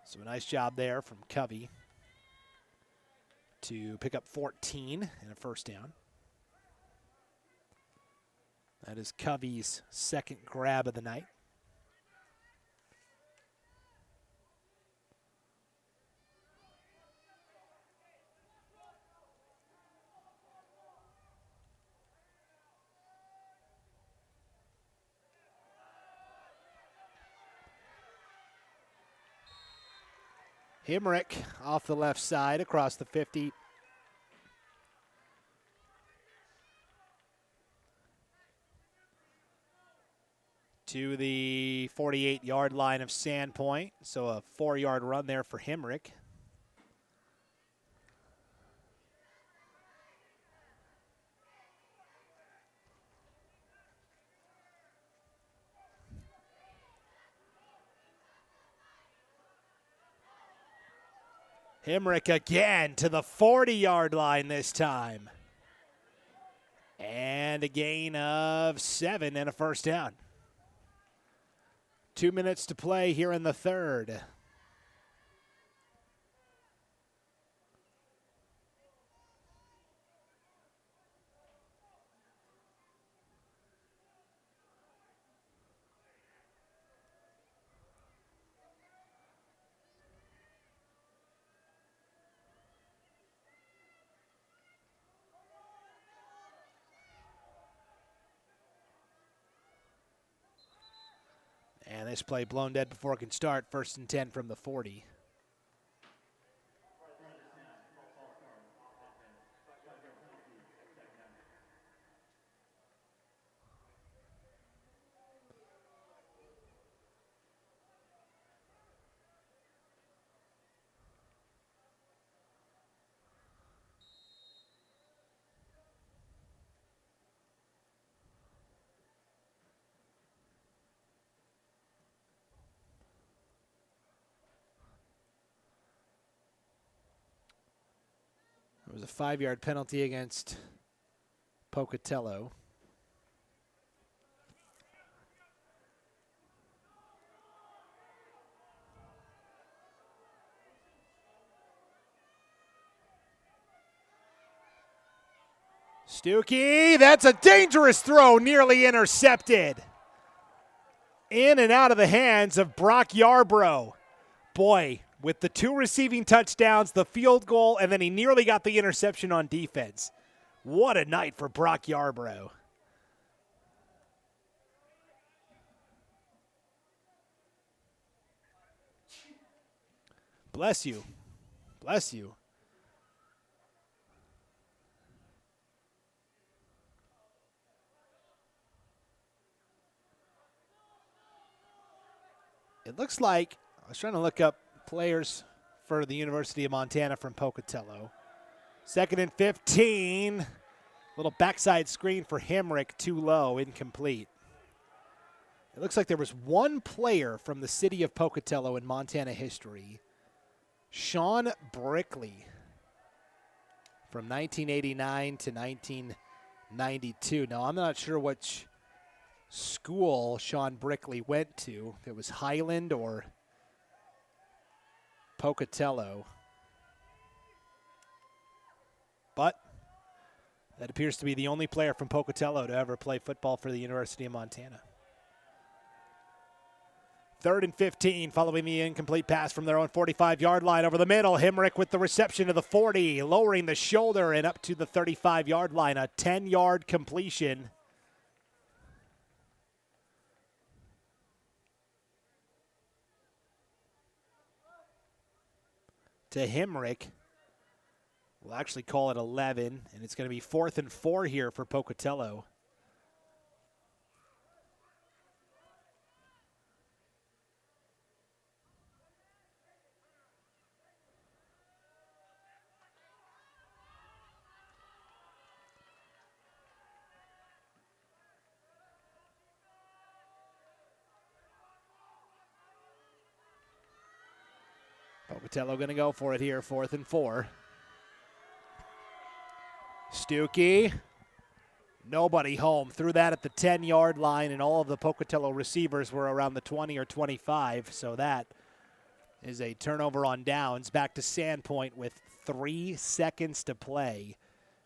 So a nice job there from Covey to pick up 14 and a first down. That is Covey's second grab of the night. Hemrick off the left side across the 50. To the 48-yard line of Sandpoint. So a 4-yard run there for Hemrick. Hemrick again to the 40-yard line this time. And a gain of 7 and a first down. 2 minutes to play here in the third. And this play blown dead before it can start. 1st and 10 from the 40. It was a 5-yard penalty against Pocatello. Stuckey, that's a dangerous throw, nearly intercepted. In and out of the hands of Brock Yarbrough. Boy, with the 2 receiving touchdowns, the field goal, and then he nearly got the interception on defense. What a night for Brock Yarbrough. Bless you. Bless you. It looks like, I was trying to look up players for the University of Montana from Pocatello. 2nd and 15. Little backside screen for Hemrick, too low, incomplete. It looks like there was one player from the city of Pocatello in Montana history, Sean Brickley, from 1989 to 1992. Now, I'm not sure which school Sean Brickley went to. If it was Highland or Pocatello. But that appears to be the only player from Pocatello to ever play football for the University of Montana. 3rd and 15 following the incomplete pass from their own 45-yard line over the middle. Hemrick with the reception to the 40, lowering the shoulder and up to the 35-yard line. A 10-yard completion. To Hemrick. We'll actually call it 11, and it's going to be 4th and 4 here for Pocatello. Pocatello going to go for it here, 4th and 4. Stuckey, nobody home. Threw that at the 10-yard line, and all of the Pocatello receivers were around the 20 or 25, so that is a turnover on downs. Back to Sandpoint with 3 seconds to play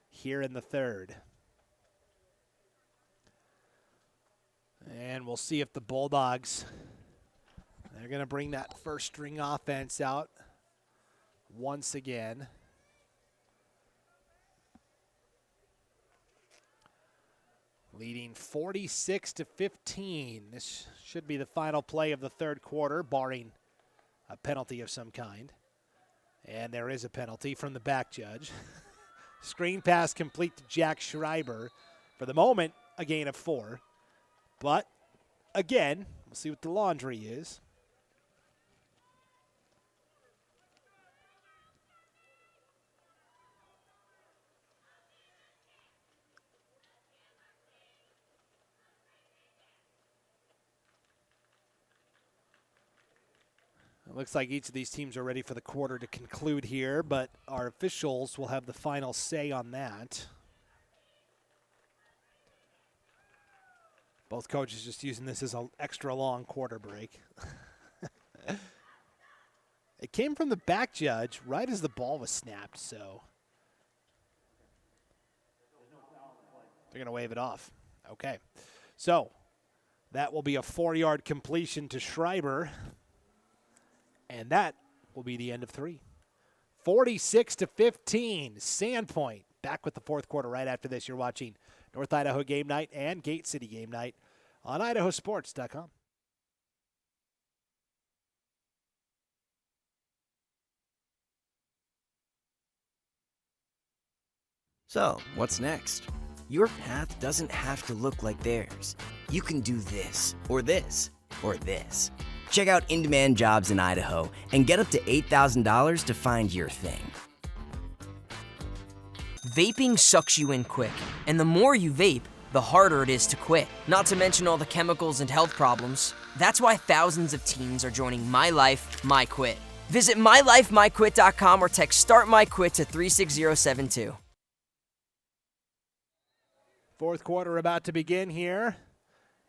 here in the third. And we'll see if the Bulldogs, they're going to bring that first-string offense out once again. Leading 46-15. This should be the final play of the third quarter, barring a penalty of some kind. And there is a penalty from the back judge. Screen pass complete to Jack Schreiber. For the moment, a gain of 4. But, again, we'll see what the laundry is. It looks like each of these teams are ready for the quarter to conclude here, but our officials will have the final say on that. Both coaches just using this as an extra long quarter break. It came from the back judge right as the ball was snapped, so they're going to wave it off. Okay. So that will be a 4-yard completion to Schreiber, and that will be the end of 3. 46-15, Sandpoint. Back with the fourth quarter right after this. You're watching North Idaho Game Night and Gate City Game Night on IdahoSports.com. So, what's next? Your path doesn't have to look like theirs. You can do this, or this, or this. Check out in-demand jobs in Idaho and get up to $8,000 to find your thing. Vaping sucks you in quick, and the more you vape, the harder it is to quit. Not to mention all the chemicals and health problems. That's why thousands of teens are joining My Life, My Quit. Visit mylifemyquit.com or text Start My Quit to 36072. Fourth quarter about to begin here.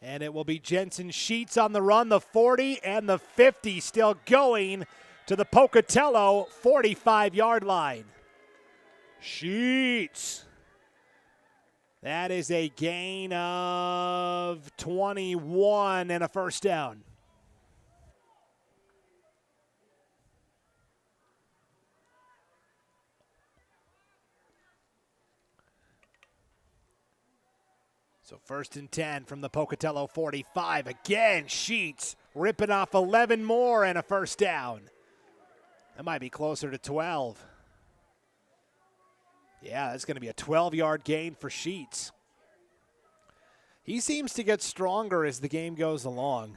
And it will be Jensen Sheets on the run, the 40 and the 50 still going to the Pocatello 45-yard line. Sheets. That is a gain of 21 and a first down. So 1st and 10 from the Pocatello 45. Again, Sheets ripping off 11 more and a first down. That might be closer to 12. Yeah, that's going to be a 12-yard gain for Sheets. He seems to get stronger as the game goes along.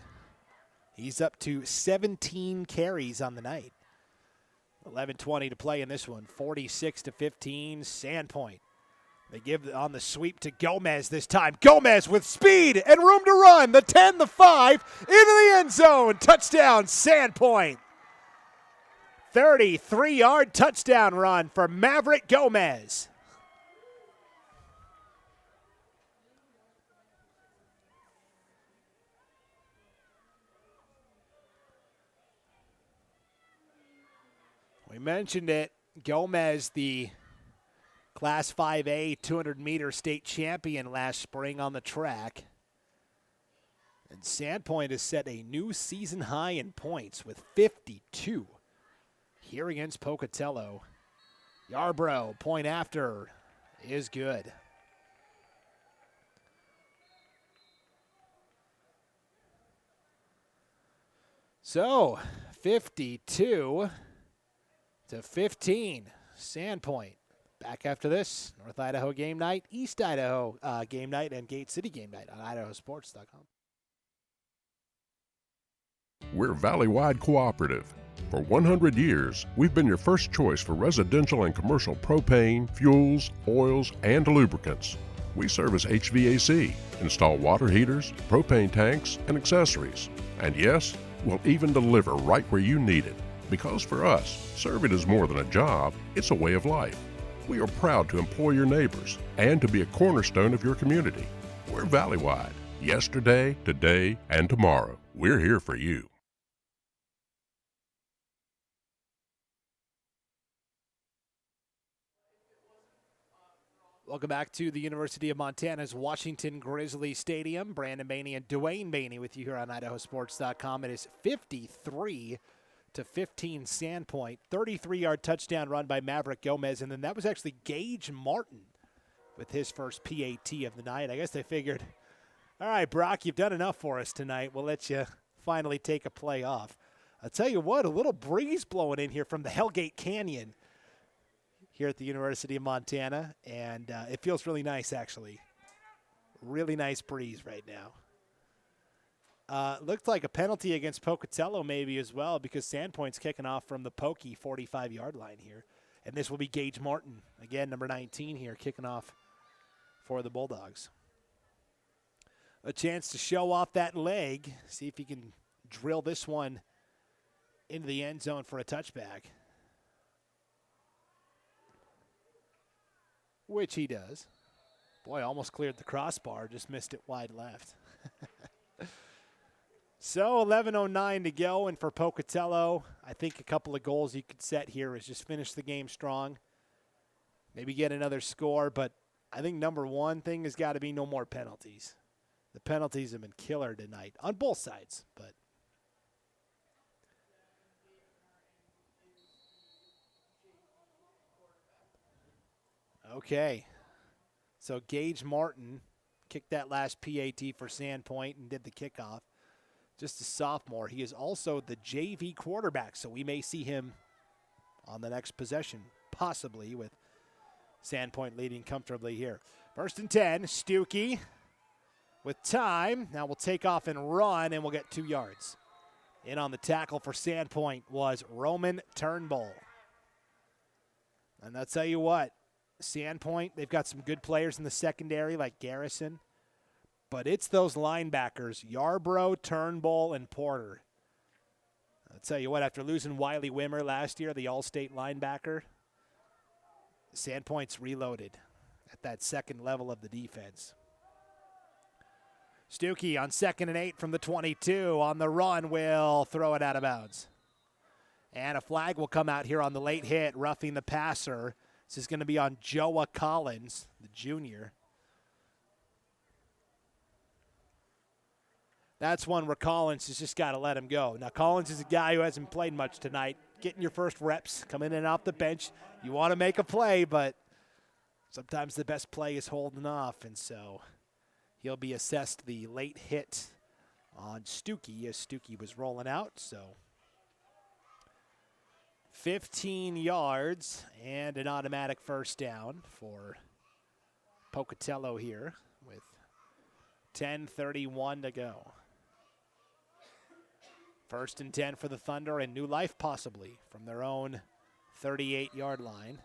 He's up to 17 carries on the night. 11:20 to play in this one. 46-15, Sandpoint. They give on the sweep to Gomez this time. Gomez with speed and room to run. The 10, the 5, into the end zone. Touchdown, Sandpoint. 33-yard touchdown run for Maverick Gomez. We mentioned it. Gomez, the Class 5A 200-meter state champion last spring on the track. And Sandpoint has set a new season high in points with 52 here against Pocatello. Yarbrough, point after, is good. So, 52-15, Sandpoint. Back after this, North Idaho Game Night, East Idaho Game Night, and Gate City Game Night on IdahoSports.com. We're Valley-wide cooperative. For 100 years, we've been your first choice for residential and commercial propane, fuels, oils, and lubricants. We service HVAC, install water heaters, propane tanks, and accessories. And yes, we'll even deliver right where you need it. Because for us, serving is more than a job, it's a way of life. We are proud to employ your neighbors and to be a cornerstone of your community. We're Valley-wide. Yesterday, today, and tomorrow. We're here for you. Welcome back to the University of Montana's Washington Grizzly Stadium. Brandon Maney and Dwayne Maney with you here on IdahoSports.com. It is 53-15 Sandpoint. 33-yard touchdown run by Maverick Gomez, and then that was actually Gage Martin with his first PAT of the night. I guess they figured, all right, Brock, you've done enough for us tonight. We'll let you finally take a play off. I'll tell you what, a little breeze blowing in here from the Hellgate Canyon here at the University of Montana, and it feels really nice, actually. Really nice breeze right now. Looks like a penalty against Pocatello maybe as well, because Sandpoint's kicking off from the Pokey 45-yard line here. And this will be Gage Martin, again, number 19 here, kicking off for the Bulldogs. A chance to show off that leg, see if he can drill this one into the end zone for a touchback, which he does. Boy, almost cleared the crossbar, just missed it wide left. So 11:09 to go, and for Pocatello, I think a couple of goals you could set here is just finish the game strong, maybe get another score, but I think number one thing has got to be no more penalties. The penalties have been killer tonight on both sides, but okay. So Gage Martin kicked that last PAT for Sandpoint and did the kickoff. Just a sophomore. He is also the JV quarterback, so we may see him on the next possession, possibly, with Sandpoint leading comfortably here. 1st and 10, Stuckey with time. Now we'll take off and run, and we'll get 2 yards. In on the tackle for Sandpoint was Roman Turnbull. And I'll tell you what, Sandpoint, they've got some good players in the secondary like Garrison, but it's those linebackers, Yarbrough, Turnbull, and Porter. I'll tell you what, after losing Wiley Wimmer last year, the All-State linebacker, Sandpoint's reloaded at that second level of the defense. Stuckey on 2nd and 8 from the 22. On the run, will throw it out of bounds. And a flag will come out here on the late hit, roughing the passer. This is going to be on Joa Collins, the junior. That's one where Collins has just got to let him go. Now, Collins is a guy who hasn't played much tonight. Getting your first reps, coming in and off the bench. You want to make a play, but sometimes the best play is holding off, and so he'll be assessed the late hit on Stuckey as Stuckey was rolling out. So 15 yards and an automatic first down for Pocatello here with 10:31 to go. 1st and 10 for the Thunder, and new life possibly from their own 38-yard line.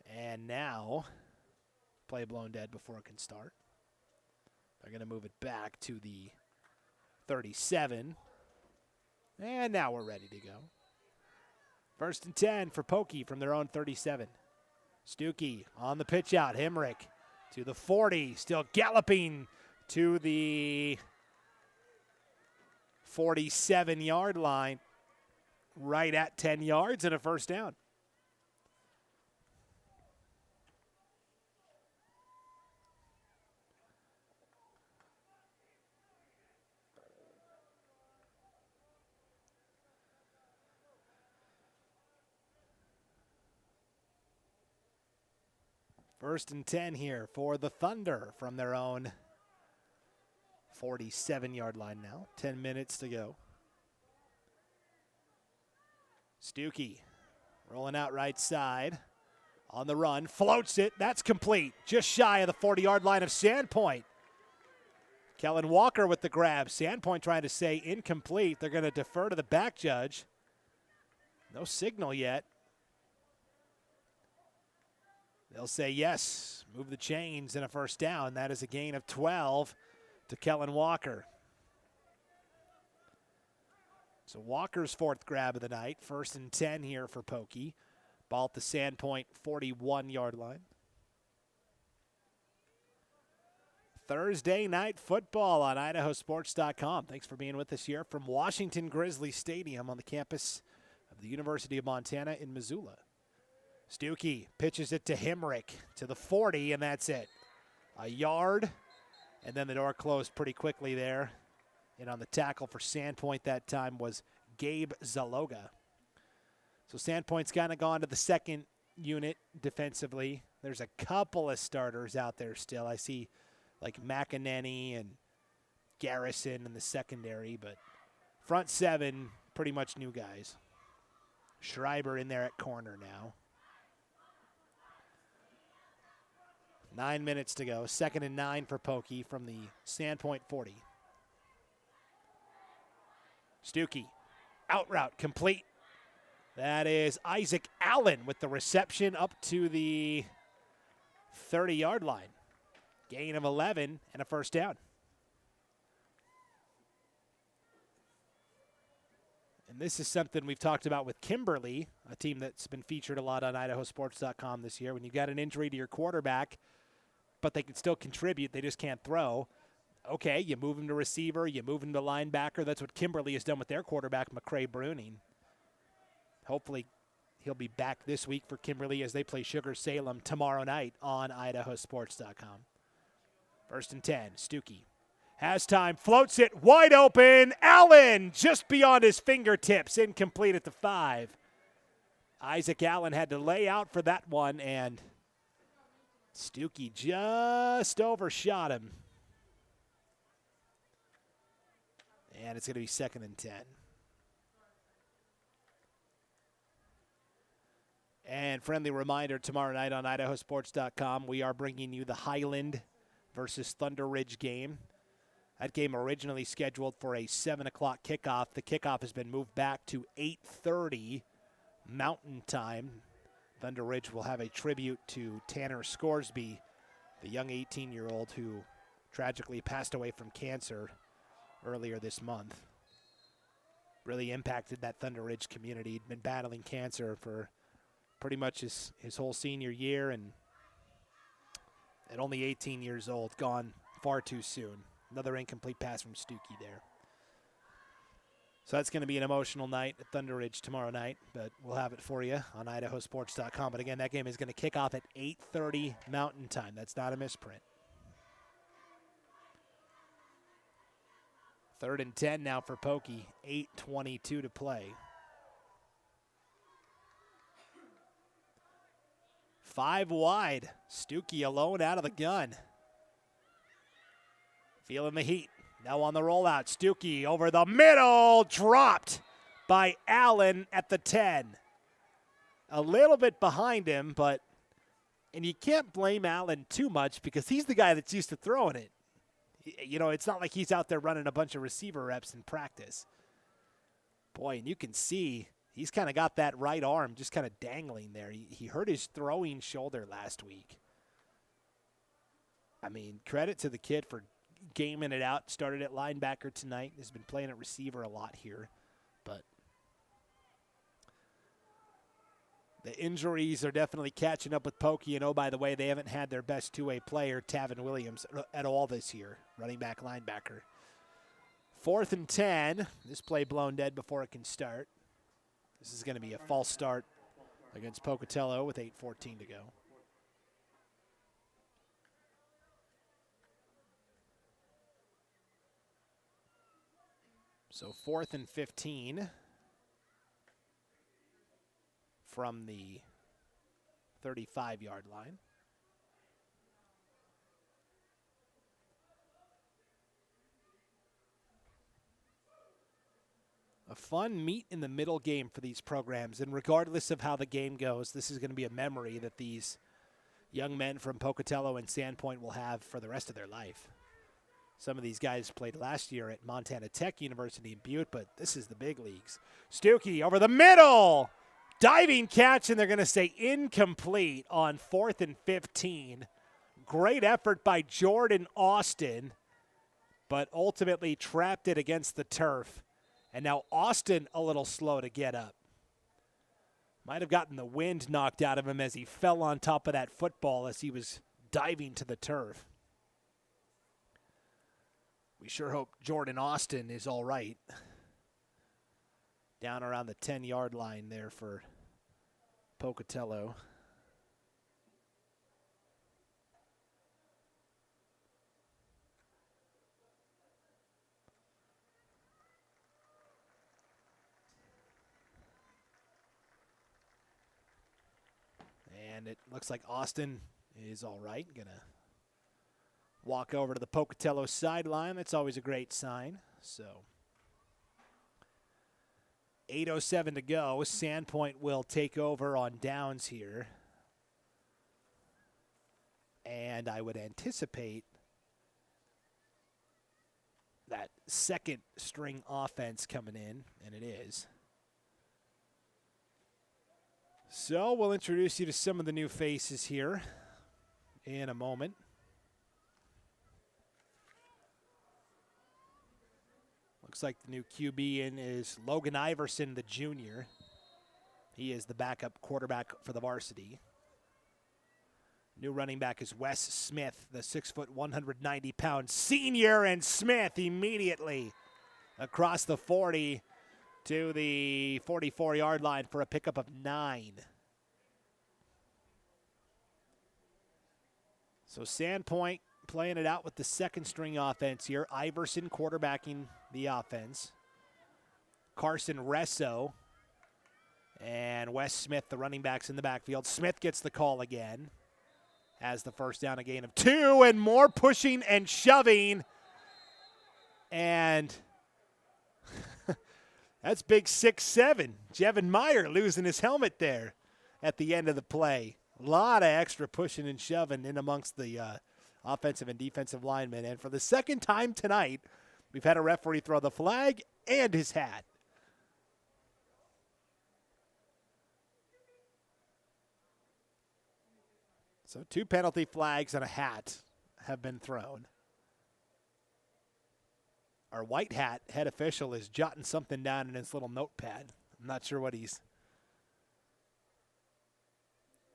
And now, play blown dead before it can start. They're going to move it back to the 37. And now we're ready to go. 1st and 10 for Pokey from their own 37. Stuckey on the pitch out. Hemrick to the 40. Still galloping to the 47-yard line. Right at 10 yards and a first down. First and 10 here for the Thunder from their own 47-yard line now. 10 minutes to go. Stuckey rolling out right side. On the run, floats it. That's complete. Just shy of the 40-yard line of Sandpoint. Kellen Walker with the grab. Sandpoint trying to say incomplete. They're going to defer to the back judge. No signal yet. They'll say yes, move the chains and a first down. That is a gain of 12 to Kellen Walker. So Walker's 4th grab of the night. 1st and 10 here for Pokey. Ball at the Sandpoint 41-yard line. Thursday night football on IdahoSports.com. Thanks for being with us here from Washington Grizzly Stadium on the campus of the University of Montana in Missoula. Stuckey pitches it to Hemrick to the 40, and that's it. A yard, and then the door closed pretty quickly there. And on the tackle for Sandpoint that time was Gabe Zaloga. So Sandpoint's kind of gone to the second unit defensively. There's a couple of starters out there still. I see like McEnany and Garrison in the secondary, but front seven, pretty much new guys. Schreiber in there at corner now. 9 minutes to go. 2nd and 9 for Pokey from the Sandpoint 40. Stuckey, out route, complete. That is Isaac Allen with the reception up to the 30-yard line. Gain of 11 and a first down. this is something we've talked about with Kimberly, a team that's been featured a lot on IdahoSports.com this year. When you've got an injury to your quarterback, but they can still contribute, they just can't throw. Okay, you move him to receiver, you move him to linebacker. That's what Kimberly has done with their quarterback, McCray Bruning. Hopefully he'll be back this week for Kimberly as they play Sugar Salem tomorrow night on IdahoSports.com. 1st and 10, Stuckey has time, floats it wide open. Allen just beyond his fingertips, incomplete at the 5. Isaac Allen had to lay out for that one, and Stuckey just overshot him. And it's going to be 2nd and 10. And friendly reminder, tomorrow night on IdahoSports.com, we are bringing you the Highland versus Thunder Ridge game. That game originally scheduled for a 7 o'clock kickoff. The kickoff has been moved back to 8:30 Mountain Time. Thunder Ridge will have a tribute to Tanner Scoresby, the young 18-year-old who tragically passed away from cancer earlier this month. Really impacted that Thunder Ridge community. He'd been battling cancer for pretty much his whole senior year, and at only 18 years old, gone far too soon. Another incomplete pass from Stuckey there. So that's going to be an emotional night at Thunder Ridge tomorrow night, but we'll have it for you on IdahoSports.com. But again, that game is going to kick off at 8:30 Mountain Time. That's not a misprint. 3rd and 10 now for Pokey. 8:22 to play. 5 wide. Stuckey alone out of the gun. Feeling the heat. Now on the rollout. Stuckey over the middle. Dropped by Allen at the 10. A little bit behind him, and you can't blame Allen too much because he's the guy that's used to throwing it. You know, it's not like he's out there running a bunch of receiver reps in practice. Boy, and you can see he's kind of got that right arm just kind of dangling there. He hurt his throwing shoulder last week. I mean, credit to the kid for gaming it out. Started at linebacker tonight. Has been playing at receiver a lot here. But the injuries are definitely catching up with Pokey. And, oh, by the way, they haven't had their best two-way player, Tavin Williams, at all this year, running back linebacker. 4th and 10. This play blown dead before it can start. This is going to be a false start against Pocatello with 8:14 to go. So 4th and 15 from the 35-yard line. A fun meet-in-the-middle game for these programs, and regardless of how the game goes, this is going to be a memory that these young men from Pocatello and Sandpoint will have for the rest of their life. Some of these guys played last year at Montana Tech University in Butte, but this is the big leagues. Stuckey over the middle! Diving catch, and they're going to say incomplete on 4th and 15. Great effort by Jordan Austin, but ultimately trapped it against the turf. And now Austin a little slow to get up. Might have gotten the wind knocked out of him as he fell on top of that football as he was diving to the turf. We sure hope Jordan Austin is all right. Down around the 10-yard line there for Pocatello. And it looks like Austin is all right. Gonna walk over to the Pocatello sideline. That's always a great sign. So 8:07 to go. Sandpoint will take over on downs here. And I would anticipate that second string offense coming in, and it is. So we'll introduce you to some of the new faces here in a moment. Looks like the new QB in is Logan Iverson, the junior. He is the backup quarterback for the varsity. New running back is Wes Smith, the 6', 190-pound senior, and Smith immediately across the 40 to the 44-yard line for a pickup of 9. So Sandpoint playing it out with the second-string offense here. Iverson quarterbacking the offense. Carson Resso and Wes Smith, the running backs in the backfield. Smith gets the call again. Has the first down, a gain of 2, and more pushing and shoving. And that's big 6'7". Jevin Meyer losing his helmet there at the end of the play. A lot of extra pushing and shoving in amongst the offensive and defensive linemen. And for the second time tonight, we've had a referee throw the flag and his hat. So 2 penalty flags and a hat have been thrown. Our white hat head official is jotting something down in his little notepad. I'm not sure what he's...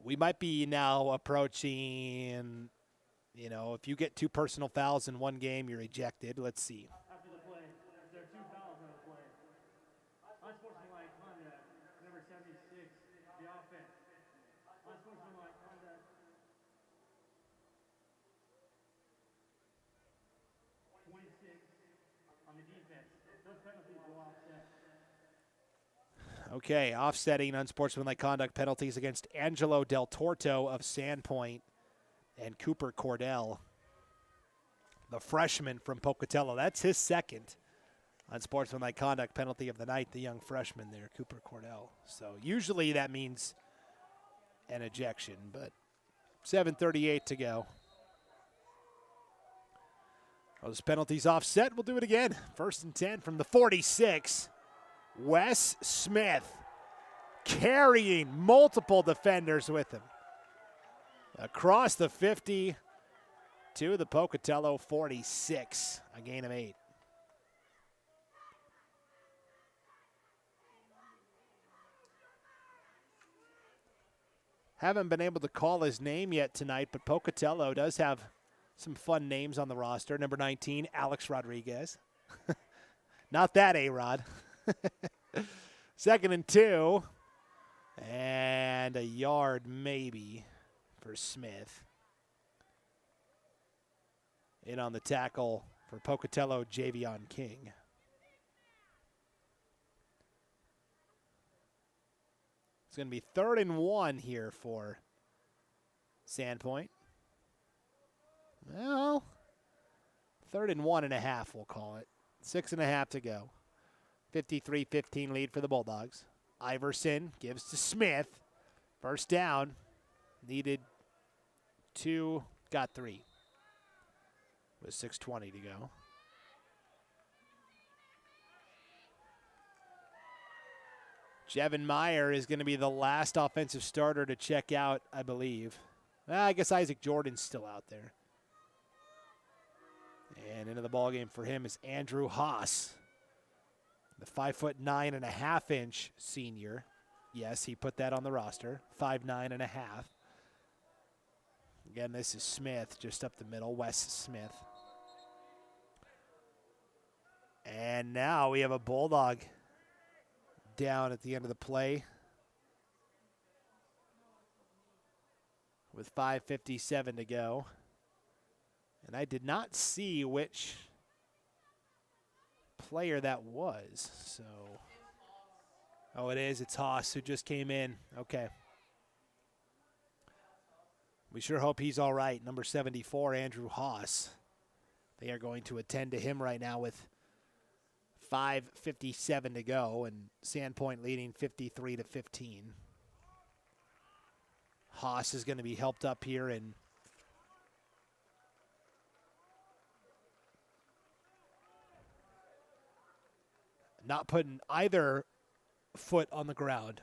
We might be now approaching, you know, if you get 2 personal fouls in one game, you're ejected. Let's see. After the play, if there are 2 fouls on the play, unsportsmanlike conduct, number 76, the offense. Unsportsmanlike conduct. 26 on the defense. Those penalties will offset. Okay, offsetting unsportsmanlike conduct penalties against Angelo Del Torto of Sandpoint and Cooper Cordell, the freshman from Pocatello. That's his second unsportsmanlike conduct penalty of the night, the young freshman there, Cooper Cordell. So usually that means an ejection, but 7:38 to go. Those penalties offset. We'll do it again. 1st and 10 from the 46. Wes Smith carrying multiple defenders with him. Across the 50 to the Pocatello 46, a gain of 8. Haven't been able to call his name yet tonight, but Pocatello does have some fun names on the roster. Number 19, Alex Rodriguez. Not that A-Rod. 2nd and 2. And a yard maybe for Smith. In on the tackle for Pocatello, Javion King. It's going to be 3rd and 1 here for Sandpoint. Well, 3rd and 1.5, we'll call it. 6.5 to go. 53-15 lead for the Bulldogs. Iverson gives to Smith. First down. Needed 2, got 3. With 6:20 to go. Jevin Meyer is going to be the last offensive starter to check out, I believe. I guess Isaac Jordan's still out there. And into the ballgame for him is Andrew Haas, the 5'9.5" senior. Yes, he put that on the roster, 5'9.5". Again, this is Smith, just up the middle, Wes Smith. And now we have a Bulldog down at the end of the play with 5:57 to go. And I did not see which player that was. So, oh, it is. It's Haas who just came in. Okay. We sure hope he's all right. Number 74, Andrew Haas. They are going to attend to him right now with 5:57 to go, and Sandpoint leading 53-15. Haas is going to be helped up here and not putting either foot on the ground.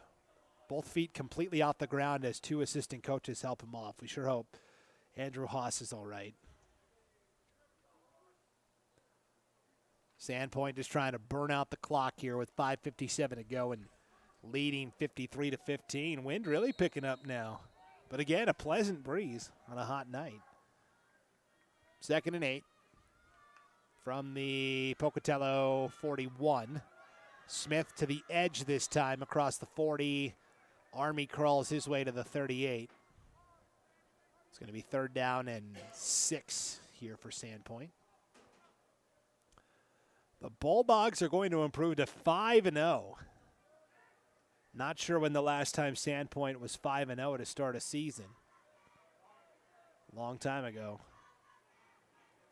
Both feet completely off the ground as 2 assistant coaches help him off. We sure hope Andrew Haas is all right. Sandpoint just trying to burn out the clock here with 5:57 to go and leading 53-15. Wind really picking up now. But again, a pleasant breeze on a hot night. 2nd and 8 from the Pocatello 41. Smith to the edge this time across the 40. Army crawls his way to the 38. It's going to be 3rd down and 6 here for Sandpoint. The Bulldogs are going to improve to 5-0. Not sure when the last time Sandpoint was 5-0 to start a season. Long time ago.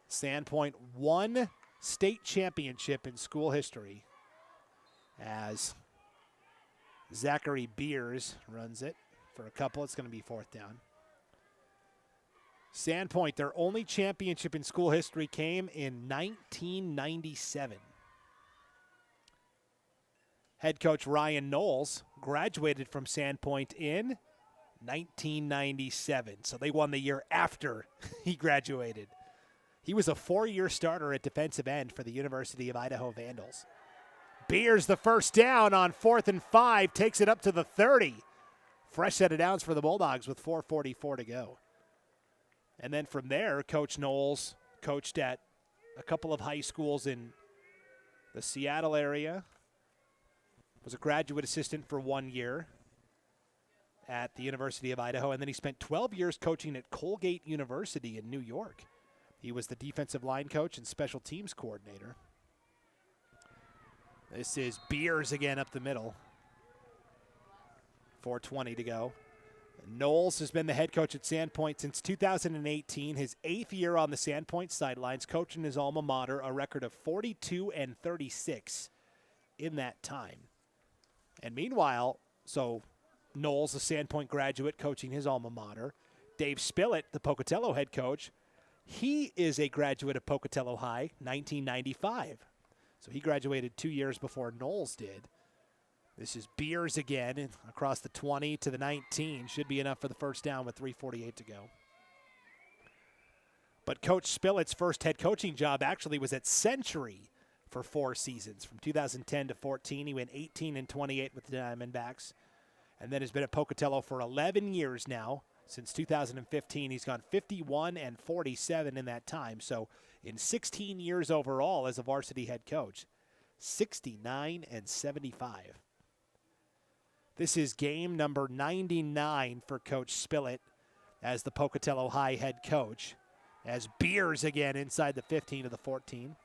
Sandpoint won state championship in school history as Zachary Beers runs it for a couple. It's going to be 4th down. Sandpoint, their only championship in school history came in 1997. Head coach Ryan Knowles graduated from Sandpoint in 1997. So they won the year after he graduated. He was a 4-year starter at defensive end for the University of Idaho Vandals. Beers the first down on 4th and 5, takes it up to the 30. Fresh set of downs for the Bulldogs with 4:44 to go. And then from there, Coach Knowles coached at a couple of high schools in the Seattle area. Was a graduate assistant for 1 year at the University of Idaho. And then he spent 12 years coaching at Colgate University in New York. He was the defensive line coach and special teams coordinator. This is Beers again up the middle. 4:20 to go. Knowles has been the head coach at Sandpoint since 2018, his 8th year on the Sandpoint sidelines, coaching his alma mater, a record of 42-36 in that time. And meanwhile, so Knowles, a Sandpoint graduate, coaching his alma mater. Dave Spillett, the Pocatello head coach, he is a graduate of Pocatello High, 1995. So he graduated 2 years before Knowles did. This is Beers again and across the 20 to the 19. Should be enough for the first down with 3:48 to go. But Coach Spillett's first head coaching job actually was at Century for 4 seasons. From 2010 to 14, he went 18-28 with the Diamondbacks. And then has been at Pocatello for 11 years now. Since 2015, he's gone 51-47 in that time. So in 16 years overall as a varsity head coach, 69-75. This is game number 99 for Coach Spillett as the Pocatello High head coach. As Beers again inside the 15 to the 14.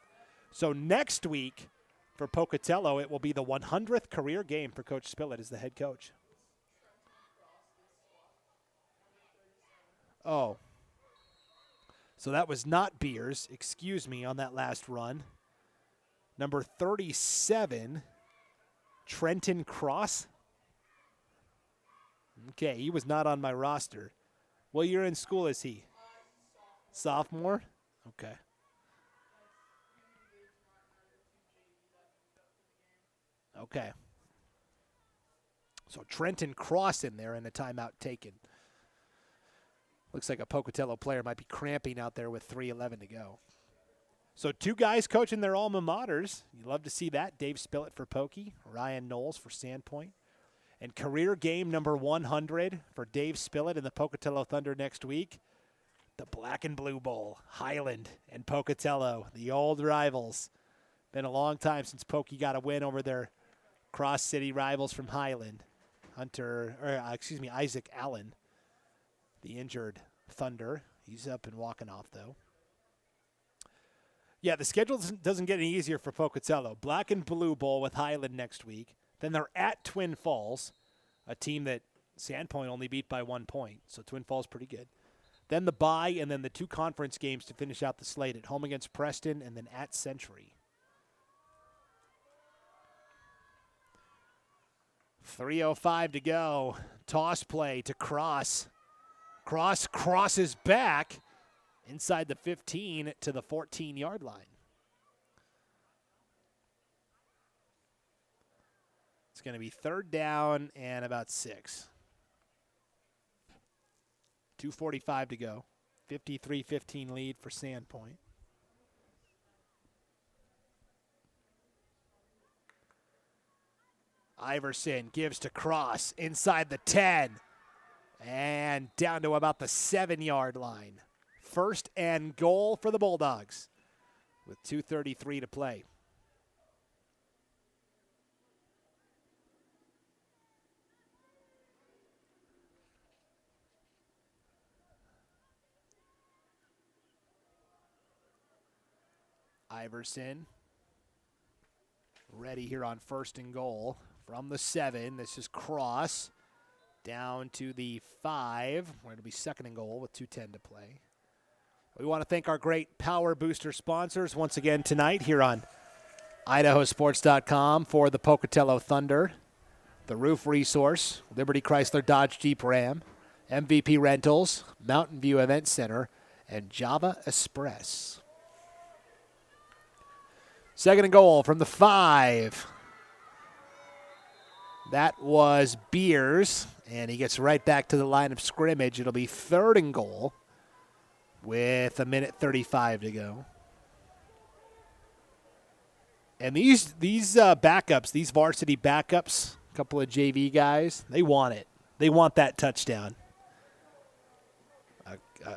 So next week for Pocatello, it will be the 100th career game for Coach Spillett as the head coach. Oh. So that was not Beers, excuse me, on that last run. Number 37, Trenton Cross. Okay, he was not on my roster. What year in school is he? Sophomore? Okay. Okay. So Trenton Cross in there and a timeout taken. Looks like a Pocatello player might be cramping out there with 3:11 to go. So 2 guys coaching their alma maters. You love to see that. Dave Spillett for Pokey, Ryan Knowles for Sandpoint. And career game number 100 for Dave Spillett and the Pocatello Thunder next week. The Black and Blue Bowl, Highland and Pocatello, the old rivals. Been a long time since Pokey got a win over their cross-city rivals from Highland. Isaac Allen, the injured Thunder. He's up and walking off, though. Yeah, the schedule doesn't get any easier for Pocatello. Black and Blue Bowl with Highland next week. Then they're at Twin Falls, a team that Sandpoint only beat by 1 point. So Twin Falls pretty good. Then the bye, and then the 2 conference games to finish out the slate at home against Preston and then at Century. 3:05 to go. Toss play to Cross. Cross crosses back inside the 15 to the 14-yard line. It's going to be 3rd down and about 6. 2:45 to go. 53-15 lead for Sandpoint. Iverson gives to Cross inside the 10 and down to about the 7-yard line. First and goal for the Bulldogs with 2:33 to play. Iverson ready here on first and goal from the 7. This is Cross down to the 5, where it'll be second and goal with 2:10 to play. We want to thank our great Power Booster sponsors once again tonight here on IdahoSports.com for the Pocatello Thunder, the Roof Resource, Liberty Chrysler Dodge Jeep Ram, MVP Rentals, Mountain View Event Center, and Java Express. Second and goal from the 5. That was Beers, and he gets right back to the line of scrimmage. It'll be third and goal with 1:35 to go. And these backups, these varsity backups, a couple of JV guys, they want it. They want that touchdown.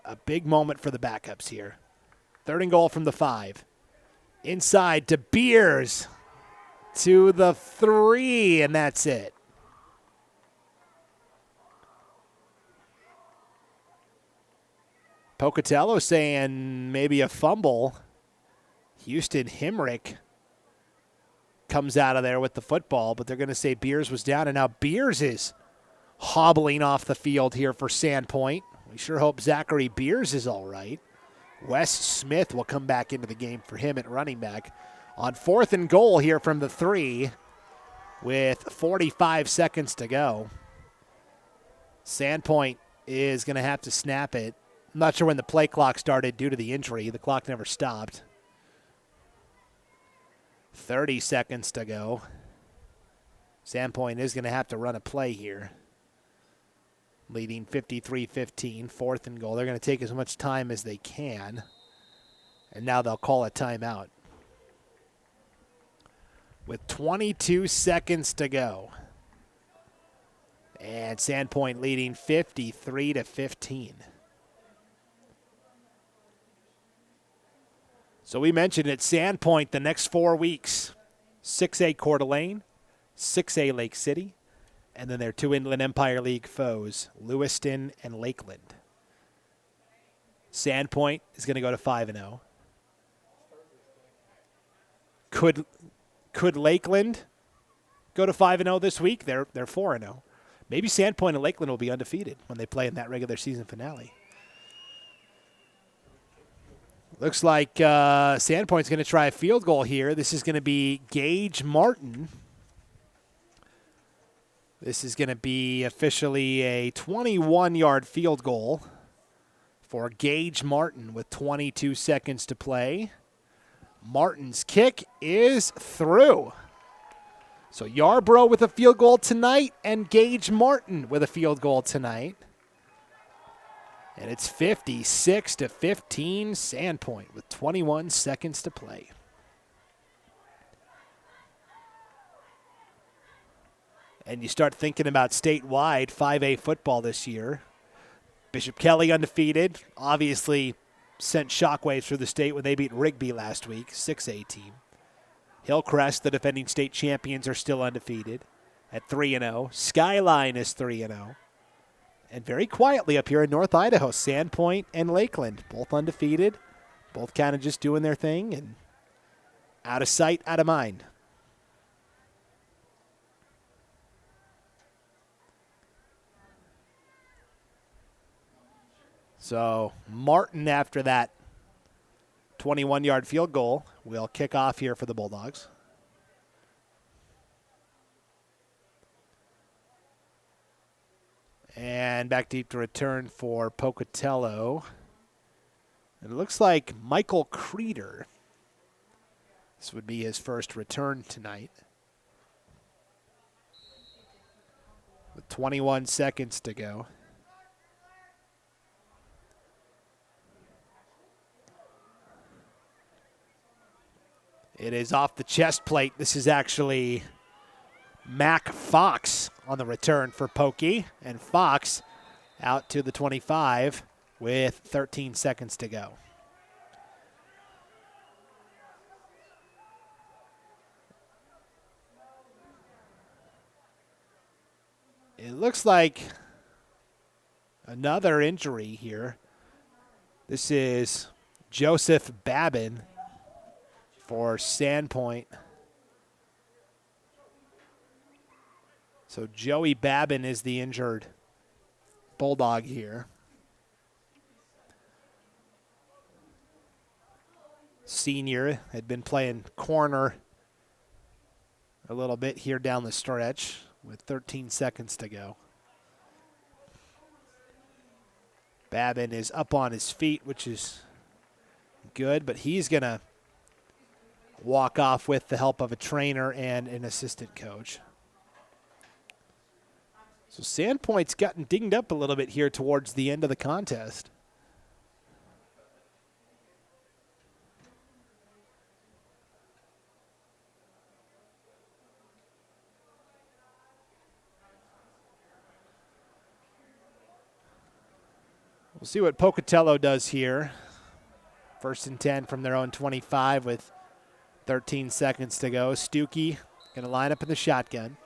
A big moment for the backups here. Third and goal from the 5. Inside to Beers to the 3, and that's it. Pocatello saying maybe a fumble. Houston Himrick comes out of there with the football, but they're going to say Beers was down, and now Beers is hobbling off the field here for Sandpoint. We sure hope Zachary Beers is all right. Wes Smith will come back into the game for him at running back. On fourth and goal here from the 3 with 45 seconds to go. Sandpoint is going to have to snap it. I'm not sure when the play clock started due to the injury. The clock never stopped. 30 seconds to go. Sandpoint is going to have to run a play here. Leading 53-15, fourth and goal. They're going to take as much time as they can. And now they'll call a timeout. With 22 seconds to go. And Sandpoint leading 53-15. So we mentioned at Sandpoint the next 4 weeks, 6A Coeur d'Alene, 6A Lake City, and then their 2 Inland Empire League foes, Lewiston and Lakeland. Sandpoint is going to go to 5-0. Could Lakeland go to 5-0 this week? They're 4-0. Maybe Sandpoint and Lakeland will be undefeated when they play in that regular season finale. Looks like Sandpoint's going to try a field goal here. This is going to be Gage Martin. This is going to be officially a 21-yard field goal for Gage Martin with 22 seconds to play. Martin's kick is through. So Yarbrough with a field goal tonight and Gage Martin with a field goal tonight. And it's 56-15 Sandpoint with 21 seconds to play. And you start thinking about statewide 5A football this year. Bishop Kelly undefeated, obviously sent shockwaves through the state when they beat Rigby last week, 6A team. Hillcrest, the defending state champions, are still undefeated at 3-0. Skyline is 3-0. And very quietly up here in North Idaho, Sandpoint and Lakeland, both undefeated, both kind of just doing their thing and out of sight, out of mind. So Martin, after that 21-yard field goal, will kick off here for the Bulldogs. And back deep to return for Pocatello. It looks like Michael Creeder. This would be his first return tonight. With 21 seconds to go. It is off the chest plate. This is actually Mac Fox on the return for Pokey, and Fox out to the 25 with 13 seconds to go. It looks like another injury here. This is Joseph Babin for Sandpoint. So Joey Babin is the injured Bulldog here. Senior had been playing corner a little bit here down the stretch with 13 seconds to go. Babin is up on his feet, which is good, but he's going to walk off with the help of a trainer and an assistant coach. So Sandpoint's gotten dinged up a little bit here towards the end of the contest. We'll see what Pocatello does here. 1st and 10 from their own 25 with 13 seconds to go. Stuckey going to line up in the shotgun.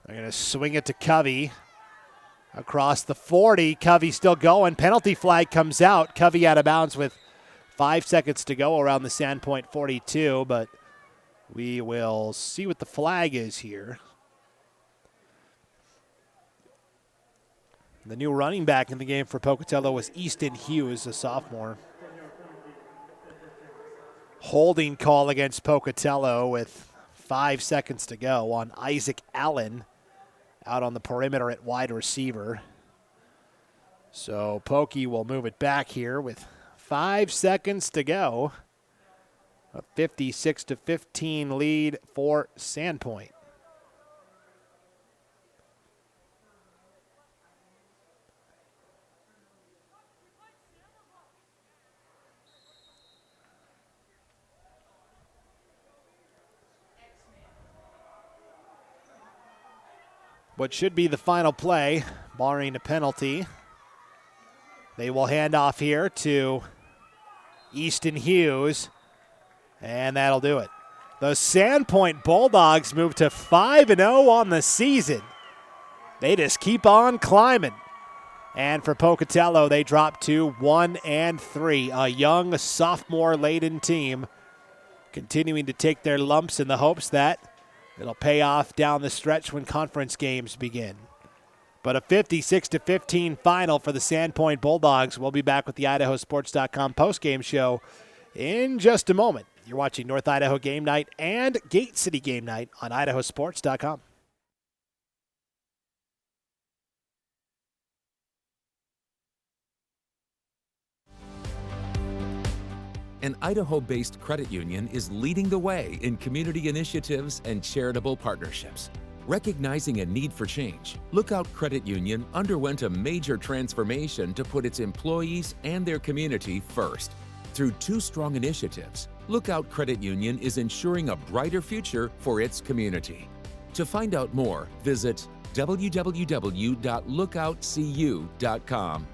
They're going to swing it to Covey. Across the 40, Covey still going. Penalty flag comes out. Covey out of bounds with 5 seconds to go around the Sandpoint 42, but we will see what the flag is here. The new running back in the game for Pocatello was Easton Hughes, a sophomore. Holding call against Pocatello with 5 seconds to go on Isaac Allen out on the perimeter at wide receiver. So Pokey will move it back here with 5 seconds to go. A 56-15 lead for Sandpoint. What should be the final play, barring a penalty. They will hand off here to Easton Hughes, and that'll do it. The Sandpoint Bulldogs move to 5-0 on the season. They just keep on climbing. And for Pocatello, they drop to 1-3, a young sophomore-laden team continuing to take their lumps in the hopes that it'll pay off down the stretch when conference games begin. But a 56-15 final for the Sandpoint Bulldogs. We'll be back with the IdahoSports.com postgame show in just a moment. You're watching North Idaho Game Night and Gate City Game Night on IdahoSports.com. An Idaho-based credit union is leading the way in community initiatives and charitable partnerships. Recognizing a need for change, Lookout Credit Union underwent a major transformation to put its employees and their community first. Through 2 strong initiatives, Lookout Credit Union is ensuring a brighter future for its community. To find out more, visit www.lookoutcu.com.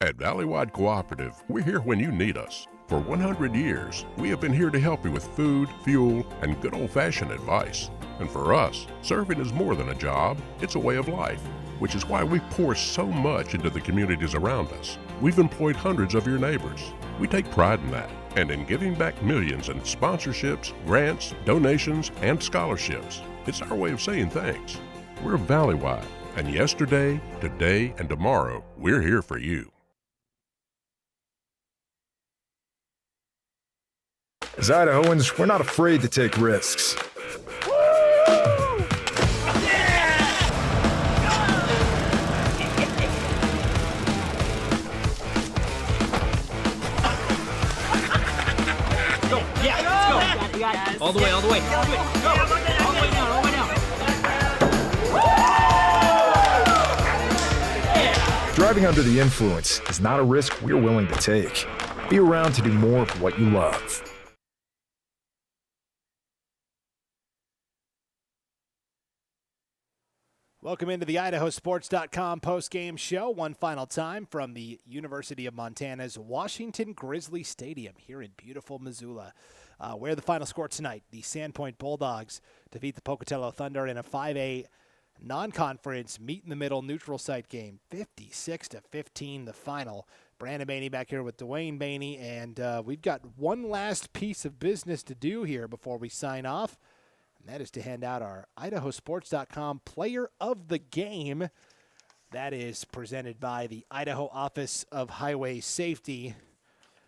At Valleywide Cooperative, we're here when you need us. For 100 years, we have been here to help you with food, fuel, and good old-fashioned advice. And for us, serving is more than a job, it's a way of life, which is why we pour so much into the communities around us. We've employed hundreds of your neighbors. We take pride in that, and in giving back millions in sponsorships, grants, donations, and scholarships. It's our way of saying thanks. We're Valleywide, and yesterday, today, and tomorrow, we're here for you. As Idahoans, we're not afraid to take risks. All the way, all the way. Go. All the way down, all the way down. Driving under the influence is not a risk we're willing to take. Be around to do more of what you love. Welcome into the IdahoSports.com post-game show. One final time from the University of Montana's Washington Grizzly Stadium here in beautiful Missoula. Where the final score tonight, the Sandpoint Bulldogs defeat the Pocatello Thunder in a 5A non-conference meet-in-the-middle neutral site game. 56-15 the final. Brandon Baney back here with Dwayne Baney, and we've got one last piece of business to do here before we sign off. And that is to hand out our IdahoSports.com Player of the Game. That is presented by the Idaho Office of Highway Safety,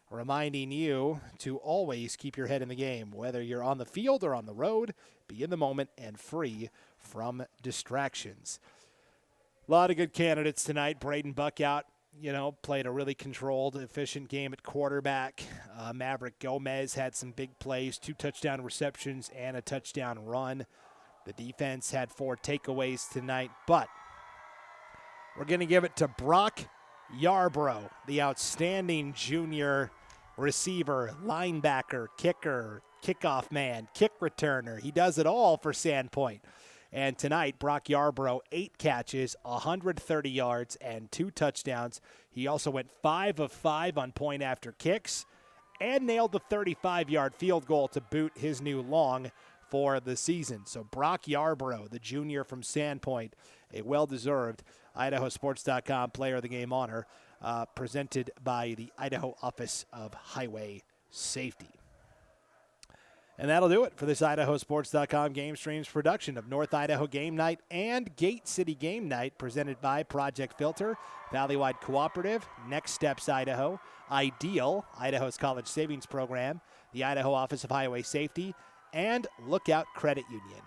reminding you to always keep your head in the game. Whether you're on the field or on the road, be in the moment and free from distractions. A lot of good candidates tonight. Braden Buckout, played a really controlled, efficient game at quarterback. Maverick Gomez had some big plays, 2 touchdown receptions and a touchdown run. The defense had 4 takeaways tonight, but we're going to give it to Brock Yarbrough, the outstanding junior receiver, linebacker, kicker, kickoff man, kick returner. He does it all for Sandpoint. And tonight, Brock Yarbrough, 8 catches, 130 yards, and 2 touchdowns. He also went 5 of 5 on point after kicks and nailed the 35-yard field goal to boot, his new long for the season. So Brock Yarbrough, the junior from Sandpoint, a well-deserved IdahoSports.com Player of the Game honor, presented by the Idaho Office of Highway Safety. And that'll do it for this IdahoSports.com GameStreams production of North Idaho Game Night and Gate City Game Night, presented by Project Filter, Valleywide Cooperative, Next Steps Idaho, Ideal, Idaho's College Savings Program, the Idaho Office of Highway Safety, and Lookout Credit Union.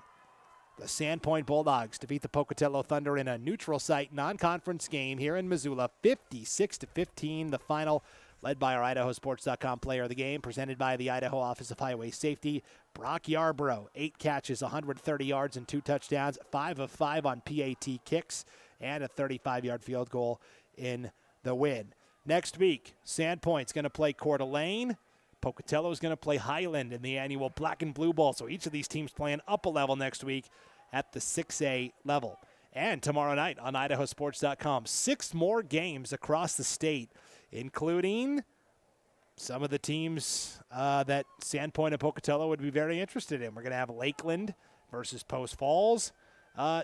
The Sandpoint Bulldogs defeat the Pocatello Thunder in a neutral site non-conference game here in Missoula, 56-15, the final, led by our IdahoSports.com Player of the Game, presented by the Idaho Office of Highway Safety. Brock Yarbrough, 8 catches, 130 yards, and 2 touchdowns, 5 of 5 on PAT kicks, and a 35-yard field goal in the win. Next week, Sandpoint's going to play Coeur d'Alene. Pocatello's going to play Highland in the annual Black and Blue Bowl. So each of these teams playing up a level next week at the 6A level. And tomorrow night on IdahoSports.com, 6 more games across the state, including some of the teams that Sandpoint and Pocatello would be very interested in. We're going to have Lakeland versus Post Falls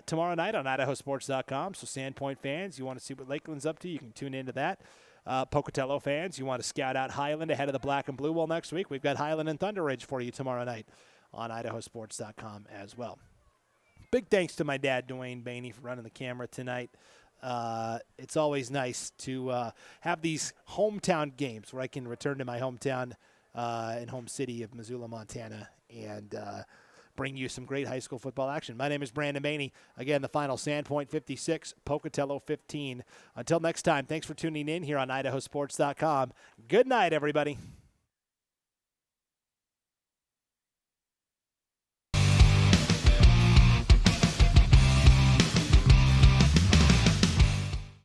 tomorrow night on IdahoSports.com. So Sandpoint fans, you want to see what Lakeland's up to, you can tune into that. Pocatello fans, you want to scout out Highland ahead of the Black and Blue Bowl next week. We've got Highland and Thunder Ridge for you tomorrow night on IdahoSports.com as well. Big thanks to my dad, Dwayne Baney, for running the camera tonight. It's always nice to have these hometown games where I can return to my hometown and home city of Missoula, Montana, and bring you some great high school football action. My name is Brandon Baney. Again, the final Sandpoint 56, Pocatello 15. Until next time, thanks for tuning in here on IdahoSports.com. Good night, everybody.